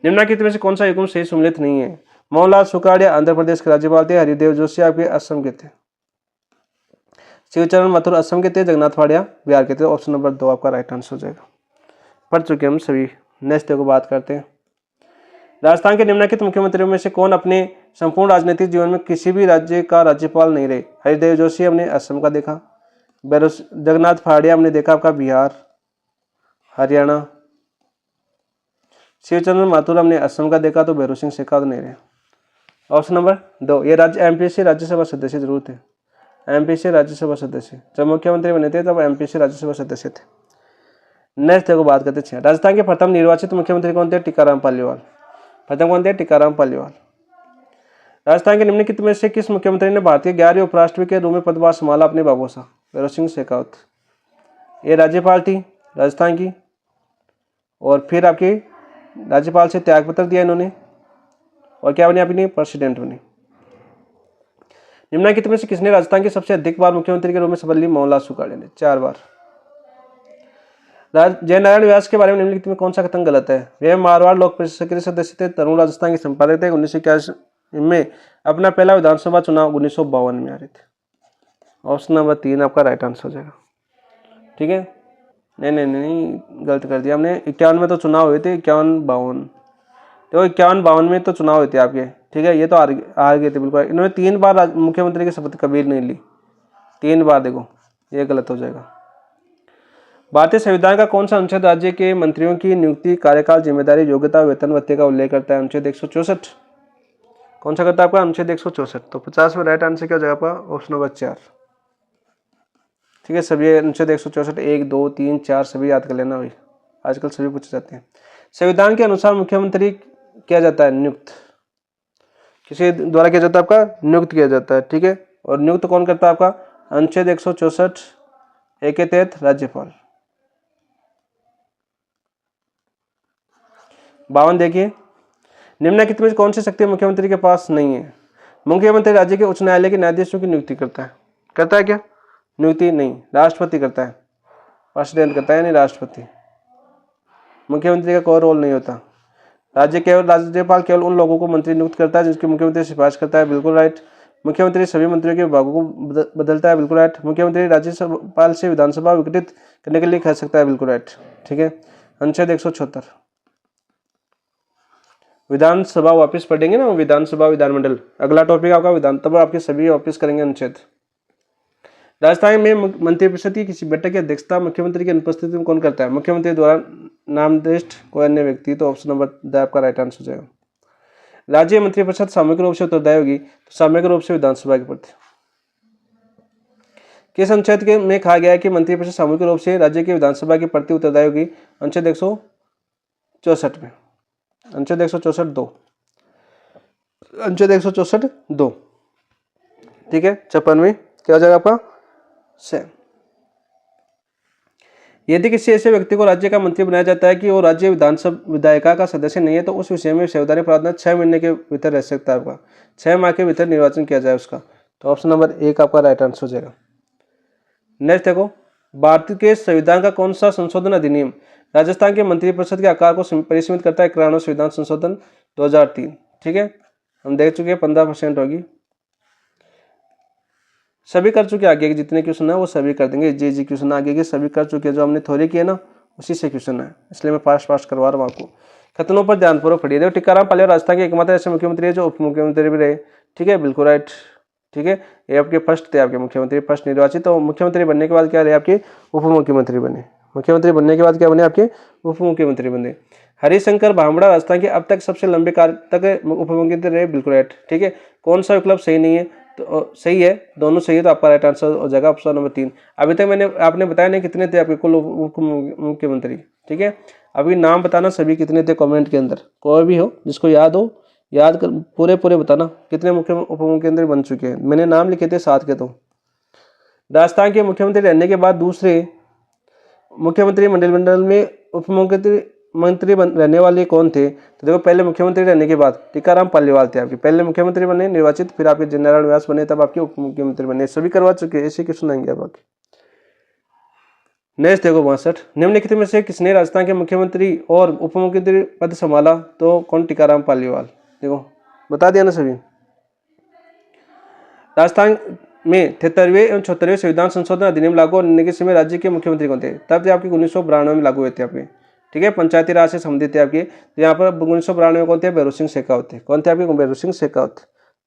निम्नलिखित में से कौन सा युग्म सही सम्मिलित नहीं है? मोहनलाल सुखाड़िया आंध्र प्रदेश के राज्यपाल थे, हरिदेव जोशी आपके असम के थे, शिवचरण माथुर असम के थे, जगन्नाथ फाड़िया बिहार के थे। ऑप्शन नंबर 2 आपका राइट आंसर हो जाएगा। पढ़ चुके हम सभी। नेक्स्ट को बात करते हैं। राजस्थान के निम्नलिखित मुख्यमंत्रियों में से कौन अपने संपूर्ण राजनीतिक जीवन में किसी भी राज्य का राज्यपाल नहीं रहे? हरिदेव जोशी हमने असम का देखा, जगन्नाथ फाड़िया हमने देखा आपका बिहार हरियाणा, शिवचंद्र माथुर हमने असम का देखा, तो भैरों सिंह शेखावत नहीं रहे। ऑप्शन नंबर 2 ये एमपीसी राज्यसभा सदस्य जरूर थे, एमपीसी राज्यसभा सदस्य जब मुख्यमंत्री बने थे तब एमपीसी राज्यसभा सदस्य थे। नेक्स्ट को बात करते हैं। राजस्थान के प्रथम निर्वाचित मुख्यमंत्री कौन थे? टीकाराम पालीवाल। प्रथम कौन थे? टीकाराम पालीवाल। राजस्थान के निम्नलिखित में से किस मुख्यमंत्री ने भारतीय 11वें उपराष्ट्रपति के रूप में पदभार संभाला? अपने बाबूसा भैरों सिंह शेखावत। ये राज्यपाल थी राजस्थान की, और फिर आपके राज्यपाल से त्यागपत्र दिया इन्होंने, और क्या बनी? अपनी प्रेसिडेंट बनी। निम्नलिखित में से किसने राजस्थान के सबसे अधिक बार मुख्यमंत्री के रूप में शपथ ली? मोहनलाल सुखाड़िया ने 4 बार। जयनारायण व्यास के बारे में निम्नलिखित में कौन सा कथन गलत है? वे मारवाड़ लोक परिषद सक्रिय सदस्य थे, तरुण राजस्थान के संपादक थे, 1981 में अपना पहला विधानसभा चुनाव 1952 में आ रहे थे। ऑप्शन नंबर 3 आपका राइट आंसर हो जाएगा, ठीक है। नहीं गलत कर दिया हमने। 51 में तो चुनाव हुए थे, 51-52, तो 51-52 में तो चुनाव हुए थे आपके, ठीक है। ये तो हार गए थे बिल्कुल। इन्होंने 3 बार मुख्यमंत्री की शपथ कभी नहीं ली, 3 बार। देखो ये गलत हो जाएगा। भारतीय संविधान का कौन सा अनुच्छेद राज्य के मंत्रियों की नियुक्ति, कार्यकाल, जिम्मेदारी, योग्यता, वेतन भत्ते का उल्लेख करता है? अनुच्छेद 164। कौन सा करता है आपका? अनुच्छेद 164। तो 50 में राइट आंसर क्या हो जाएगा आपका? Option number 4। ठीक है, सभी अनुच्छेद 164 1 2 3 4 सभी याद कर लेना भाई, आजकल सभी पूछे जाते हैं। संविधान के अनुसार मुख्यमंत्री किया जाता है नियुक्त, किसी द्वारा किया जाता है आपका? नियुक्त किया जाता है। ठीक है, और नियुक्त कौन करता है आपका? अनुच्छेद 164 ए के तहत राज्यपाल। 52 देखिए, निम्नलिखित में कौन सी शक्ति मुख्यमंत्री के पास नहीं है? मुख्यमंत्री राज्य के उच्च न्यायालय के न्यायाधीशों की नियुक्ति करता है। करता है क्या? नियुक्ति नहीं, राष्ट्रपति करता है। प्रेसिडेंट करता है, नहीं राष्ट्रपति। मुख्यमंत्री का कोई रोल नहीं होता। राज्यपाल केवल उन लोगों को मंत्री नियुक्त करता है जिसकी मुख्यमंत्री सिफारिश करता है, बिल्कुल राइट। मुख्यमंत्री सभी मंत्रियों के विभागों को बदलता है, बिल्कुल राइट। मुख्यमंत्री राज्यपाल से विधानसभा विघटित करने के लिए कह सकता है, बिल्कुल राइट। ठीक है, अनुच्छेद 176। विधानसभा वापस पढ़ेंगे ना, विधानसभा विधानमंडल अगला टॉपिक आपका विधान, तब आपके सभी वापस करेंगे अनुच्छेद। राजस्थान में मंत्रिपरिषद की किसी बैठक की अध्यक्षता मुख्यमंत्री की अनुपस्थिति में कौन करता है? मुख्यमंत्री द्वारा नामनिर्दिष्ट कोई अन्य व्यक्ति। तो ऑप्शन नंबर द आपका राइट आंसर हो जाएगा। राज्य मंत्रिपरिषद सामूहिक रूप से उत्तरदायी होगी, तो सामूहिक रूप से विधानसभा के प्रति। किस अनुच्छेद के में कहा गया है कि मंत्रिपरिषद सामूहिक रूप से राज्य की विधानसभा के प्रति उत्तरदायी होगी? अनुच्छेद 164 में, अनुच्छेद 164 2, अनुच्छेद 164 2। ठीक है, 56 क्या हो जाएगा आपका? से यदि किसी ऐसे व्यक्ति को राज्य का मंत्री बनाया जाता है कि वो राज्य विधानसभा विधायिका का सदस्य नहीं है, तो उस विषय में संवैधानिक प्रावधान 6 महीने के भीतर रह सकता है आपका, 6 माह के भीतर निर्वाचन किया जाए उसका। तो ऑप्शन नंबर 1 आपका राइट आंसर हो जाएगा। नेक्स्ट देखो, भारत के संविधान का कौन सा संशोधन अधिनियम राजस्थान के मंत्रिपरिषद के आकार को परिसीमित करता है? 91वां संविधान संशोधन 2003। ठीक है, हम देख चुके हैं 15% होगी, सभी कर चुके। आगे के जितने क्वेश्चन है वो सभी कर देंगे, जी क्वेश्चन आगे के सभी कर चुके हैं, जो हमने थ्योरी किए ना उसी से क्वेश्चन है, इसलिए मैं फास्ट करवा रहा हूँ आपको। खतनों पर ध्यानपूर्वक पढ़िए। देखो, टीकाराम पालिया राजस्थान के एकमात्र ऐसे मुख्यमंत्री है जो उप मुख्यमंत्री भी रहे। ठीक है, बिल्कुल राइट। ठीक है, ये आपके फर्स्ट थे, आपके मुख्यमंत्री फर्स्ट निर्वाचित। तो मुख्यमंत्री बनने के बाद क्या रहे? आपके उप मुख्यमंत्री बने। मुख्यमंत्री बनने के बाद क्या बने? आपके उप मुख्यमंत्री बने। हरिशंकर भामड़ा राजस्थान के अब तक सबसे लंबे काल तक उप मुख्यमंत्री रहे, बिल्कुल राइट। ठीक है, कौन सा विकल्प सही नहीं है? तो सही है, दोनों सही है, तो आपका राइट आंसर हो जाएगा ऑप्शन नंबर 3। अभी तक आपने बताया नहीं कितने थे आपके कुल उप मुख्यमंत्री। ठीक है, अभी नाम बताना सभी कितने थे कमेंट के अंदर, कोई भी हो जिसको याद हो, याद कर पूरे बताना कितने मुख्य उप मुख्यमंत्री बन चुके हैं। मैंने नाम लिखे थे 7 के। तो राजस्थान के मुख्यमंत्री रहने के बाद दूसरे मुख्यमंत्री मंडल में उप मुख्यमंत्री रहने वाले कौन थे? तो देखो, पहले मुख्यमंत्री रहने के बाद टीकाराम पालीवाल थे आपके, पहले मुख्यमंत्री बने निर्वाचित, फिर आपके जननारायण व्यास बने, तब आपके उप मुख्यमंत्री बने। सभी करवा चुके, ऐसे क्वेश्चन आएंगे आप आगे। नेक्स्ट देखो 62, निम्नलिखित में से किसने राजस्थान के मुख्यमंत्री और उप मुख्यमंत्री पद संभाला? तो कौन? टीकाराम पालीवाल। देखो, बता दिया ना सभी। राजस्थान में 73वें एवं 74वें संविधान संशोधन अधिनियम लागू होने के समय राज्य के मुख्यमंत्री कौन थे? तब थे आपके 1992 में लागू हुए थे आपके। ठीक है, पंचायती राज से संबंधित थे आपके। तो यहाँ पर 1992 में कौन थे? भैरों सिंह शेखावत थे। कौन थे आपके? भैरों सिंह शेखावत।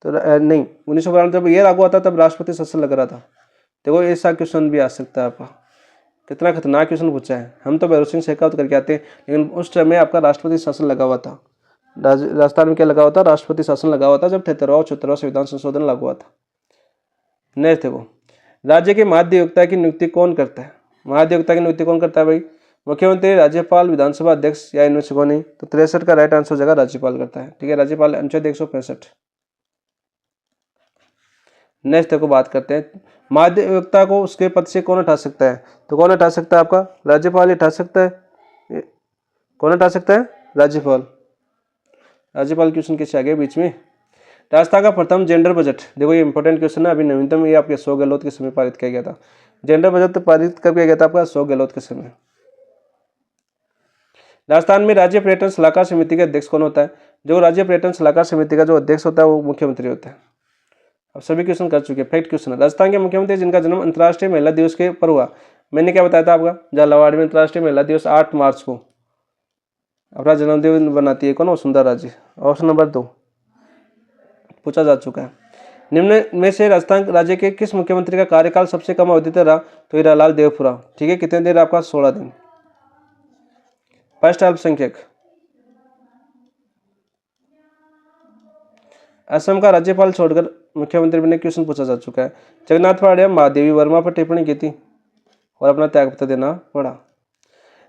तो नहीं, 1992 जब ये लागू हुआ था तब राष्ट्रपति शासन लग रहा था। देखो, ऐसा क्वेश्चन भी आ सकता है आपका, कितना खतरनाक क्वेश्चन पूछा है। हम तो भैरों सिंह शेखावत करके आते हैं, लेकिन उस समय आपका राष्ट्रपति शासन लगा हुआ था। राजस्थान में क्या लगा हुआ था? राष्ट्रपति शासन लगा हुआ था जब 73वां और 74वां संविधान संशोधन लागू हुआ था। नेक्स्ट देखो, राज्य के महाधिवक्ता की नियुक्ति कौन करता है? महाधिवक्ता की नियुक्ति कौन करता है भाई? मुख्यमंत्री, राज्यपाल, विधानसभा अध्यक्ष या इनमें से कौन नहीं? तो 63 का राइट आंसर हो जाएगा राज्यपाल करता है। ठीक है, राज्यपाल, अनुच्छेद 165। नेक्स्ट देखो, बात करते हैं महाधिवक्ता को उसके पद से कौन हटा सकता है? तो कौन हटा सकता है? आपका राज्यपाल हटा सकता है। कौन हटा सकता है? राज्यपाल। राज्यपाल क्वेश्चन कैसे आ गए बीच में? राजस्थान का प्रथम जेंडर बजट, देखो ये इंपॉर्टेंट क्वेश्चन है, अभी नवीनतम ये आपके अशोक गहलोत के समय पारित किया गया था। जेंडर बजट पारित कब किया गया था? आपका अशोक गहलोत के समय। राजस्थान में राज्य पर्यटन सलाहकार समिति का अध्यक्ष कौन होता है? जो राज्य पर्यटन सलाहकार समिति का जो अध्यक्ष होता है वो मुख्यमंत्री होता है। अब सभी क्वेश्चन कर चुके हैं, फैक्ट क्वेश्चन है। राजस्थान के मुख्यमंत्री जिनका जन्म अंतर्राष्ट्रीय महिला दिवस के पर हुआ, मैंने क्या बताया था आपका? झालावाड़ में अंतर्राष्ट्रीय महिला दिवस 8 मार्च को अपना जन्मदिन बनाती है कौन? वसुंधरा राजे। ऑप्शन नंबर 2 पूछा जा चुका है। निम्न में से राजस्थान राज्य के किस मुख्यमंत्री का कार्यकाल सबसे कम अवधि तक रहा? तो हीरालाल देवपुरा। ठीक है, कितने देर आपका? 16 दिन। फर्स्ट अल्पसंख्यक। असम का राज्यपाल छोड़कर मुख्यमंत्री बने, क्वेश्चन पूछा जा चुका है। जगन्नाथ पहाड़िया महादेवी वर्मा पर टिप्पणी की थी और अपना त्यागपत्र देना पड़ा।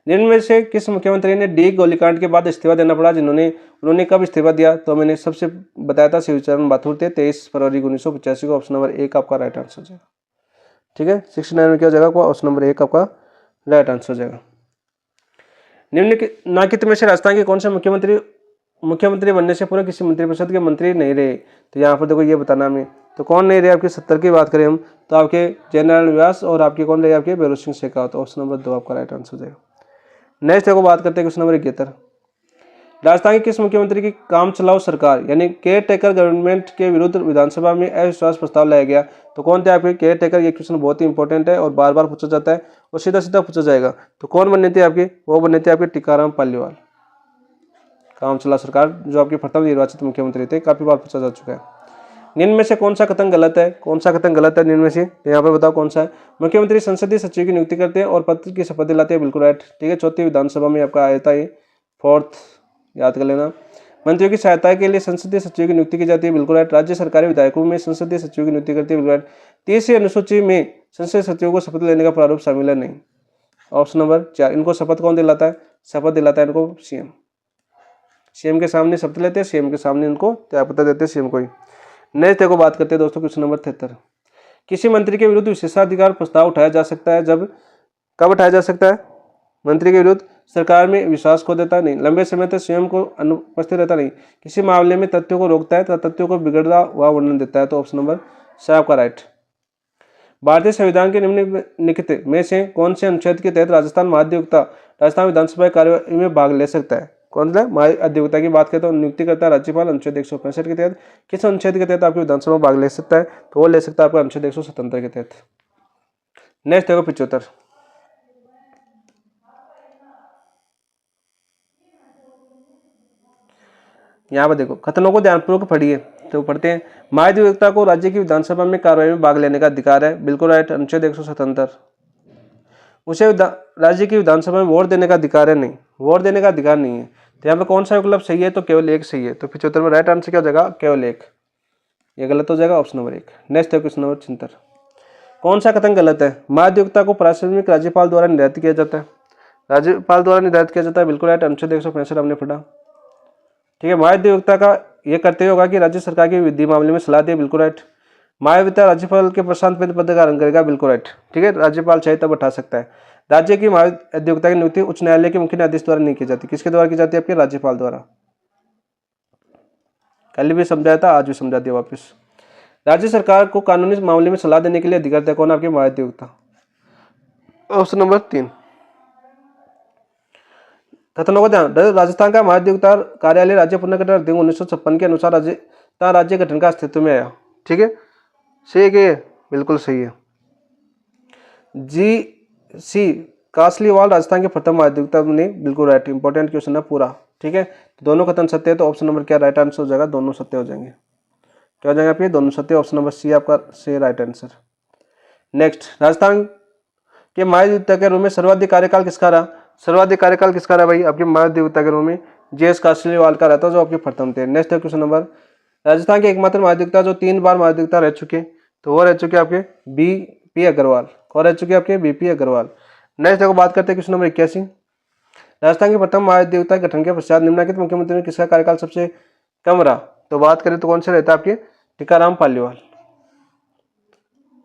निम्न में से किस मुख्यमंत्री ने डी गोलीकांड के बाद इस्तीफा देना पड़ा? उन्होंने कब इस्तीफा दिया? तो मैंने सबसे बताया था, शिवचरण माथुर थे, 23 फरवरी 1985 को। ऑप्शन नंबर 1 आपका राइट आंसर हो जाएगा। ठीक है, 69 में क्या हो जाएगा? ऑप्शन नंबर 1 आपका राइट आंसर हो जाएगा। निम्नलिखित में से राजस्थान के कौन से मुख्यमंत्री बनने से पूर्व किसी मंत्रिपरिषद के मंत्री नहीं रहे? तो यहाँ पर देखो ये बताना हमें, तो कौन नहीं रहे? आपके 70 की बात करें हम तो आपके जयनारायण व्यास और आपके कौन रहे? आपके भैरों सिंह शेखावत। ऑप्शन नंबर 2 आपका राइट आंसर हो जाएगा। नेक्स्ट देखो बात करते हैं क्वेश्चन नंबर 71। राजस्थान के किस मुख्यमंत्री की काम चलाओ सरकार यानी केयर टेकर गवर्नमेंट के विरुद्ध विधानसभा में अविश्वास प्रस्ताव लाया गया? तो कौन थे आपके केयर टेकर? ये क्वेश्चन बहुत ही इंपॉर्टेंट है और बार बार पूछा जाता है और सीधा सीधा पूछा जाएगा। तो कौन बने थे आपके? वो बने थे आपके टीकाराम पालीवाल, काम चला सरकार, जो आपके प्रथम निर्वाचित मुख्यमंत्री थे। काफी बार पूछा जा चुका है। निम्न में से कौन सा कथन गलत है? कौन सा कथन गलत है निम्न में से? तो यहाँ पे बताओ कौन सा है? मुख्यमंत्री संसदीय सचिव की नियुक्ति करते हैं और पद की शपथ दिलाते हैं। बिल्कुल राइट। ठीक है, चौथी विधानसभा में आपका आया था ये, 4th याद कर लेना। मंत्रियों की सहायता के लिए संसदीय सचिव की नियुक्ति की जाती है। बिल्कुल राइट। राज्य सरकारी विधायकों में संसदीय सचिव की नियुक्ति करती है। बिल्कुल राइट। 30वीं अनुसूची में संसदीय सचिव को शपथ लेने का प्रारूप शामिल है? नहीं। Option number 4। इनको शपथ कौन दिलाता है? शपथ दिलाता है इनको सीएम के सामने शपथ लेते हैं, सीएम के सामने उनको त्यागपत्र देते हैं सीएम को ही। नेक्स्ट देखो बात करते हैं दोस्तों क्वेश्चन नंबर 73। किसी मंत्री के विरुद्ध विशेषाधिकार प्रस्ताव उठाया जा सकता है जब? कब उठाया जा सकता है? मंत्री के विरुद्ध सरकार में विश्वास खो देता नहीं, लंबे समय तक स्वयं को अनुपस्थित रहता नहीं, किसी मामले में तथ्यों को रोकता है तथा तथ्यों को बिगड़ता हुआ वर्णन देता है। तो ऑप्शन नंबर 6 आपका राइट। भारतीय संविधान के निम्नलिखित में से कौन से अनुच्छेद के तहत राजस्थान महाधिवक्ता राजस्थान विधानसभा कार्यवाही में भाग ले सकता है? कौन सा महाधिवक्ता की बात करें तो नियुक्ति करता है राज्यपाल अनुच्छेद 165 के तहत। किस अनुच्छेद के तहत आपकी विधानसभा में भाग ले सकता है? तो वो ले सकता है आपका अनुच्छेद 177 के तहत। नेक्स्ट देखो 75। यहाँ पर देखो कथनों को ध्यानपूर्वक पढ़िए। तो पढ़ते हैं, महाधिवक्ता को राज्य की विधानसभा में कार्रवाई में भाग लेने का अधिकार है। बिल्कुल राइट, अनुच्छेद 177। उसे राज्य की विधानसभा में वोट देने का अधिकार है? नहीं, वोट देने का अधिकार नहीं है। तो यहाँ पे कौन सा विकल्प सही है? तो केवल एक सही है। तो 75 में राइट आंसर क्या हो जाएगा? केवल एक। ये गलत हो जाएगा, ऑप्शन नंबर 1। नेक्स्ट है क्वेश्चन नंबर 76। कौन सा कथन गलत है? महाधिवक्ता को प्राथमिक राज्यपाल द्वारा निर्धारित किया जाता है। राज्यपाल द्वारा निर्धारित किया जाता है। बिल्कुल राइट, अनुच्छेद 165 हमने पढ़ा। ठीक है, महाधिवक्ता का यह कर्तव्य होगा कि राज्य सरकार के विधि मामले में सलाह दे। बिल्कुल राइट। महाधिवक्ता राज्यपाल के प्रशांत पद का हरण करेगा। बिल्कुल राइट। ठीक है, राज्यपाल चाहे तब उठा सकता है। राज्य की महाधिवक्ता की नियुक्ति उच्च न्यायालय के मुख्य न्यायाधीश द्वारा नहीं की जाती। किसके द्वारा की जाती है? आपके राज्यपाल द्वारा। कल भी समझाया था, आज भी समझा दिया वापस। राज्य सरकार को कानूनी मामले में सलाह देने के लिए अधिकार है कौन? आपके महाधिवक्ता। Option number 3। कथनों का ध्यान, राजस्थान का महाधिवक्ता कार्यालय राज्य पुनर्गठन अधिनियम 1956 के अनुसार राज्य गठन का अस्तित्व में आया। ठीक है, सही है कि ये? बिल्कुल सही है। जी.सी. कासलीवाल राजस्थान के प्रथम महाधिवक्ता बने। बिल्कुल राइट। इंपॉर्टेंट क्वेश्चन है पूरा। ठीक है, तो दोनों कथन सत्य है। तो ऑप्शन नंबर क्या राइट आंसर हो जाएगा? दोनों सत्य हो जाएंगे। क्या हो जाएगा आपके? दोनों सत्य। ऑप्शन नंबर सी आपका सही राइट आंसर। नेक्स्ट, राजस्थान के महाधिवक्ता के रूप में सर्वाधिक कार्यकाल किसका रहा? सर्वाधिक कार्यकाल किसका रहा भाई? आपके महाधिवक्ता के रूप में जी.एस. कासलीवाल का रहता, जो आपके प्रथम थे। नेक्स्ट है क्वेश्चन नंबर, राजस्थान के एकमात्र महाधिवक्ता जो 3 बार महाधिवक्ता रह चुके, तो वो रह चुके आपके बी.पी. अग्रवाल। कौन रह चुके आपके? बी.पी. अग्रवाल। नेक्स्ट देखो बात करते हैं क्वेश्चन नंबर 81। राजस्थान के प्रथम महाधिवक्ता गठन के पश्चात निम्नलिखित मुख्यमंत्री में किसका कार्यकाल सबसे कम रहा? तो बात करें तो कौन से रहता है? आपके टीकाराम पालीवाल।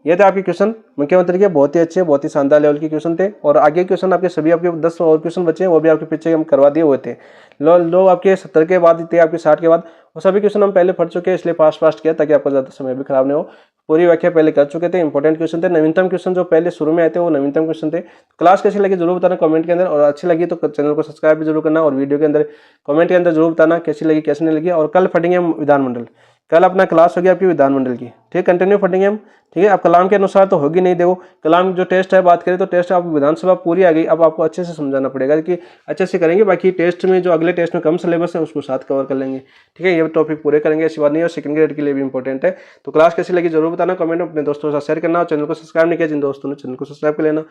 ये थे आपके क्वेश्चन मुख्यमंत्री के, बहुत ही अच्छे, बहुत ही शानदार लेवल के क्वेश्चन थे। और आगे क्वेश्चन आपके सभी आपके 10 और क्वेश्चन बचे हैं, वो भी आपके पीछे हम करवा दिए हुए थे। लो आपके 70 के बाद थे, आपके 60 के बाद, और सभी क्वेश्चन हम पहले पढ़ चुके हैं, इसलिए फास्ट किया ताकि आपका ज़्यादा समय भी खराब नहीं हो। पूरी व्याख्या पहले कर चुके थे। इंपॉर्टेंट क्वेश्चन थे। नवीनतम क्वेश्चन जो पहले शुरू में आए थे वो नवीनतम क्वेश्चन थे। क्लास कैसी लगी जरूर बताना कमेंट के अंदर, और अच्छी लगी तो चैनल को सब्सक्राइब भी जरूर करना, और वीडियो के अंदर कमेंट के अंदर जरूर बताना कैसी लगी कैसी नहीं लगी। और कल पढ़ेंगे हम विधानमंडल, कल अपना क्लास होगी आपकी विधानमंडल की, ठीक है, कंटिन्यू पढ़ेंगे हम, ठीक है। अब कलाम के अनुसार तो होगी नहीं, देखो कलाम जो टेस्ट है बात करें तो टेस्ट आप विधानसभा पूरी आ गई, अब आपको अच्छे से समझाना पड़ेगा कि अच्छे से करेंगे, बाकी टेस्ट में जो अगले टेस्ट में कम सिलेबस है उसको साथ कवर कर लेंगे, ठीक है। ये टॉपिक पूरे करेंगे, ऐसी बात नहीं है, और सेकंड ग्रेड के लिए भी इंपॉर्टेंट है। तो क्लास कैसी लगी जरूर बताना, कमेंट में अपने दोस्तों के साथ शेयर करना, और चैनल को सब्सक्राइब नहीं किया जिन दोस्तों ने चैनल को सब्सक्राइब कर लेना,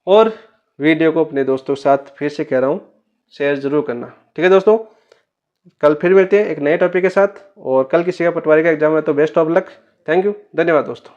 और वीडियो को अपने दोस्तों के साथ फिर से कह रहा हूँ शेयर जरूर करना, ठीक है दोस्तों। कल फिर मिलते हैं एक नए टॉपिक के साथ, और कल किसी का पटवारी का एग्जाम है तो best of luck. Thank you, धन्यवाद दोस्तों।